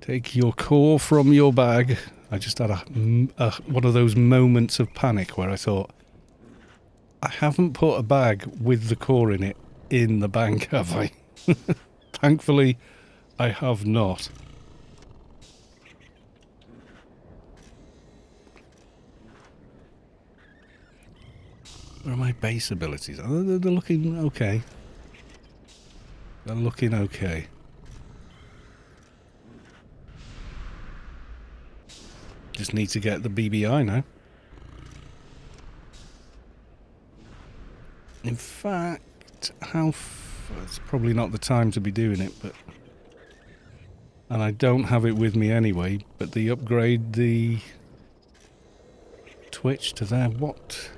Take your core from your bag. I just had one of those moments of panic where I thought, I haven't put a bag with the core in it in the bank, have I? Thankfully, I have not. Where are my base abilities? They're looking okay. They're looking okay. Just need to get the BBI now. In fact, it's probably not the time to be doing it, but... And I don't have it with me anyway, but they upgrade the Twitch to their what?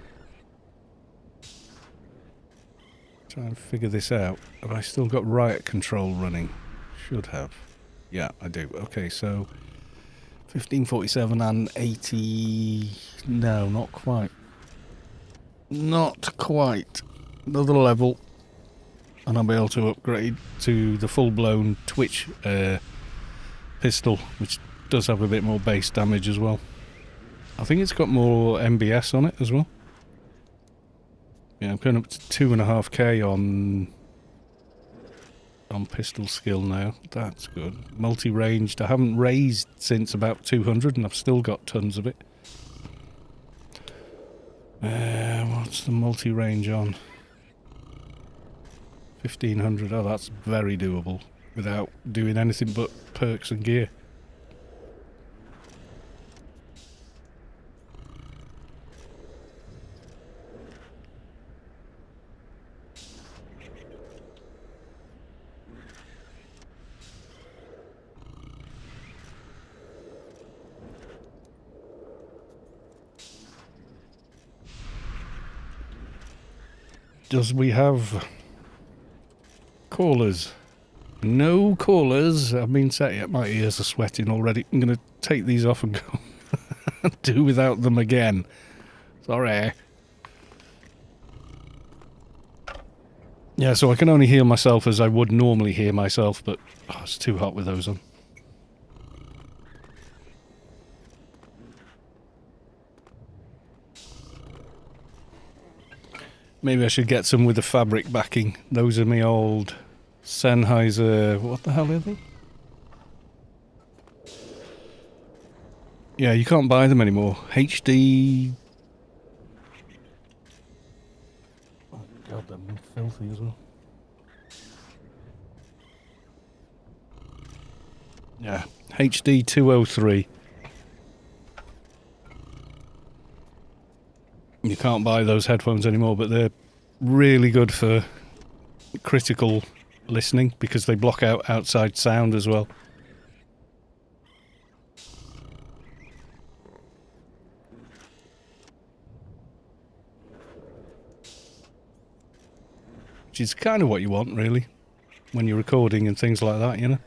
Try and figure this out. Have I still got riot control running? Should have. Yeah, I do. Okay, so 1547 and 80... No, not quite. Not quite. Another level. And I'll be able to upgrade to the full-blown Twitch pistol, which does have a bit more base damage as well. I think it's got more MBS on it as well. Yeah, I'm going up to 2.5k on pistol skill now. That's good. Multi-ranged. I haven't raised since about 200 and I've still got tons of it. What's the multi-range on? 1500. Oh, that's very doable without doing anything but perks and gear. Does we have callers? No callers. I've been set yet. My ears are sweating already. I'm going to take these off and go do without them again. Sorry. Yeah, so I can only hear myself as I would normally hear myself, but it's too hot with those on. Maybe I should get some with the fabric backing. Those are my old Sennheiser... What the hell are they? Yeah, you can't buy them anymore. HD... Oh god, they're filthy as well. Yeah, HD 203. You can't buy those headphones anymore, but they're really good for critical listening because they block out outside sound as well. Which is kind of what you want, really, when you're recording and things like that, you know?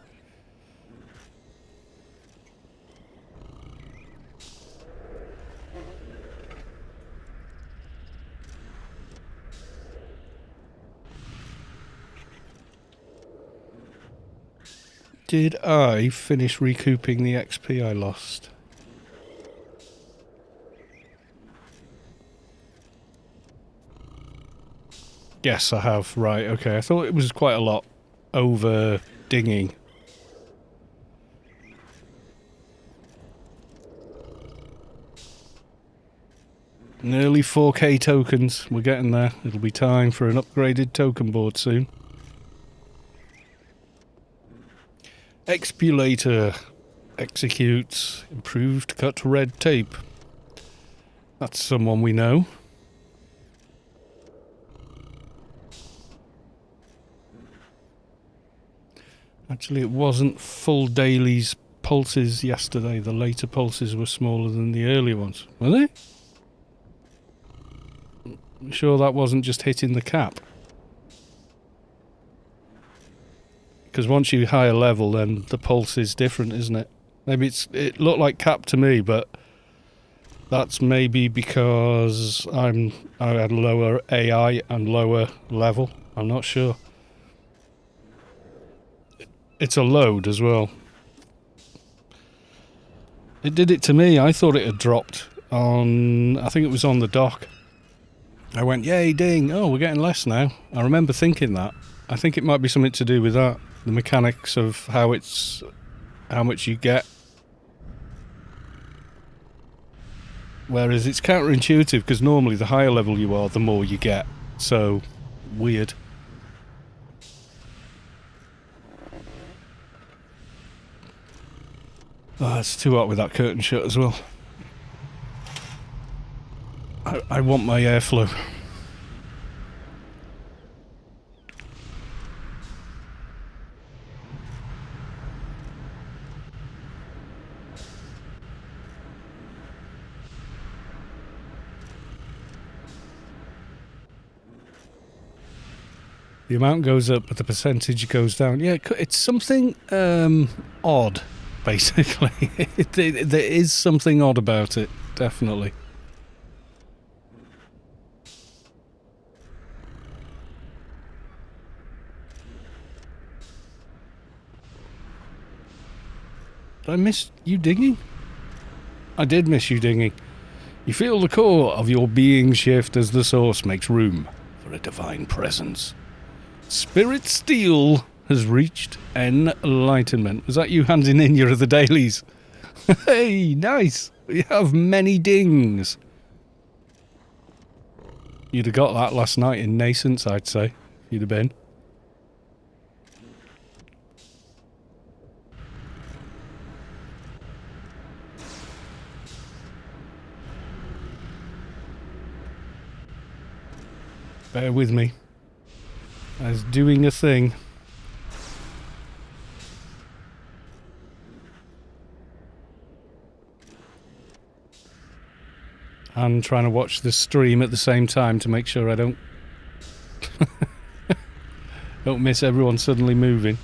Did I finish recouping the XP I lost? Yes, I have. Right, okay. I thought it was quite a lot over dinging. Nearly 4k tokens. We're getting there. It'll be time for an upgraded token board soon. Expulator. Executes. Improved cut red tape. That's someone we know. Actually, it wasn't full dailies pulses yesterday. The later pulses were smaller than the earlier ones. Were they? I'm sure that wasn't just hitting the cap. Because once you higher level, then the pulse is different, isn't it? Maybe it looked like cap to me, but that's maybe because I had lower AI and lower level. I'm not sure. It's a load as well. It did it to me. I thought it had dropped on... I think it was on the dock. I went, yay, ding. Oh, we're getting less now. I remember thinking that. I think it might be something to do with that. The mechanics of how much you get. Whereas it's counterintuitive, because normally the higher level you are, the more you get. So, weird. Oh, it's too hot with that curtain shut as well. I want my airflow. The amount goes up, but the percentage goes down. Yeah, it's something odd, basically. There is something odd about it, definitely. Did I miss you digging? I did miss you digging. You feel the core of your being shift as the source makes room for a divine presence. Spirit Steel has reached enlightenment. Was that you handing in your other dailies? Hey, nice. We have many dings. You'd have got that last night in Nascence, I'd say. If you'd have been. Bear with me. I was doing a thing. And trying to watch the stream at the same time to make sure I don't don't miss everyone suddenly moving.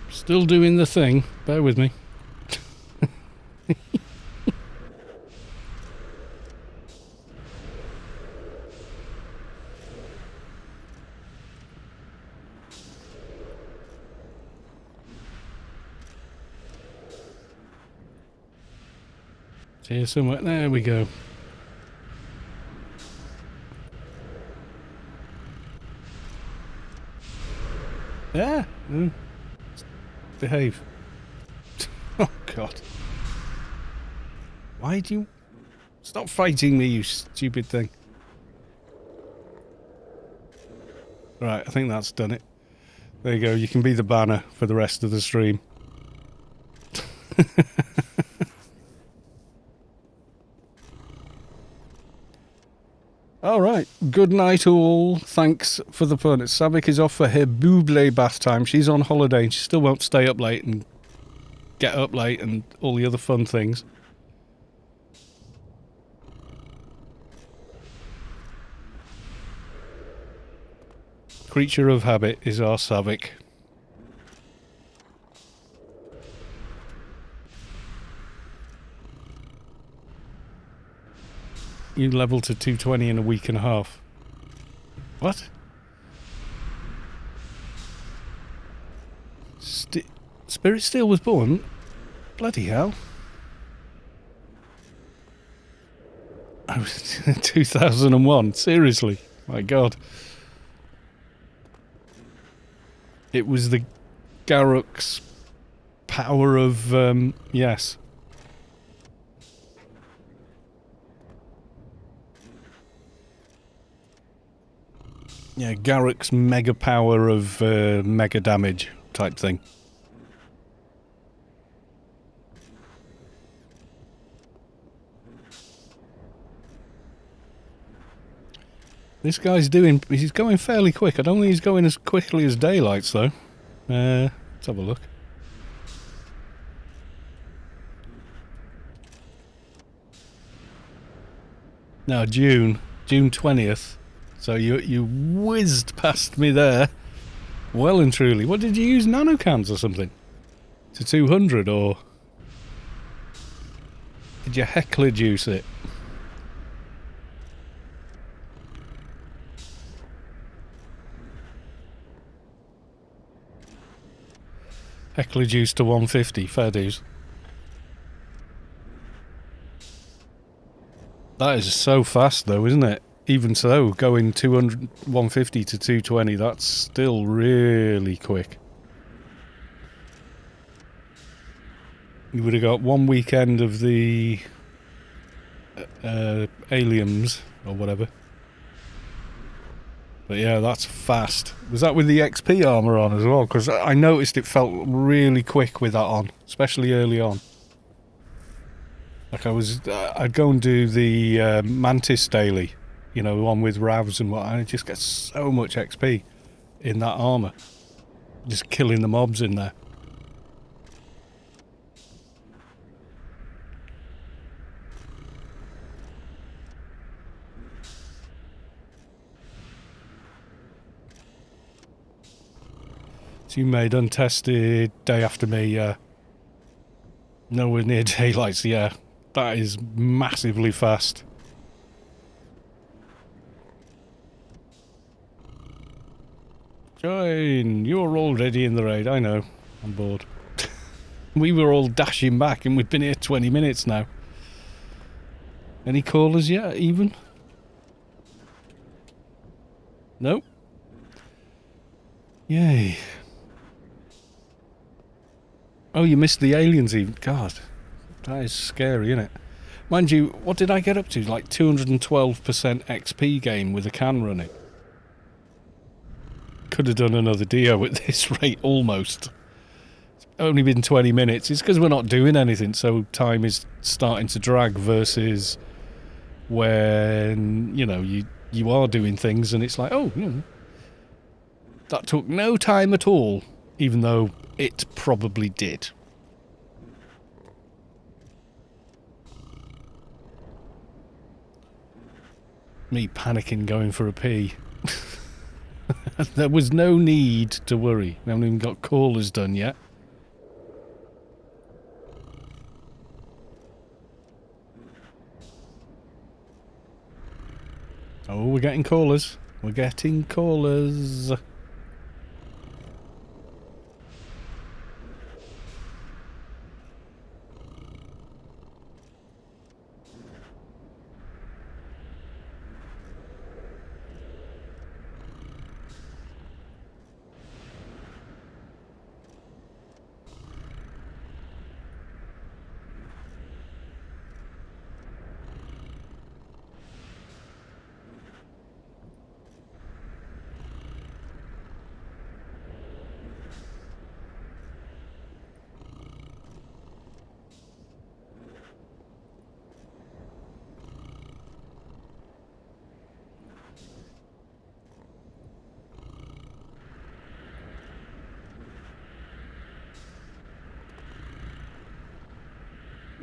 Still doing the thing. Bear with me. It's here somewhere. There we go. Yeah. Behave. Oh, God. Why do you... Stop fighting me, you stupid thing. Right, I think that's done it. There you go, you can be the banner for the rest of the stream. good night all. Thanks for the fun. Savik is off for her bouble bath time. She's on holiday and she still won't stay up late and get up late and all the other fun things. Creature of habit is our Savik. You level to 220 in a week and a half. What? Spirit Steel was born? Bloody hell. I was 2001. Seriously. My God. It was the Garruk's power of, yes. Yeah, Garruk's mega power of mega damage type thing. This guy's he's going fairly quick. I don't think he's going as quickly as Daylight's though. Let's have a look. No, June 20th. So you whizzed past me there, well and truly. What did you use, nanocans or something? To 200 or did you heckler juice it? Heckler juice to 150, fair dues. That is so fast though, isn't it? Even so, going 150 to 220, that's still really quick. You would have got one weekend of the aliens or whatever. But yeah, that's fast. Was that with the XP armor on as well? Because I noticed it felt really quick with that on, especially early on. Like I'd go and do the Mantis daily, you know, the one with Ravs and what, and I just get so much XP in that armor. Just killing the mobs in there. So you made untested day after me, yeah. Nowhere near daylights, yeah. That is massively fast. Join! You're already in the raid, I know. I'm bored. We were all dashing back and we've been here 20 minutes now. Any callers yet, even? Nope. Yay. Oh, you missed the aliens even. God, that is scary, isn't it? Mind you, what did I get up to? Like 212% XP game with a can running. Could have done another Dio at this rate, almost. It's only been 20 minutes. It's because we're not doing anything, so time is starting to drag versus when, you know, you are doing things and it's like, oh, you know, that took no time at all, even though it probably did. Me panicking going for a pee. There was no need to worry. We haven't even got callers done yet. Oh, we're getting callers. We're getting callers.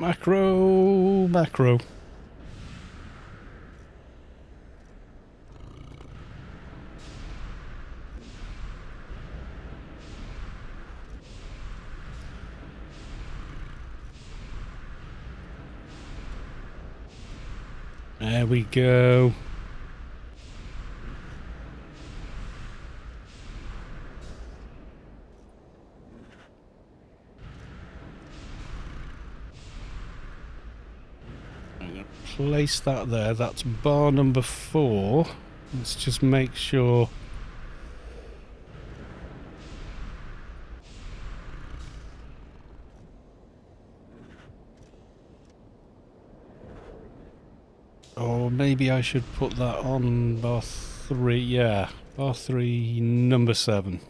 Macro, macro. There we go. Place that there. That's bar number 4. Let's just make sure. Or maybe I should put that on bar 3. Yeah, bar 3, number 7.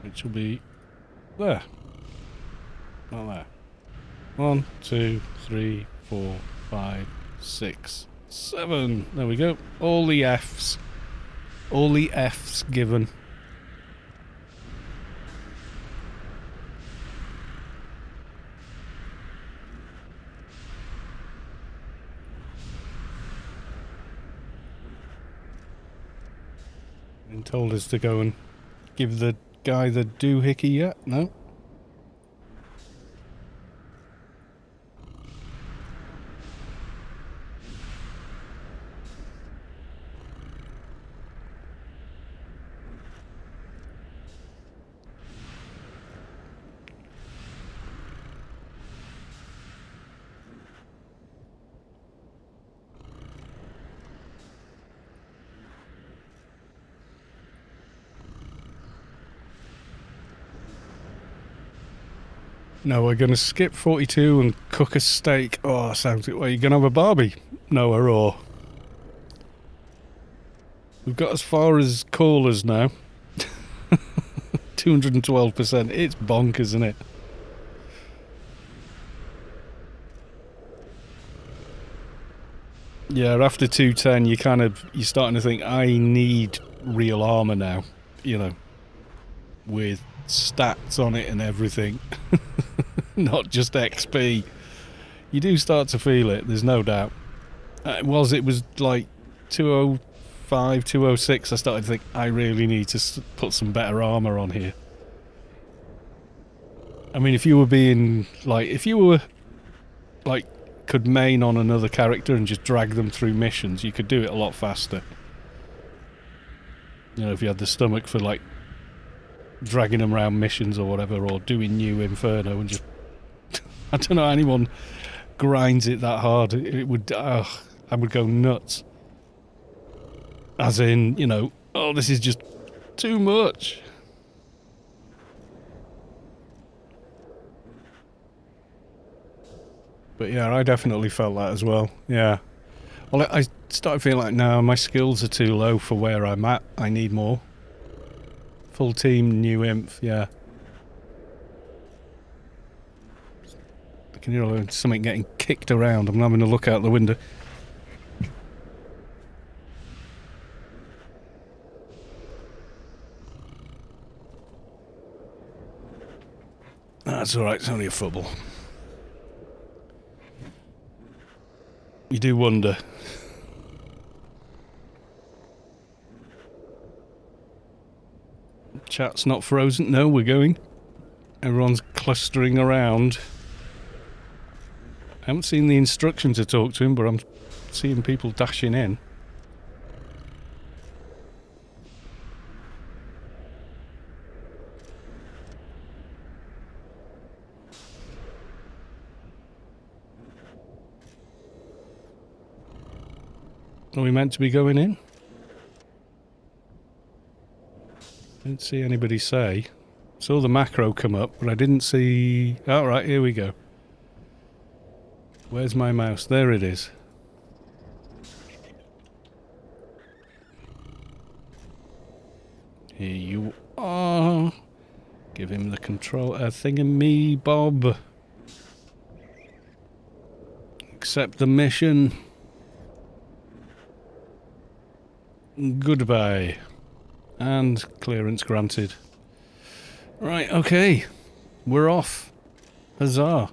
Which will be there. Not there. 1, 2, 3, 4, 5, 6, 7. There we go. All the Fs. All the Fs given. And told us to go and give the guy the doohickey yet? No? No, we're going to skip 42 and cook a steak. Oh, sounds good. Well, you're going to have a barbie, Noah, or? We've got as far as callers now. 212%. It's bonkers, isn't it? Yeah, after 210, you're starting to think, I need real armour now, you know, with stats on it and everything. Not just XP. You do start to feel it, there's no doubt. It was like 205, 206, I started to think, I really need to put some better armour on here. I mean, if you were could main on another character and just drag them through missions, you could do it a lot faster. You know, if you had the stomach for, like, dragging them around missions or whatever, or doing New Inferno and just... I don't know how anyone grinds it that hard. I would go nuts. As in, you know, oh, this is just too much. But yeah, I definitely felt that as well. Yeah. Well, I started feeling like, no, my skills are too low for where I'm at. I need more. Full team, new imp, yeah. I can hear something getting kicked around. I'm having a look out the window. That's alright, it's only a football. You do wonder. Chat's not frozen. No, we're going. Everyone's clustering around. I haven't seen the instruction to talk to him, but I'm seeing people dashing in. Are we meant to be going in? Didn't see anybody say. Saw the macro come up, but I didn't see... Oh, right, here we go. Where's my mouse? There it is. Here you are. Give him the control... thingamy, Bob. Accept the mission. Goodbye. And clearance granted. Right, okay. We're off. Huzzah.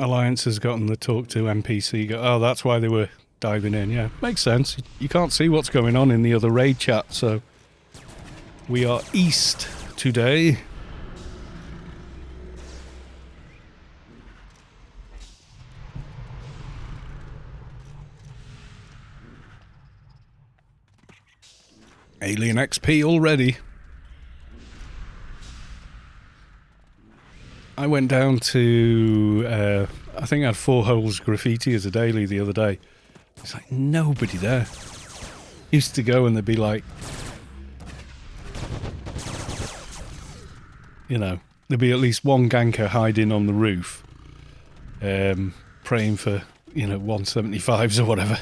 Alliance has gotten the talk to NPC. Oh, that's why they were diving in. Yeah, makes sense. You can't see what's going on in the other raid chat, so we are east today. Alien XP already. I went down to, I think I had 4 holes graffiti as a daily the other day. It's like nobody there. Used to go and there'd be like, you know, there'd be at least one ganker hiding on the roof, praying for, you know, 175s or whatever.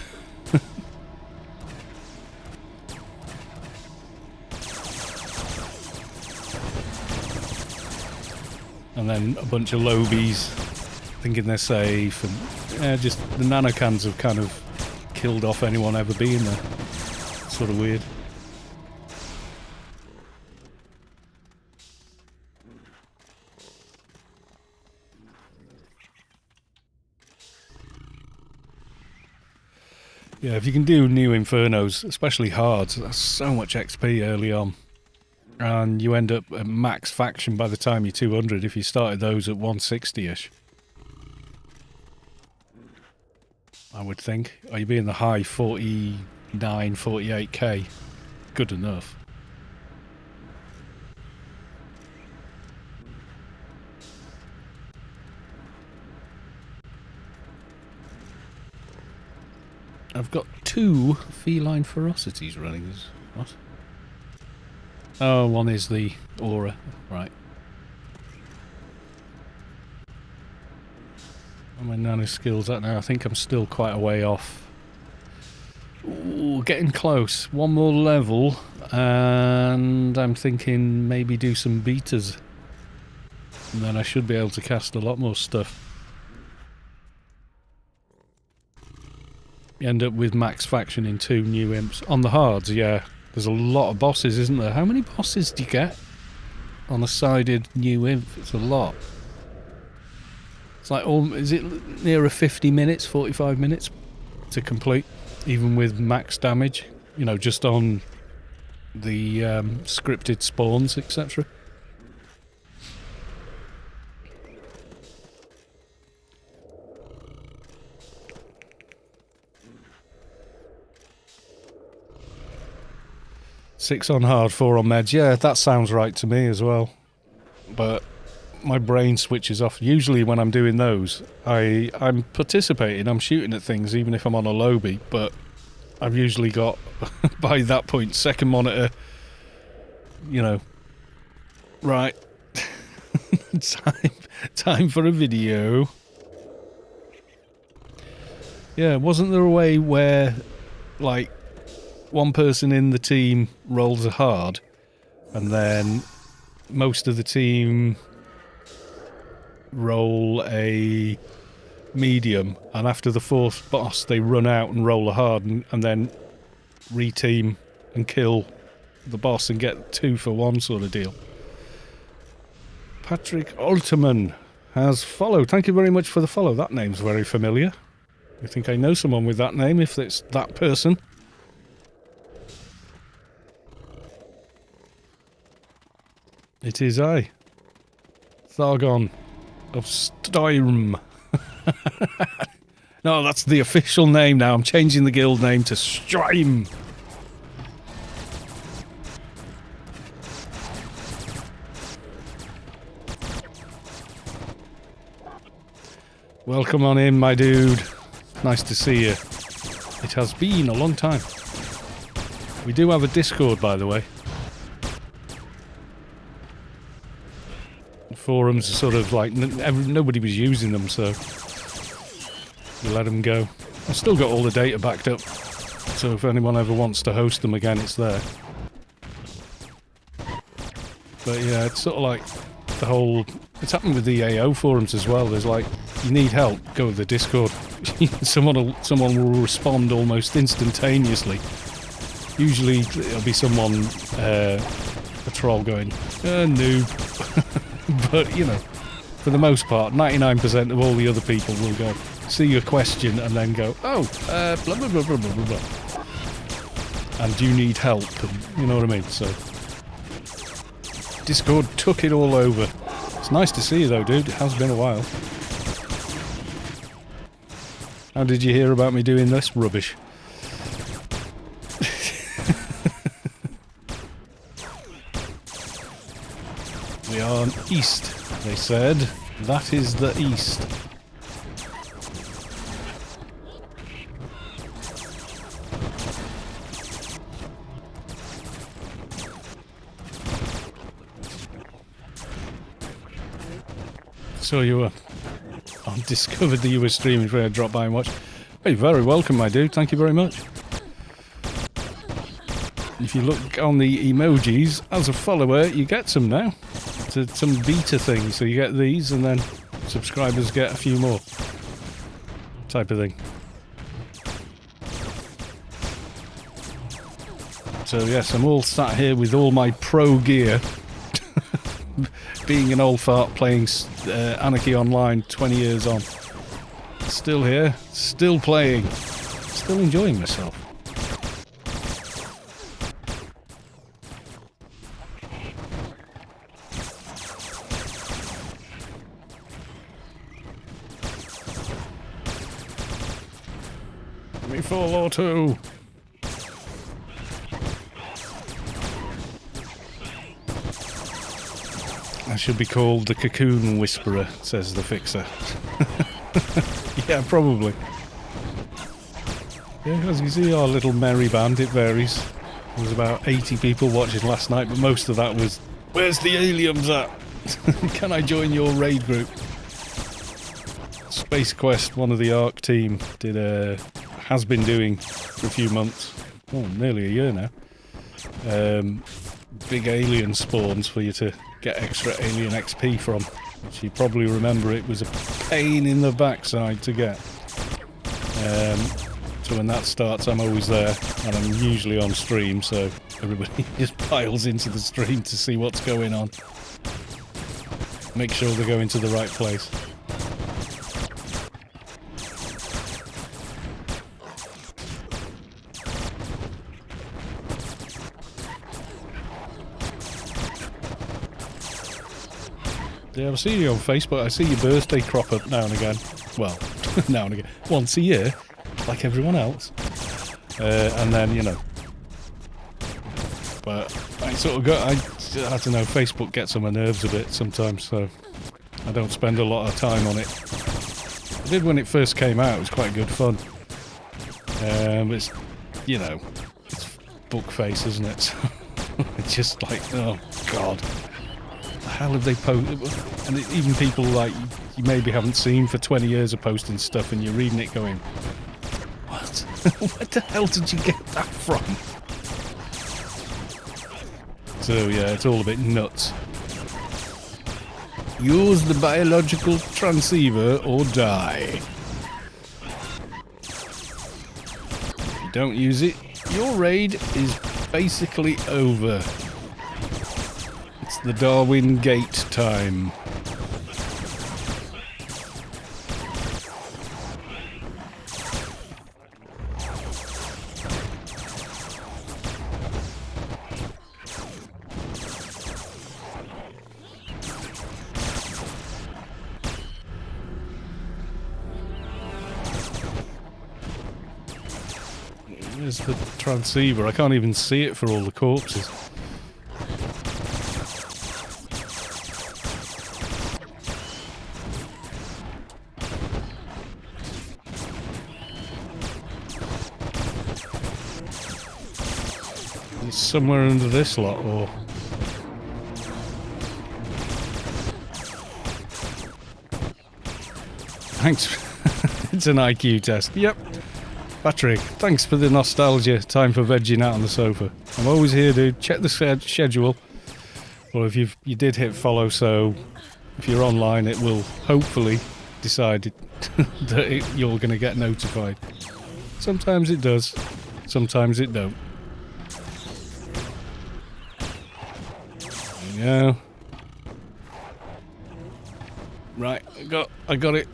And then a bunch of lobies thinking they're safe, and just the nanocans have kind of killed off anyone ever being there. It's sort of weird. Yeah, if you can do new Infernos, especially hards, that's so much XP early on. And you end up at max faction by the time you're 200 if you started those at 160-ish. I would think. Or you'd be in the high 49, 48k. Good enough. I've got 2 feline ferocities running. What? Oh, one is the aura. Right. Where are my nano skills at now? I think I'm still quite a way off. Ooh, getting close. One more level, and I'm thinking maybe do some betas. And then I should be able to cast a lot more stuff. You end up with max faction in 2 new imps. On the hards, yeah. There's a lot of bosses, isn't there? How many bosses do you get on a sided new imp? It's a lot. It's like, is it nearer 50 minutes, 45 minutes to complete, even with max damage? You know, just on the scripted spawns, etc. Six on hard, 4 on meds. Yeah, that sounds right to me as well. But my brain switches off. Usually when I'm doing those, I'm participating, I'm shooting at things even if I'm on a lobby, but I've usually got, by that point, second monitor, you know, right, time for a video. Yeah, wasn't there a way where, like, one person in the team rolls a hard, and then most of the team roll a medium, and after the 4th boss they run out and roll a hard, and then reteam and kill the boss and get 2 for 1 sort of deal. Patrick Alterman has followed. Thank you very much for the follow. That name's very familiar. I think I know someone with that name, if it's that person. It is I, Thargon of Styrm. No, that's the official name now. I'm changing the guild name to Strym. Welcome on in, my dude. Nice to see you. It has been a long time. We do have a Discord, by the way. Forums are sort of like, nobody was using them, so we let them go. I've still got all the data backed up. So if anyone ever wants to host them again, it's there. But yeah, it's sort of like the whole... It's happened with the AO forums as well. There's like, you need help, go to the Discord. Someone will respond almost instantaneously. Usually it'll be someone, a troll going, noob. But, you know, for the most part, 99% of all the other people will go, see your question and then go, oh, blah, blah, blah, blah, blah, blah. And you need help, and you know what I mean? So, Discord took it all over. It's nice to see you though, dude. It has been a while. How did you hear about me doing this rubbish? We are east, they said. That is the east. So you were... I discovered that you were streaming for I dropped by and watched. Hey, very welcome, my dude. Thank you very much. If you look on the emojis, as a follower, you get some now. It's some beta thing, so you get these, and then subscribers get a few more. Type of thing. So yes, I'm all sat here with all my pro gear. Being an old fart playing Anarchy Online 20 years on. Still here, still playing, still enjoying myself. Give me 4 or 2. I should be called the Cocoon Whisperer, says the fixer. Yeah, probably. Yeah, as you see, our little merry band, it varies. There was about 80 people watching last night, but most of that was, where's the aliens at? Can I join your raid group? Space Quest, one of the ARC team, has been doing for a few months, nearly a year now. Big alien spawns for you to get extra alien XP from, which you probably remember it was a pain in the backside to get. So when that starts, I'm always there, and I'm usually on stream, so everybody just piles into the stream to see what's going on. Make sure they're going to the right place. Yeah, I see you on Facebook. I see your birthday crop up now and again. Well, now and again. Once a year, like everyone else. And then, you know. But I sort of got... I don't know, Facebook gets on my nerves a bit sometimes, so I don't spend a lot of time on it. I did when it first came out. It was quite good fun. It's, you know, it's book face, isn't it? So it's just like, oh, God. How have they posted? And even people like you maybe haven't seen for 20 years are posting stuff, and you're reading it going, what? Where the hell did you get that from? So yeah, it's all a bit nuts. Use the biological transceiver or die. If you don't use it, your raid is basically over. It's the Darwin Gate time. Where's the transceiver? I can't even see it for all the corpses. It's somewhere under this lot, or... Thanks. It's an IQ test. Yep. Patrick, thanks for the nostalgia. Time for vegging out on the sofa. I'm always here, dude. Check the schedule. Or if you did hit follow, so if you're online, it will hopefully decide that you're going to get notified. Sometimes it does. Sometimes it don't. There we go. Right, I got it.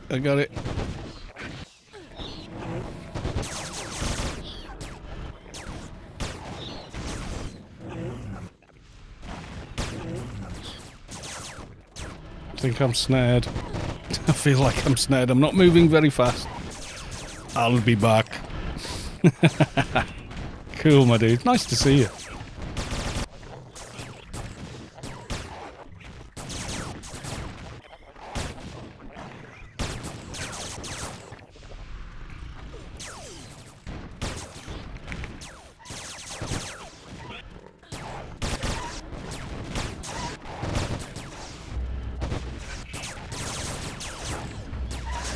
I think I'm snared. I feel like I'm snared. I'm not moving very fast. I'll be back. Cool, my dude. Nice to see you.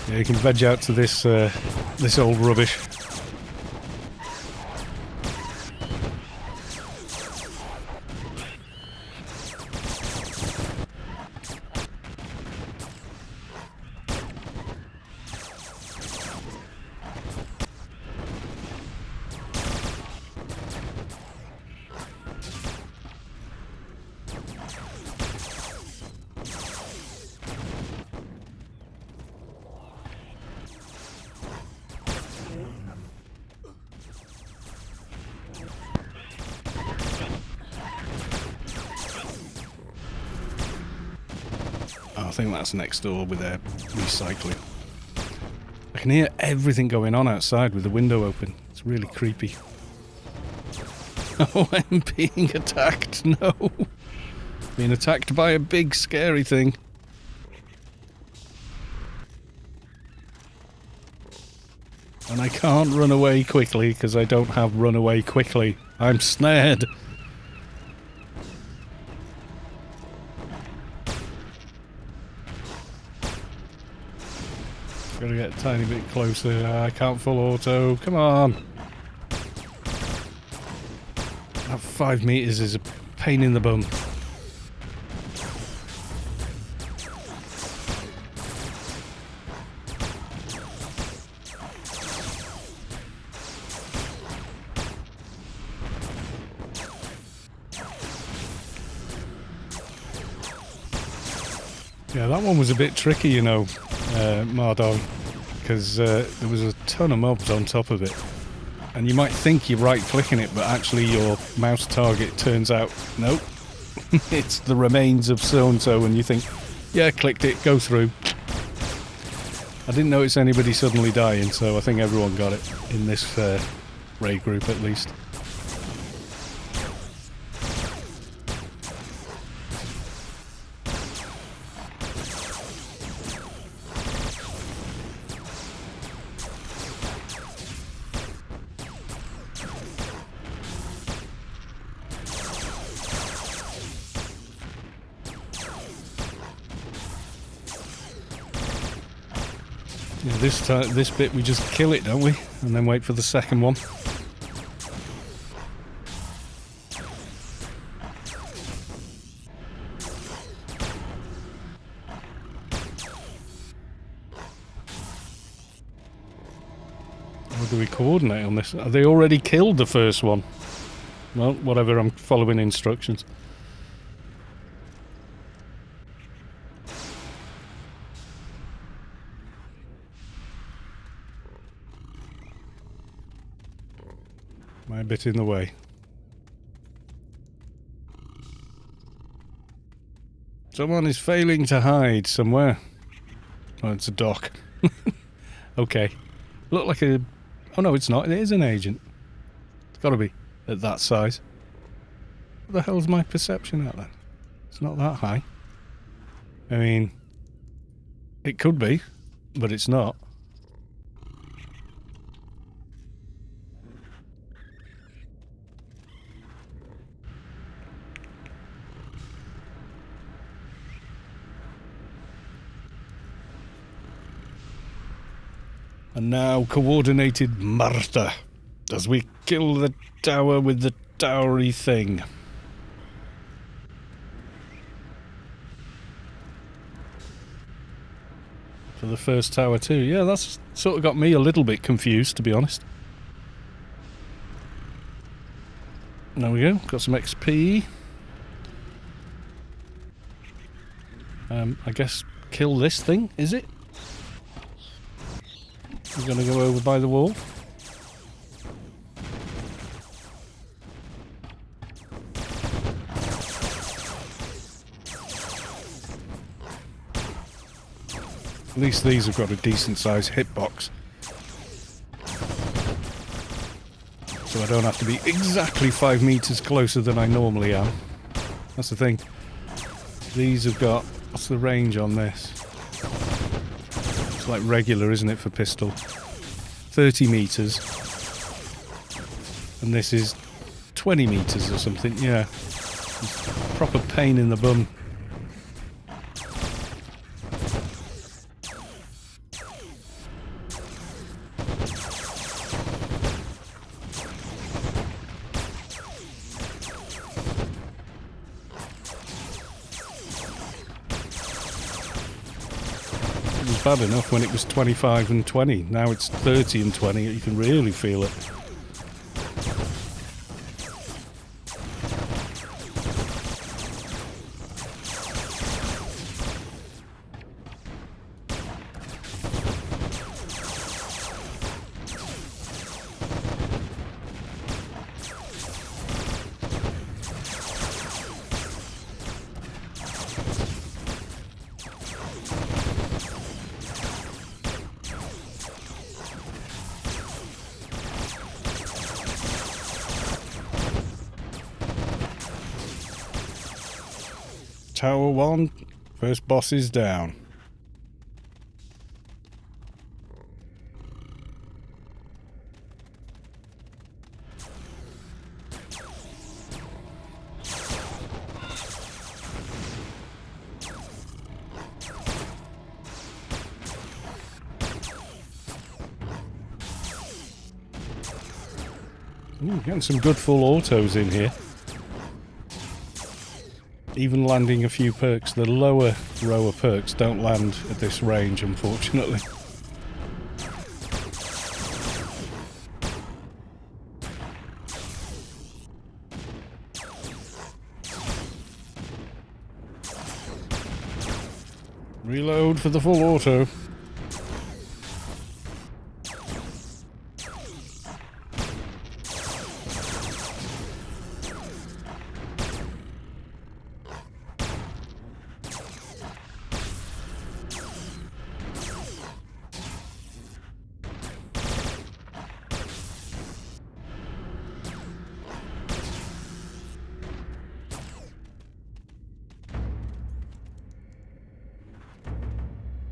Yeah, you can veg out to this this old rubbish. I think that's next door with their recycling. I can hear everything going on outside with the window open. It's really creepy. Oh, I'm being attacked. No. Being attacked by a big scary thing. And I can't run away quickly because I don't have run away quickly. I'm snared. Gotta get a tiny bit closer. I can't full auto. Come on. That 5 meters is a pain in the bum. Yeah, that one was a bit tricky, you know, Mardog, because there was a ton of mobs on top of it. And you might think you're right-clicking it, but actually your mouse target turns out, nope, it's the remains of so-and-so, and you think, yeah, clicked it, go through. I didn't notice anybody suddenly dying, so I think everyone got it, in this raid group at least. Yeah, this bit we just kill it, don't we? And then wait for the second one. How do we coordinate on this? Have they already killed the first one? Well, whatever, I'm following instructions. My bit in the way. Someone is failing to hide somewhere. Oh, it's a dock. Okay. Look like a... Oh no, it's not. It is an agent. It's got to be at that size. What the hell's my perception at then? It's not that high. I mean, it could be, but it's not. And now coordinated murder as we kill the tower with the towery thing. For the first tower too. Yeah, that's sort of got me a little bit confused, to be honest. There we go, got some XP. I guess kill this thing, is it? We're going to go over by the wall. At least these have got a decent sized hitbox. So I don't have to be exactly 5 meters closer than I normally am. That's the thing. These have got... What's the range on this? It's like regular, isn't it, for pistol? 30 meters. And this is 20 meters or something, yeah. It's a proper pain in the bum. Bad enough when it was 25 and 20. Now it's 30 and 20. You can really feel it. Tower 1, first boss is down. Ooh, getting some good full autos in here. Even landing a few perks. The lower row of perks don't land at this range, unfortunately. Reload for the full auto.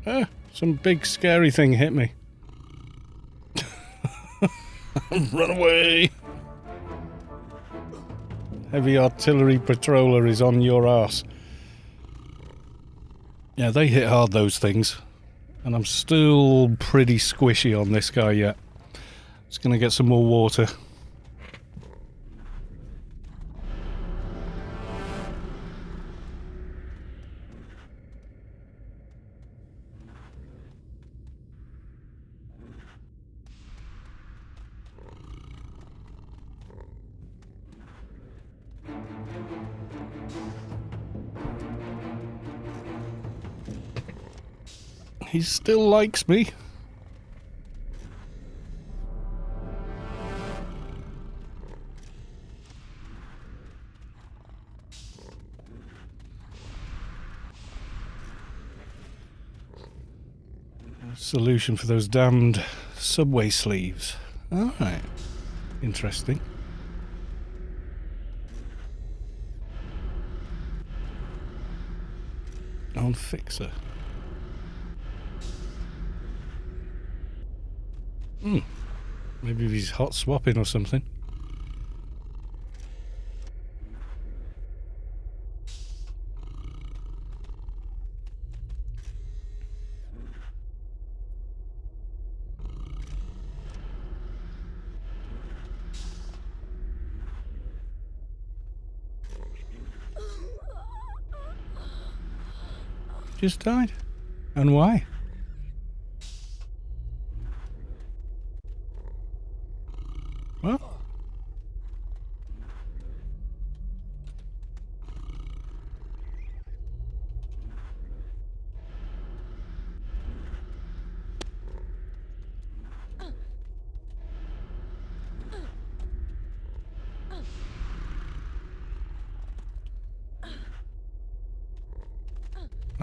Ah, some big scary thing hit me. Run away! Heavy artillery patroller is on your arse. Yeah, they hit hard, those things. And I'm still pretty squishy on this guy yet. Just gonna get some more water. He still likes me. Solution for those damned subway sleeves. Alright. Interesting. On Fixer. Maybe he's hot swapping or something. Just died? And why? Well...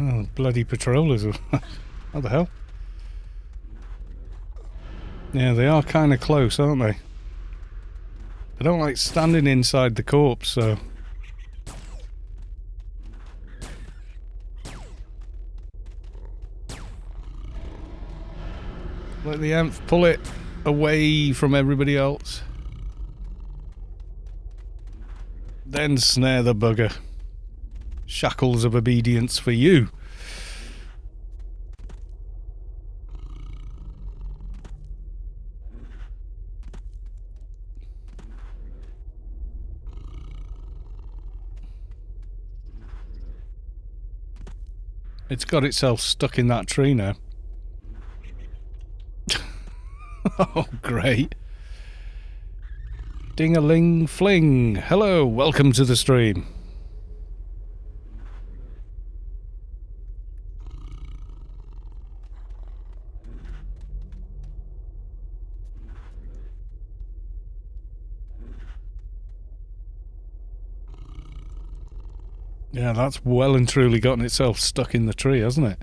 Oh, bloody patrollers. What the hell? Yeah, they are kind of close, aren't they? I don't like standing inside the corpse, so... Let the amp pull it away from everybody else. Then snare the bugger. Shackles of obedience for you. It's got itself stuck in that tree now. Oh, great. Ding-a-ling fling. Hello, welcome to the stream. Yeah, that's well and truly gotten itself stuck in the tree, hasn't it?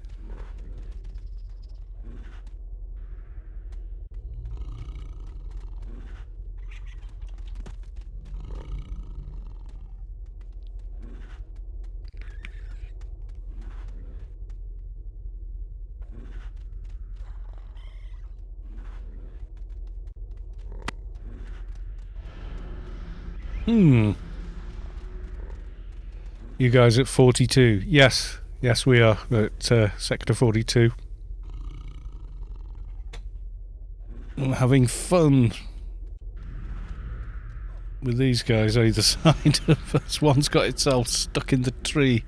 You guys at 42? Yes. Yes, we are at Sector 42. We're having fun with these guys either side of us. One's got itself stuck in the tree.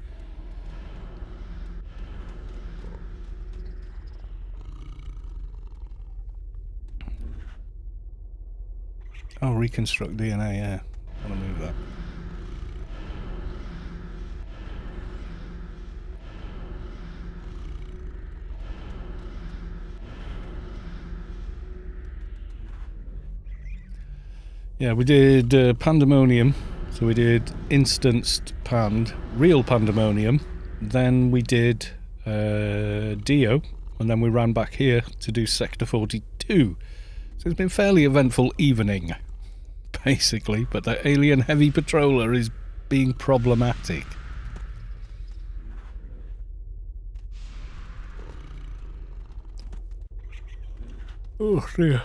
Oh, reconstruct DNA, yeah. I want to move that. Yeah, we did Pandemonium, so we did instanced Pand, real Pandemonium, then we did Dio, and then we ran back here to do Sector 42. So it's been a fairly eventful evening, basically, but the alien heavy patroller is being problematic. Oh dear.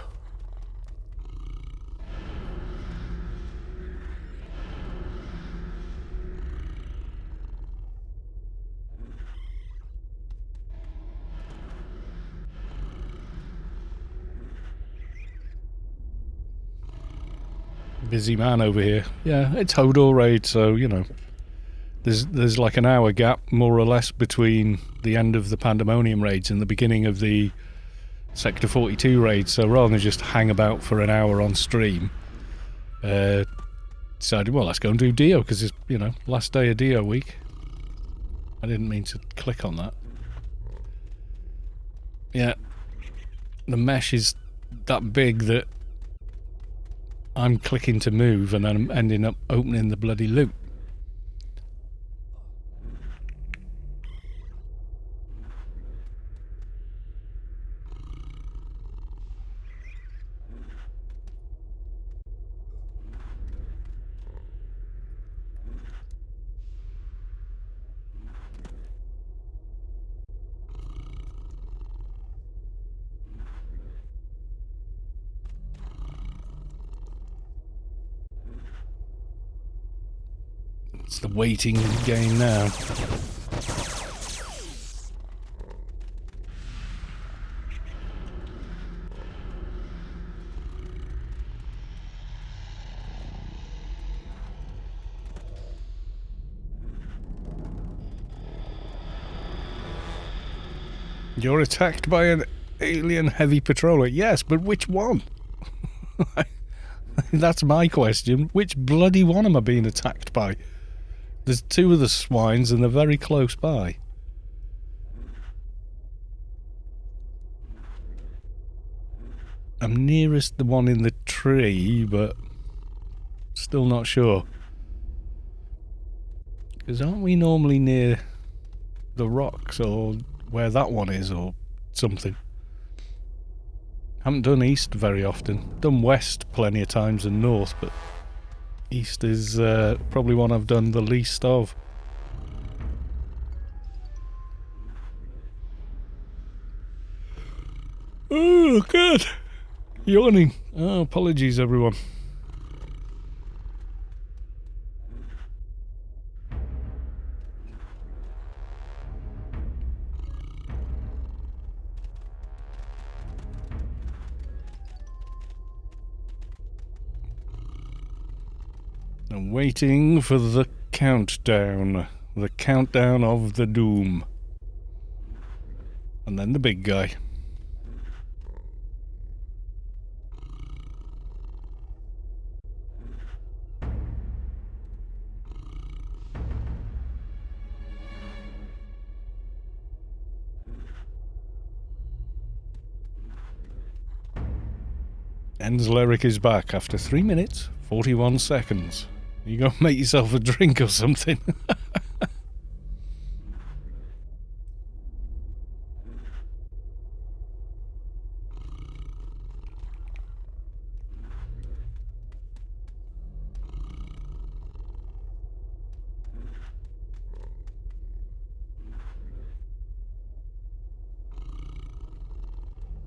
Busy man over here. Yeah, it's Hodor raid, so you know, there's like an hour gap more or less between the end of the Pandemonium raids and the beginning of the Sector 42 raid. So rather than just hang about for an hour on stream, decided, well, let's go and do Dio because it's, you know, last day of Dio week. I didn't mean to click on that. Yeah, the mesh is that big that I'm clicking to move and then I'm ending up opening the bloody loop. It's the waiting game now. You're attacked by an alien heavy patroller. Yes, but which one? That's my question. Which bloody one am I being attacked by? There's two of the swines and they're very close by. I'm nearest the one in the tree, but still not sure. Because aren't we normally near the rocks or where that one is or something? Haven't done east very often. Done west plenty of times and north, but east is probably one I've done the least of. Oh, good. Yawning. Oh, apologies, everyone. I'm waiting for the countdown. The countdown of the doom. And then the big guy. En's lyric is back after 3 minutes, 41 seconds. You go make yourself a drink or something.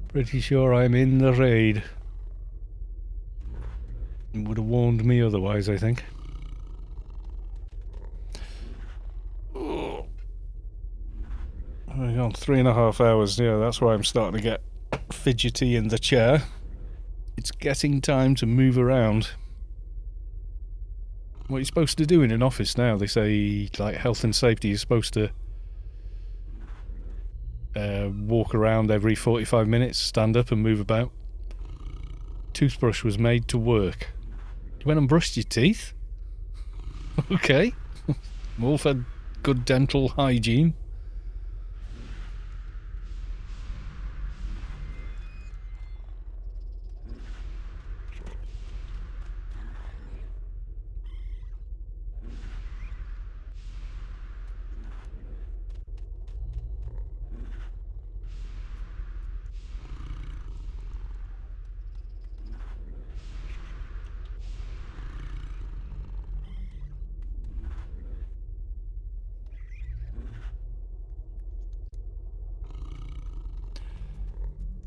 Pretty sure I'm in the raid. It would have warned me otherwise, I think. Hang on, 3.5 hours. Yeah, that's why I'm starting to get fidgety in the chair. It's getting time to move around. What you're supposed to do in an office now, they say, like health and safety, you're supposed to walk around every 45 minutes, stand up and move about. Toothbrush was made to work. You went and brushed your teeth? Okay. All for good dental hygiene.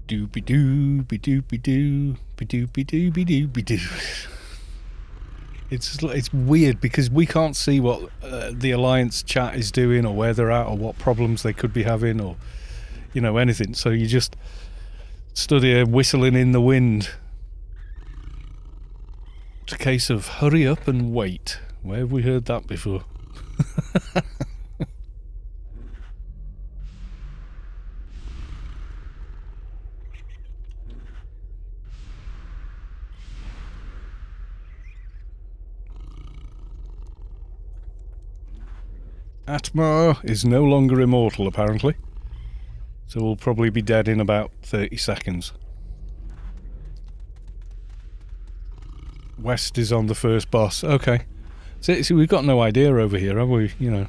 Doopy-doo, be-doopy-doo, be-doopy-doo-be-doo-be-doo. It's weird because we can't see what the Alliance chat is doing or where they're at or what problems they could be having or, you know, anything. So you just stood here whistling in the wind. It's a case of hurry up and wait. Where have we heard that before? Atma is no longer immortal, apparently. So we'll probably be dead in about 30 seconds. West is on the first boss. Okay. So we've got no idea over here, have we? You know.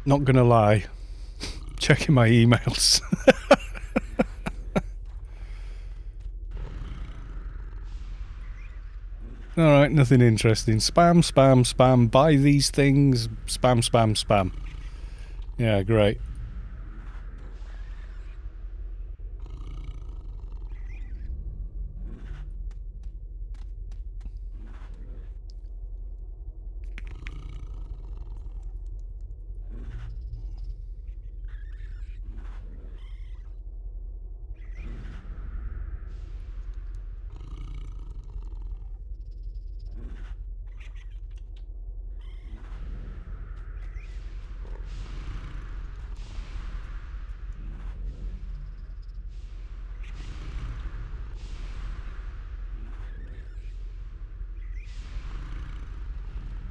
Not gonna lie. Checking my emails. Alright, nothing interesting. Spam, spam, spam. Buy these things. Spam, spam, spam. Yeah, great.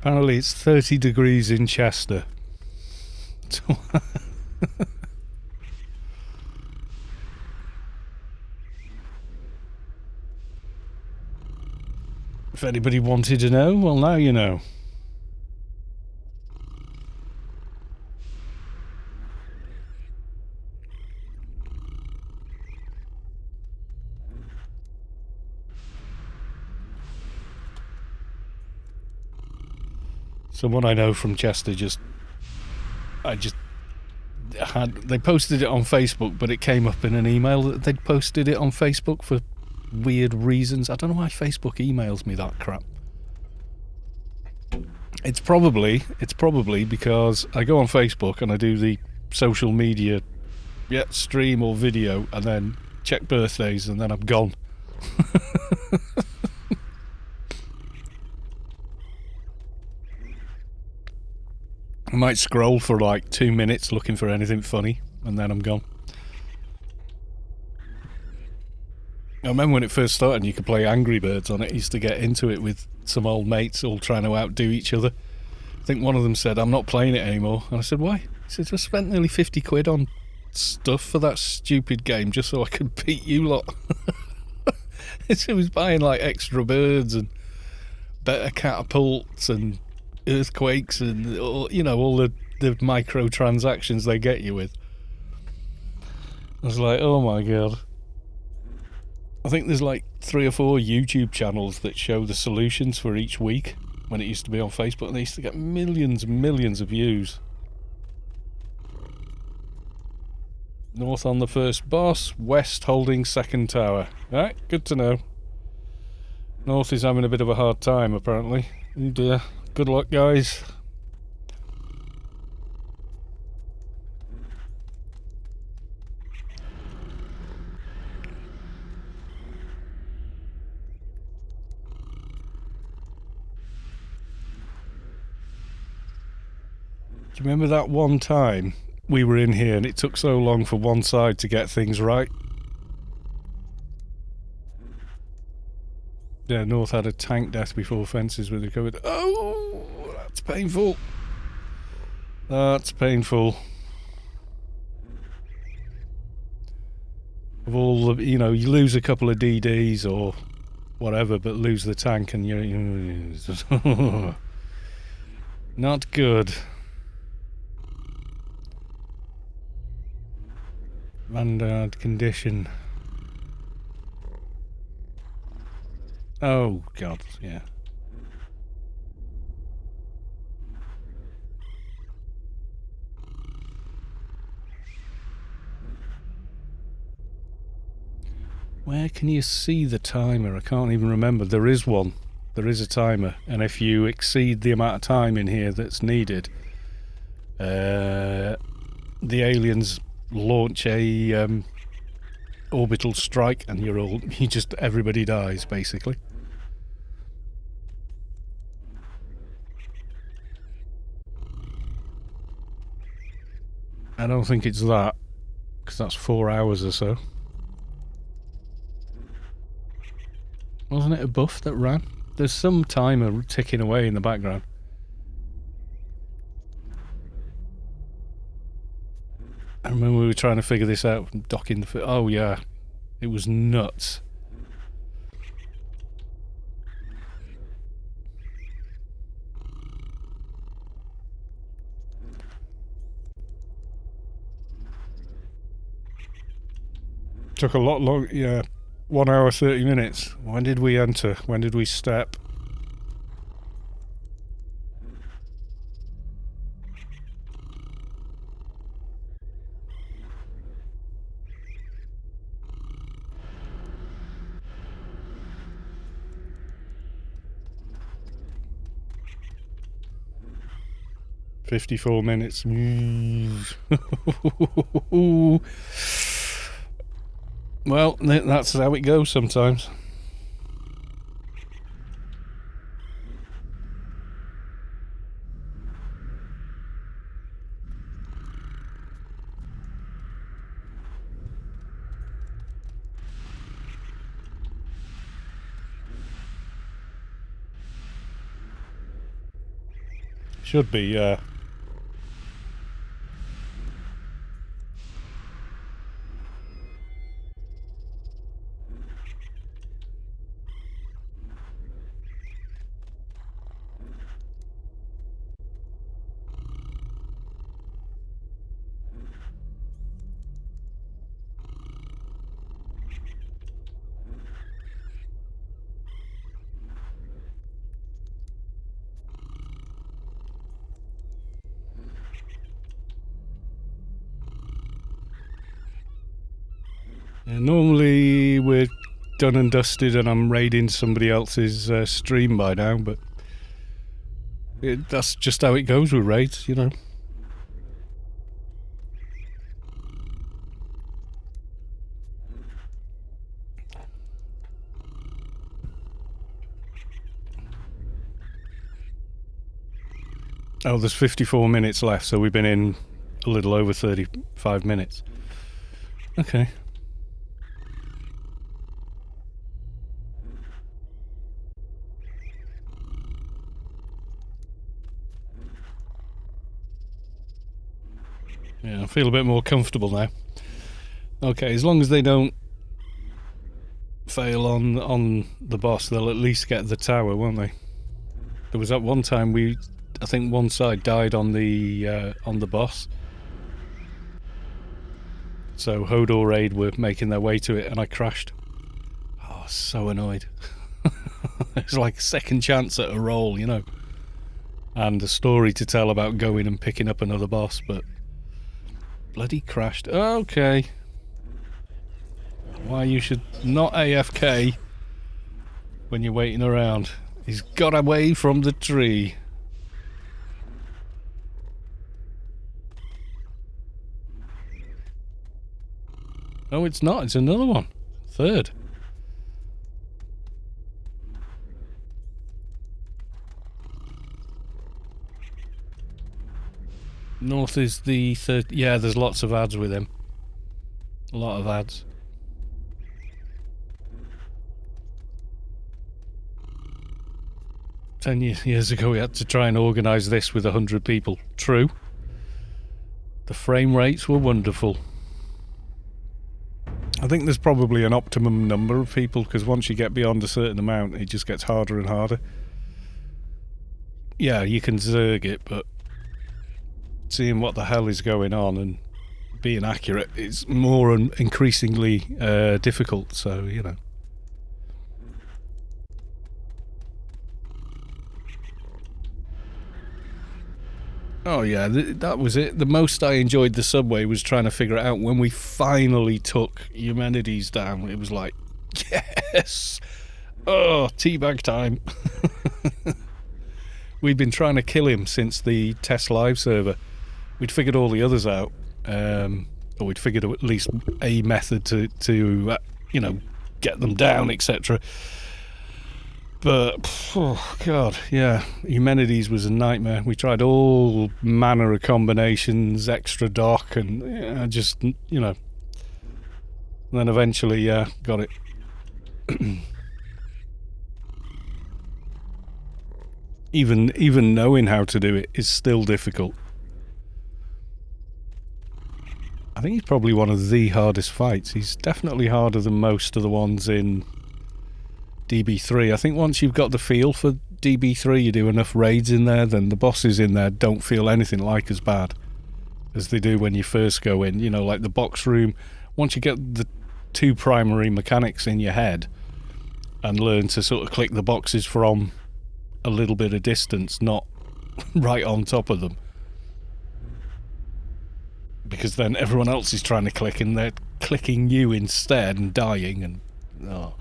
Apparently it's 30 degrees in Chester. If anybody wanted to know, well, now you know. Someone I know from Chester they posted it on Facebook, but it came up in an email that they'd posted it on Facebook for weird reasons. I don't know why Facebook emails me that crap. It's probably because I go on Facebook and I do the social media stream or video and then check birthdays and then I'm gone. I might scroll for like 2 minutes looking for anything funny and then I'm gone. I remember when it first started and you could play Angry Birds on it. I used to get into it with some old mates all trying to outdo each other. I think one of them said, "I'm not playing it anymore." And I said, "Why?" He said, "I spent nearly 50 quid on stuff for that stupid game just so I could beat you lot." It was buying like extra birds and better catapults and earthquakes and all the microtransactions they get you with. I was like, oh my god. I think there's like 3 or 4 YouTube channels that show the solutions for each week when it used to be on Facebook, and they used to get millions and millions of views. North on the first boss, west holding second tower. Alright, good to know. North is having a bit of a hard time apparently. Oh dear. Good luck, guys. Do you remember that one time we were in here and it took so long for one side to get things right? Yeah, North had a tank death before fences were recovered. Oh, that's painful. That's painful. Of all the, you lose a couple of DDs or whatever, but lose the tank and you're not good. Vanguard condition. Oh god, yeah. Where can you see the timer? I can't even remember. There is one. There is a timer, and if you exceed the amount of time in here that's needed, the aliens launch a orbital strike, and everybody dies basically. I don't think it's that, because that's 4 hours or so. Wasn't it a buff that ran? There's some timer ticking away in the background. I remember we were trying to figure this out, docking the... Oh yeah, it was nuts. took a lot long. Yeah, 1 hour 30 minutes. When did we enter? When did we step? "54 minutes. Well, that's how it goes sometimes. Should be, yeah. Normally we're done and dusted and I'm raiding somebody else's stream by now, but that's just how it goes with raids, you know. Oh, there's 54 minutes left, so we've been in a little over 35 minutes. Okay. Yeah, I feel a bit more comfortable now. Okay, as long as they don't fail on the boss, they'll at least get the tower, won't they? There was that one time I think one side died on the boss. So Hodor raid were making their way to it and I crashed. Oh, so annoyed. It's like a second chance at a roll, you know. And a story to tell about going and picking up another boss, but bloody crashed. Okay. Why you should not AFK when you're waiting around. He's got away from the tree. Oh, it's not. It's another one. Third. North is the third. Yeah, there's lots of ads with him. A lot of ads. Ten years ago we had to try and organise this with 100 people. True. The frame rates were wonderful. I think there's probably an optimum number of people, because once you get beyond a certain amount it just gets harder and harder. Yeah, you can zerg it, but seeing what the hell is going on and being accurate is more and increasingly difficult, so you know. Oh yeah, that was it. The most I enjoyed the subway was trying to figure it out. When we finally took Eumenides down, it was like, yes! Oh, teabag time. We'd been trying to kill him since the test live server. We'd figured all the others out, or we'd figured at least a method to you know, get them down, etc. But, oh god, yeah, Eumenides was a nightmare. We tried all manner of combinations, extra dock, and just, you know. And then eventually, yeah, got it. Even knowing how to do it is still difficult. I think he's probably one of the hardest fights. He's definitely harder than most of the ones in DB3. I think once you've got the feel for DB3, you do enough raids in there, then the bosses in there don't feel anything like as bad as they do when you first go in. You know, like the box room. Once you get two primary mechanics in your head and learn to sort of click the boxes from a little bit of distance, not right on top of them. Because then everyone else is trying to click and they're clicking you instead and dying and... oh.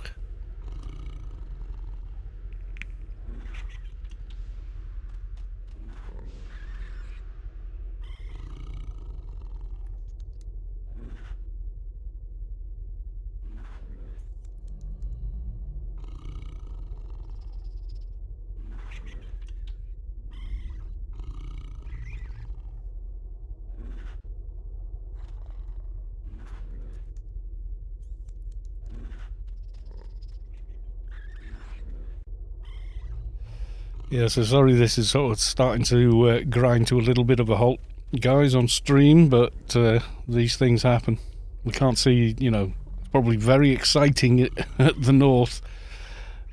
Yeah, so sorry this is sort of starting to grind to a little bit of a halt, guys, on stream, but these things happen. We can't see, you know, it's probably very exciting at the north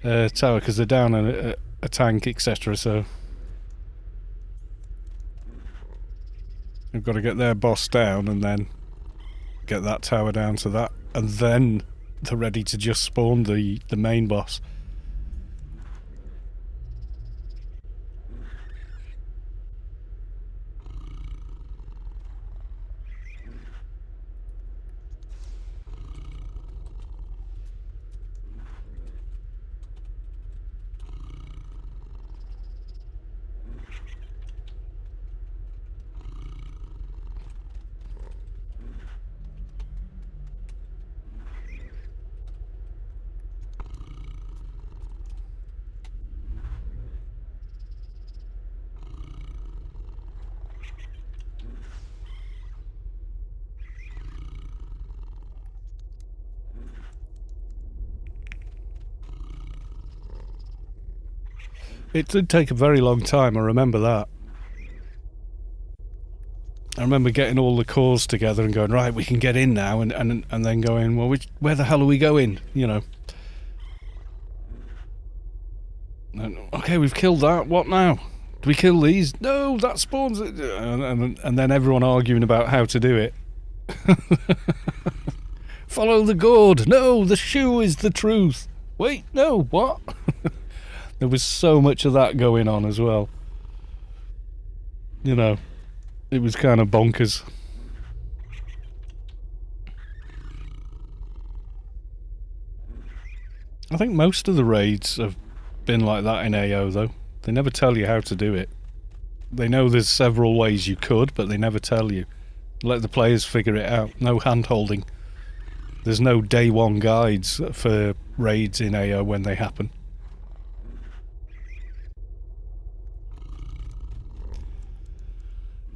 tower because they're down a tank, etc. So we've got to get their boss down and then get that tower down to that, and then they're ready to just spawn the main boss. It did take a very long time, I remember that. I remember getting all the cores together and going, right, we can get in now, and then going, well, where the hell are we going, you know? And, okay, we've killed that, what now? Do we kill these? No, that spawns it. And then everyone arguing about how to do it. Follow the gourd. No, the shoe is the truth. Wait, no, what? There was so much of that going on as well. You know, it was kind of bonkers. I think most of the raids have been like that in AO though. They never tell you how to do it. They know there's several ways you could, but they never tell you. Let the players figure it out. No hand-holding. There's no day one guides for raids in AO when they happen.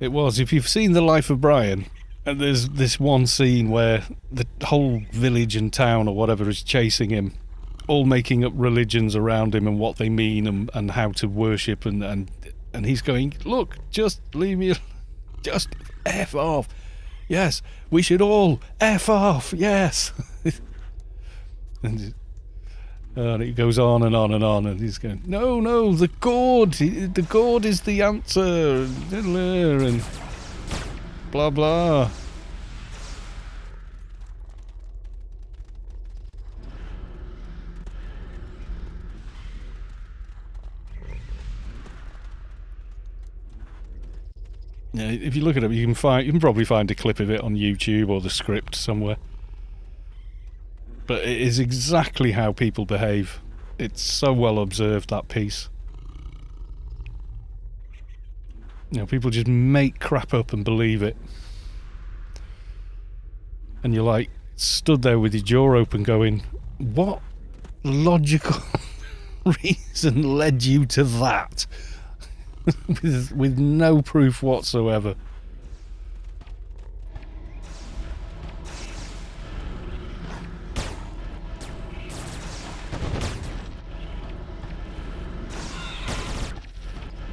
It was. If you've seen The Life of Brian, and there's this one scene where the whole village and town or whatever is chasing him, all making up religions around him and what they mean and how to worship, and he's going, look, just leave me, just F off. Yes, we should all F off, yes. And it goes on and on and on, and he's going, no, the gourd is the answer, and blah blah. Yeah, if you look it up, you can probably find a clip of it on YouTube or the script somewhere. But it is exactly how people behave. It's so well observed, that piece. You know, people just make crap up and believe it. And you're like, stood there with your jaw open going, what logical reason led you to that? with no proof whatsoever.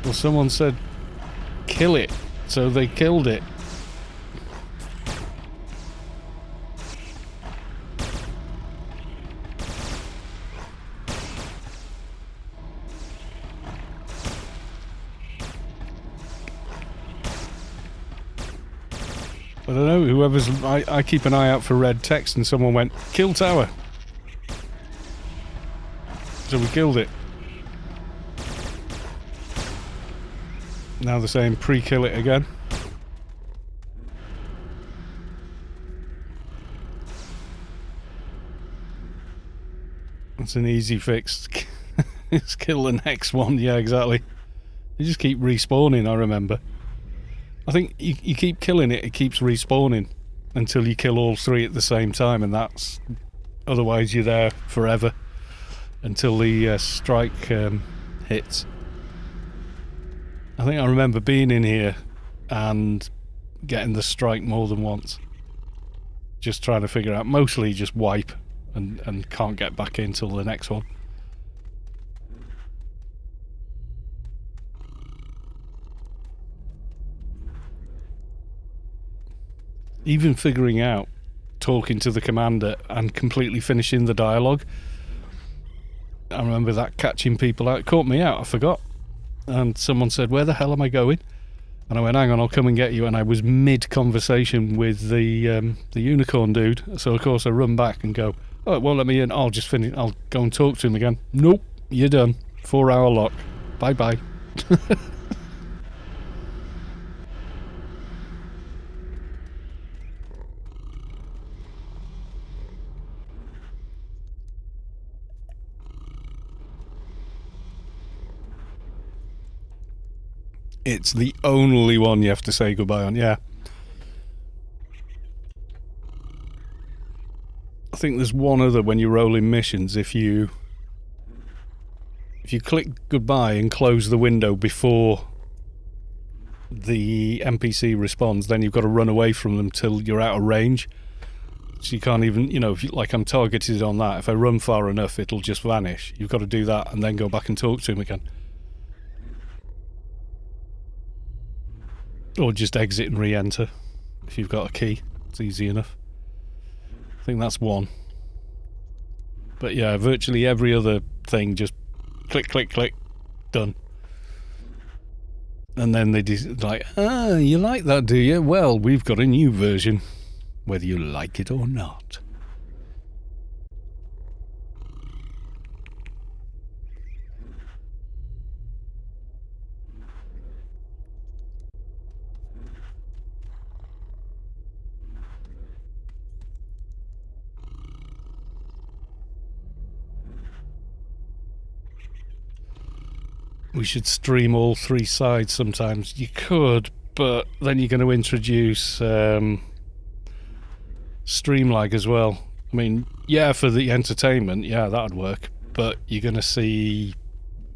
Well, someone said, kill it, so they killed it. I don't know, whoever's... I keep an eye out for red text and someone went, kill tower. So we killed it. Now they're saying pre-kill it again. It's an easy fix. Just kill the next one. Yeah, exactly. You just keep respawning, I remember. I think you keep killing it, it keeps respawning until you kill all three at the same time, and that's... Otherwise you're there forever until the strike hits. I think I remember being in here and getting the strike more than once. Just trying to figure out, mostly just wipe and can't get back in till the next one. Even figuring out talking to the commander and completely finishing the dialogue. I remember that catching people out. It caught me out, I forgot. And someone said, where the hell am I going? And I went, hang on, I'll come and get you. And I was mid-conversation with the unicorn dude. So, of course, I run back and go, oh, it won't let me in. I'll just finish. I'll go and talk to him again. Nope, you're done. 4-hour lock. Bye-bye. It's the only one you have to say goodbye on, yeah. I think there's one other when you roll in missions. If you click goodbye and close the window before the NPC responds, then you've got to run away from them till you're out of range. So you can't even, you know, if you, like I'm targeted on that, if I run far enough it'll just vanish. You've got to do that and then go back and talk to him again. Or just exit and re-enter if you've got a key. It's easy enough. I think that's one. But yeah, virtually every other thing just click, click, click, done. And then they like, ah, you like that, do you? Well, we've got a new version, whether you like it or not. We should stream all three sides sometimes. You could, but then you're going to introduce stream lag as well. I mean, yeah, for the entertainment, yeah, that'd work. But you're going to see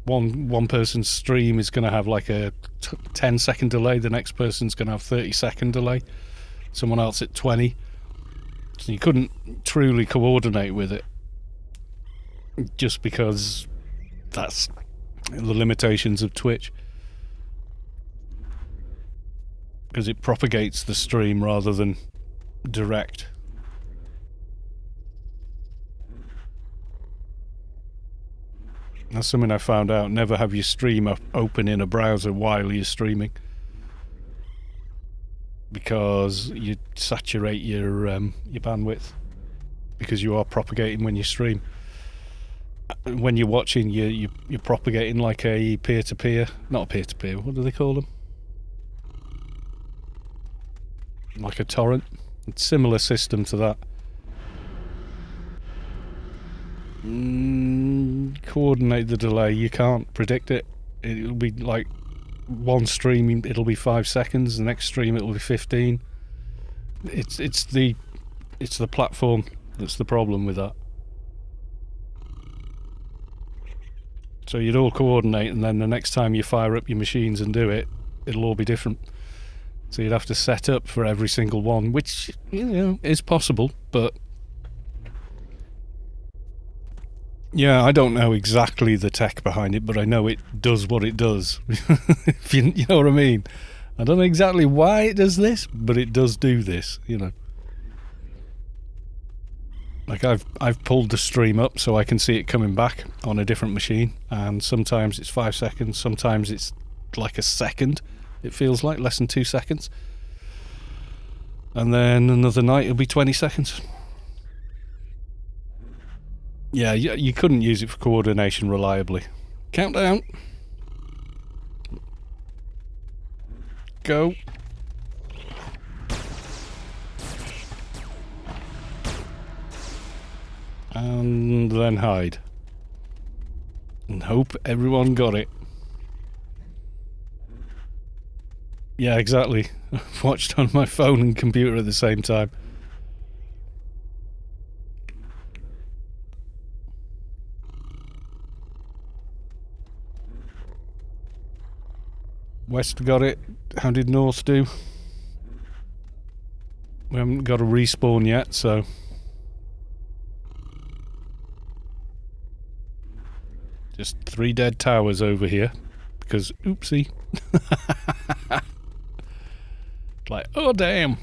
one person's stream is going to have like a 10-second delay. The next person's going to have 30-second delay. Someone else at 20. So you couldn't truly coordinate with it. Just because that's the limitations of Twitch, because it propagates the stream rather than direct. That's something I found out. Never have your stream open in a browser while you're streaming, because you saturate your bandwidth, because you are propagating when you stream. When you're watching, you're propagating like a peer-to-peer, not a peer-to-peer, what do they call them? Like a torrent. It's a similar system to that. Coordinate the delay, you can't predict it. It'll be like one stream, it'll be 5 seconds, the next stream it'll be 15. It's the platform that's the problem with that. So you'd all coordinate, and then the next time you fire up your machines and do it, it'll all be different. So you'd have to set up for every single one, which, you know, is possible, but yeah, I don't know exactly the tech behind it, but I know it does what it does. If you know what I mean. I don't know exactly why it does this, but it does do this, you know. Like I've pulled the stream up so I can see it coming back on a different machine, and sometimes it's 5 seconds, sometimes it's like a second. It feels like less than 2 seconds. And then another night it'll be 20 seconds. Yeah, you couldn't use it for coordination reliably. Countdown. Go. And then hide. And hope everyone got it. Yeah, exactly. I've watched on my phone and computer at the same time. West got it. How did North do? We haven't got a respawn yet, so... Just 3 dead towers over here. Because, oopsie. Like, oh damn.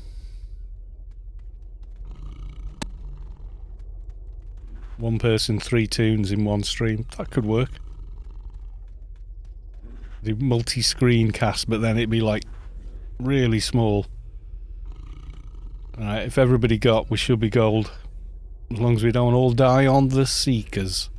One person, 3 toons in one stream. That could work. The multi-screen cast, but then it'd be like really small. Alright, if everybody got, we should be gold. As long as we don't all die on the Seekers.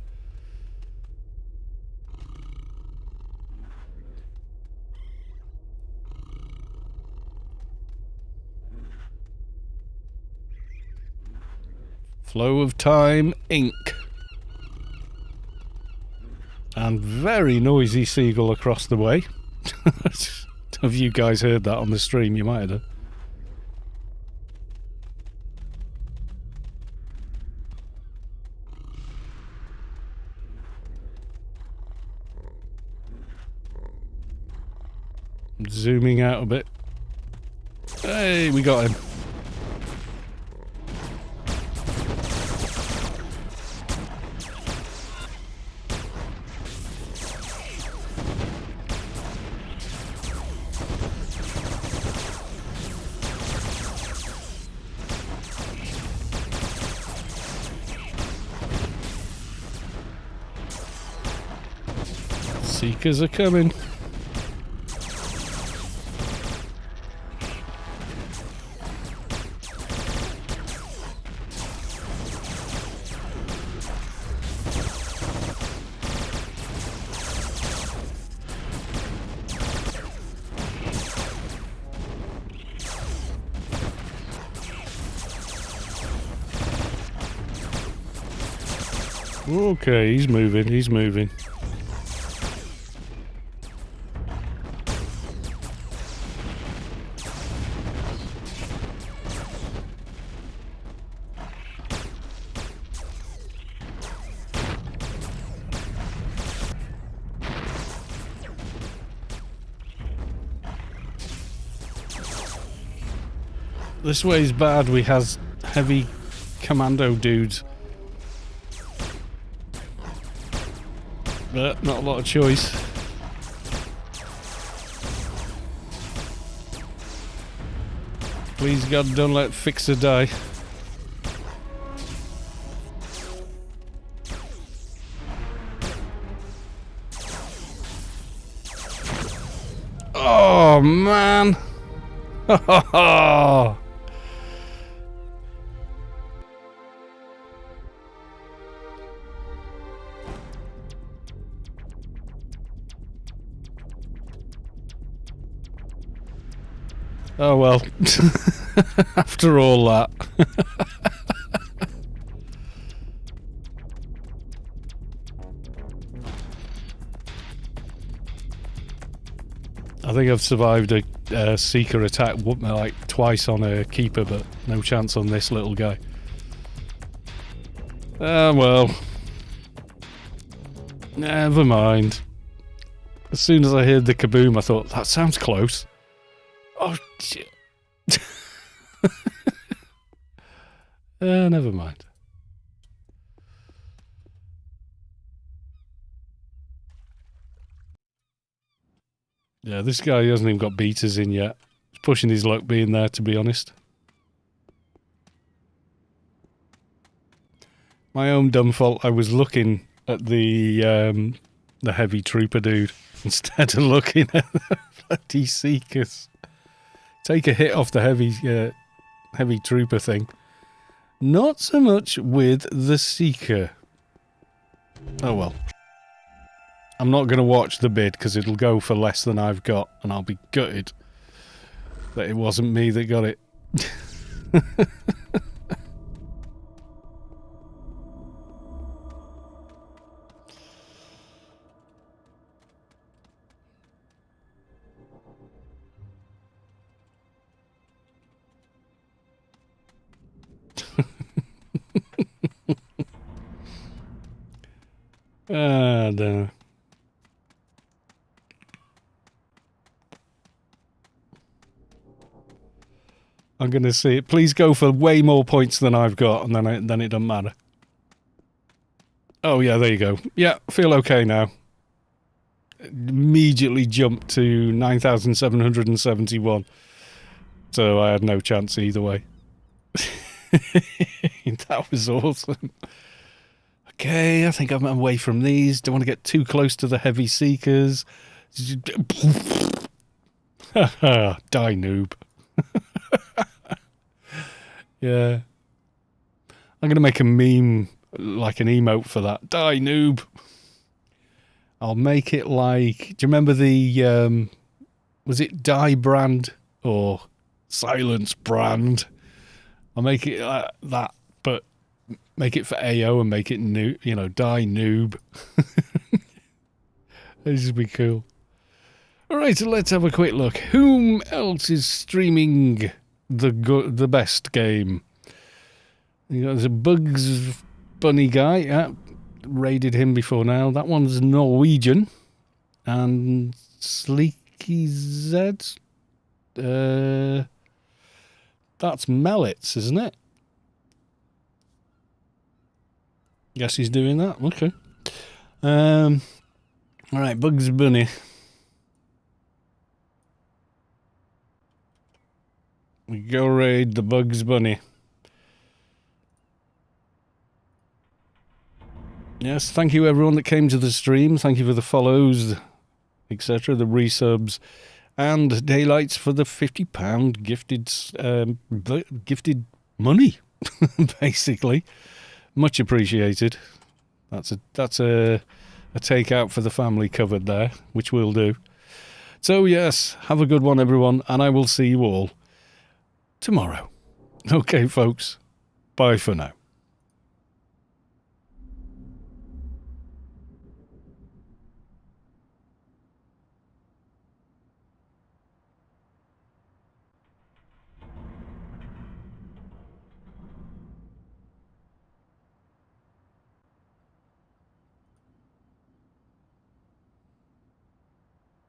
Flow of Time, Inc. And very noisy seagull across the way. Have you guys heard that on the stream? You might have done. I'm zooming out a bit. Hey, we got him. Seekers are coming. Okay, he's moving, he's moving. This way's bad, we has heavy commando dudes. But not a lot of choice. Please God, don't let Fixer die. Oh man! Ha ha ha! Oh well, after all that. I think I've survived a Seeker attack like twice on a Keeper, but no chance on this little guy. Well. Never mind. As soon as I heard the kaboom, I thought, that sounds close. Oh, shit. Never mind. Yeah, this guy hasn't even got beaters in yet. He's pushing his luck being there, to be honest. My own dumb fault, I was looking at the heavy trooper dude instead of looking at the bloody Seekers. Take a hit off the heavy trooper thing. Not so much with the Seeker. Oh well. I'm not going to watch the bid because it'll go for less than I've got, and I'll be gutted that it wasn't me that got it. No. I'm going to see it. Please go for way more points than I've got, and then it doesn't matter. Oh, yeah, there you go. Yeah, feel okay now. Immediately jumped to 9,771. So I had no chance either way. That was awesome. Okay, I think I'm away from these. Don't want to get too close to the heavy seekers. Die, noob. Yeah. I'm going to make a meme, like an emote for that. Die, noob. I'll make it like... Do you remember the... was it Die Brand or Silence Brand? I'll make it that, but make it for AO and make it noob, you know, Die Noob. This would be cool. Alright, so let's have a quick look. Whom else is streaming the best game? You know, there's a Bugs Bunny guy. Yeah, raided him before now. That one's Norwegian. And Sleeky Z. That's Mellits, isn't it? Guess he's doing that. Okay. Alright, Bugs Bunny. We go raid the Bugs Bunny. Yes, thank you everyone that came to the stream. Thank you for the follows, etc., the resubs, and Daylights for the £50 gifted money, basically. Much appreciated. That's a takeout for the family covered there, which we'll do. So yes, have a good one everyone, and I will see you all tomorrow. Okay folks, bye for now.